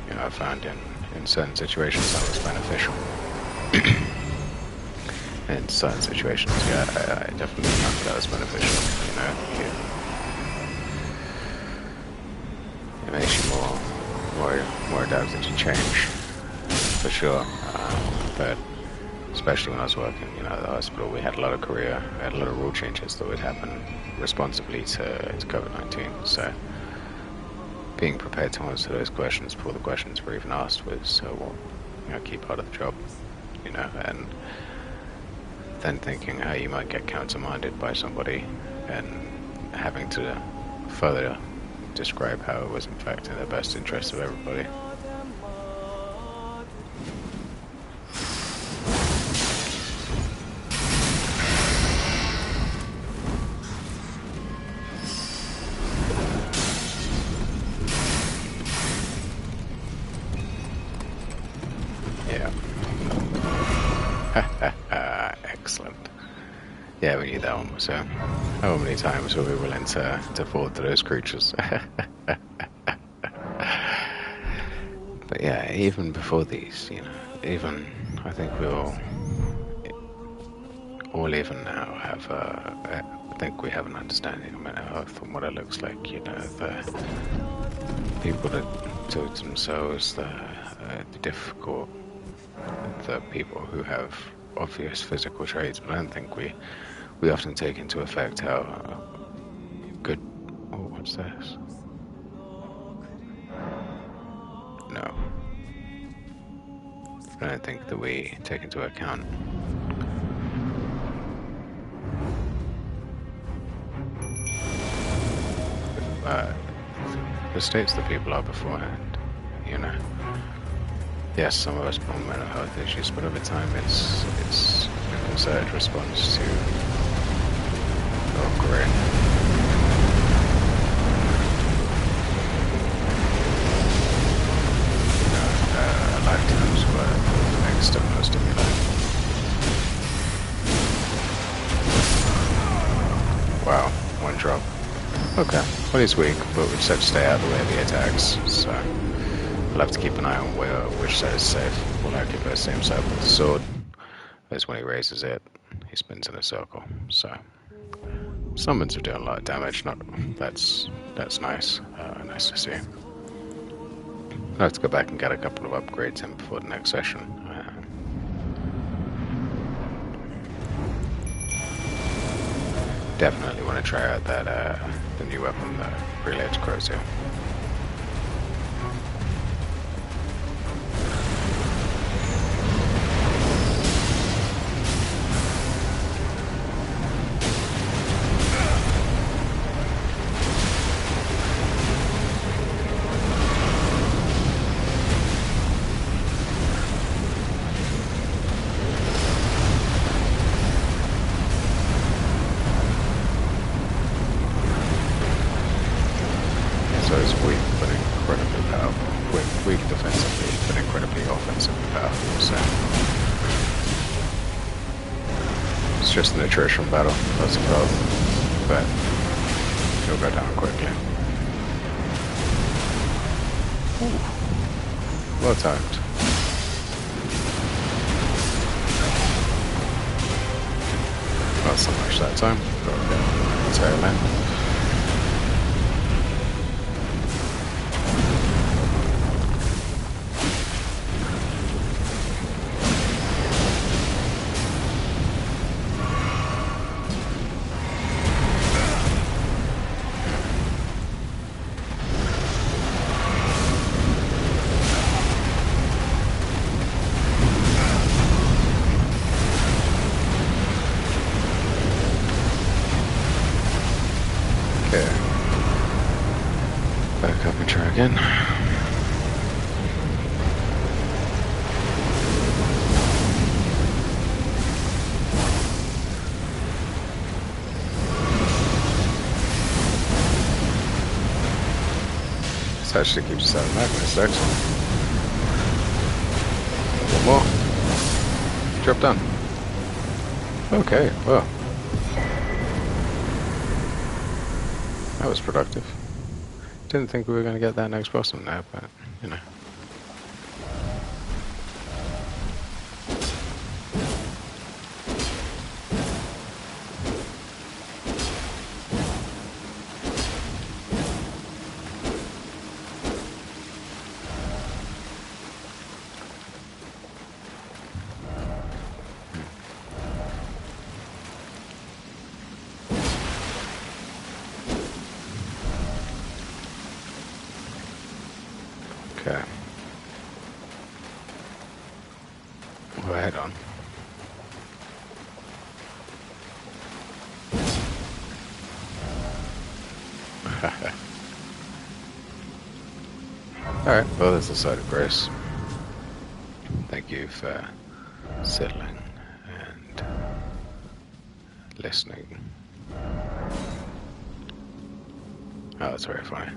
You know, I found in certain situations that was beneficial. In certain situations, yeah, I definitely found that was beneficial. You know, it makes you more adapted to change, for sure. But especially when I was working, you know, at the hospital, we had a lot of rule changes that would happen responsibly to COVID-19. So being prepared to answer those questions before the questions were even asked was, well, you know, key part of the job, you know, and then thinking how you might get countermanded by somebody and having to further describe how it was in fact in the best interest of everybody. that one was him. How many times were we willing to fall to those creatures? But yeah, even before these, you know, even I think we all even now have I think we have an understanding of mental health and what it looks like. You know, the people that talk to themselves, the difficult, the people who have obvious physical traits, but I don't think we often take into effect how good. Oh, what's this? No, I don't think that we take into account the states that people are beforehand. You know, yes, some of us born mental health issues, but over time it's a concerted response to great. Lifetimes worth of external stimuli. Wow, one drop. Okay, well he's weak, but we just have to stay out of the way of the attacks, so we'll have to keep an eye on which side is safe. We'll likely go the same side with the sword, as when he raises it, he spins in a circle, so summons are doing a lot of damage. That's nice, nice to see. I'll have to go back and get a couple of upgrades in before the next session. Definitely want to try out that the new weapon, the Relayed Crowtail. So it's weak but incredibly powerful. Weak defensively but incredibly offensively powerful, so it's just an attrition battle, that's the problem. But he'll go down quickly. Ooh. Well timed. Not so much that time, but okay. Tail end. Back up and try again. This actually keeps us out of Magma, it's excellent. One more. Drop down. Okay, well. That was productive. Didn't think we were going to get that next boss on there, but, you know. Okay. We'll head on. Alright, well there's the side of grace. Thank you for settling and listening. Oh, that's very funny.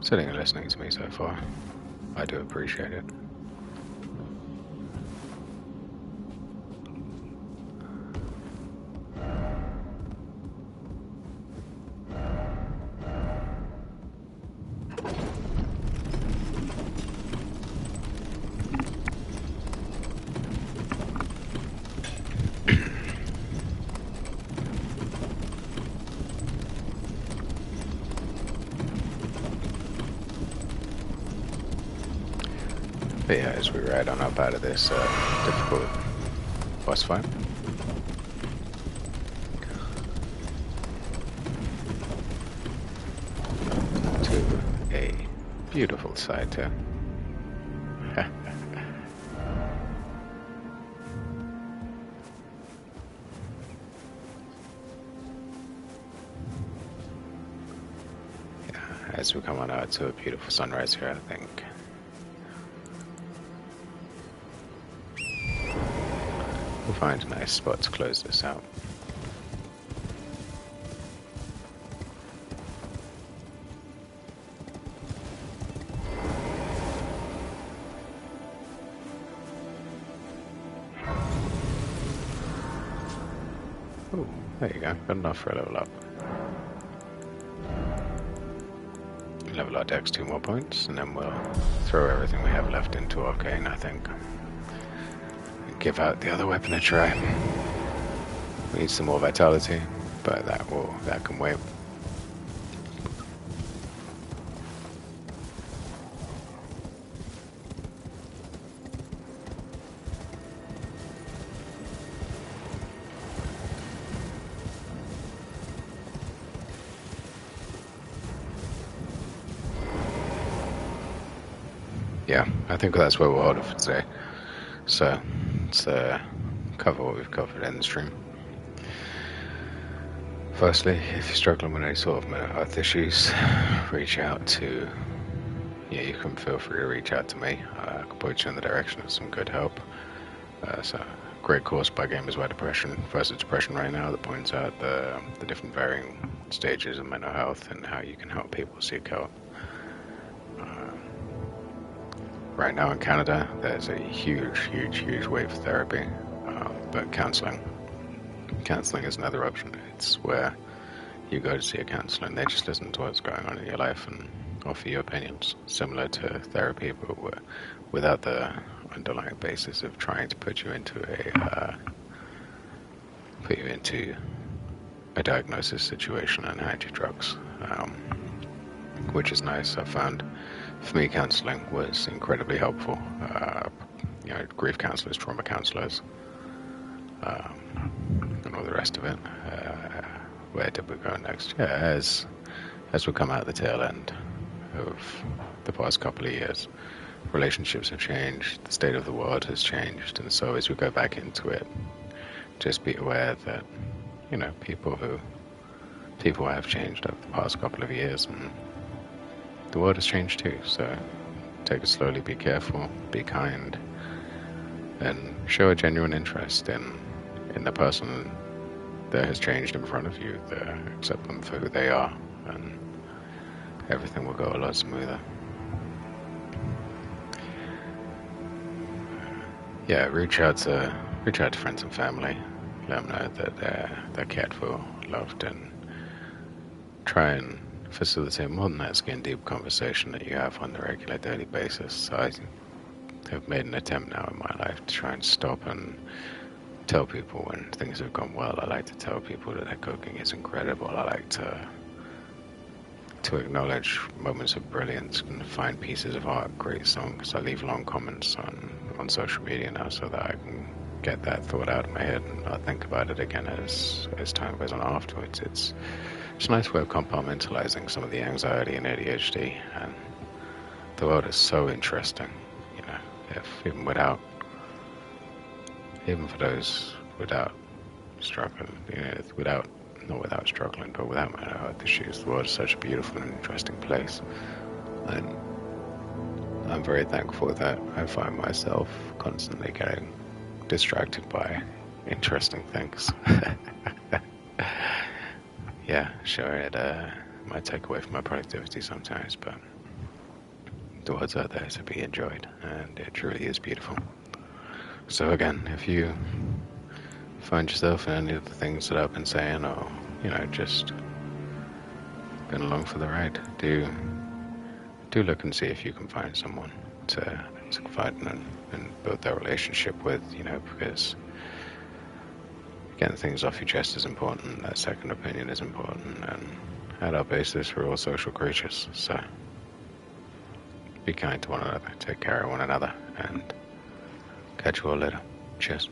Sitting and listening to me so far. I do appreciate it. But yeah, as we ride on up out of this difficult boss fight. To a beautiful sight here. As we come on out to a beautiful sunrise here, I think. We'll find a nice spot to close this out. Oh, there you go. Got enough for a level up. Level our dex 2 more points, and then we'll throw everything we have left into Arcane, I think. And give out the other weapon a try. We need some more vitality, but that can wait. Yeah, I think that's where we'll hold it for today. So, let's cover what we've covered in the stream. Firstly, if you're struggling with any sort of mental health issues, reach out to... Yeah, you can feel free to reach out to me. I can point you in the direction of some good help. So, great course by Gamers by Depression versus Depression right now that points out the different varying stages of mental health and how you can help people seek help. Right now in Canada, there's a huge wave of therapy, but counseling is another option. It's where you go to see a counselor and they just listen to what's going on in your life and offer you opinions, similar to therapy, but without the underlying basis of trying to put you into a diagnosis situation and hand you drugs, which is nice. I found. For me, counselling was incredibly helpful. Grief counsellors, trauma counsellors, and all the rest of it. Where did we go next? Yeah, as we come out the tail end of the past couple of years, relationships have changed, the state of the world has changed, and so as we go back into it, just be aware that, people have changed over the past couple of years, and the world has changed too, so take it slowly, be careful, be kind, and show a genuine interest in the person that has changed in front of you. Accept them for who they are, and everything will go a lot smoother. Yeah, reach out to friends and family. Let them know that they're cared for, loved, and try and facilitate more than that skin deep conversation that you have on the regular daily basis. I have made an attempt now in my life to try and stop and tell people when things have gone well. I like to tell people that their cooking is incredible. I like to acknowledge moments of brilliance and find pieces of art, great songs. I leave long comments on social media now so that I can get that thought out of my head and not think about it again as time goes on afterwards. It's a nice way of compartmentalizing some of the anxiety and ADHD, and the world is so interesting, even for those without struggling, not without struggling, but without mental health issues, the world is such a beautiful and interesting place, and I'm very thankful that I find myself constantly getting distracted by interesting things. Yeah, sure, it might take away from my productivity sometimes, but the world's out there to be enjoyed, and it truly is beautiful. So again, if you find yourself in any of the things that I've been saying, or, just been along for the ride, do look and see if you can find someone to confide in and build that relationship with, because getting things off your chest is important, that second opinion is important, and at our basis we're all social creatures, so. Be kind to one another, take care of one another, and catch you all later. Cheers.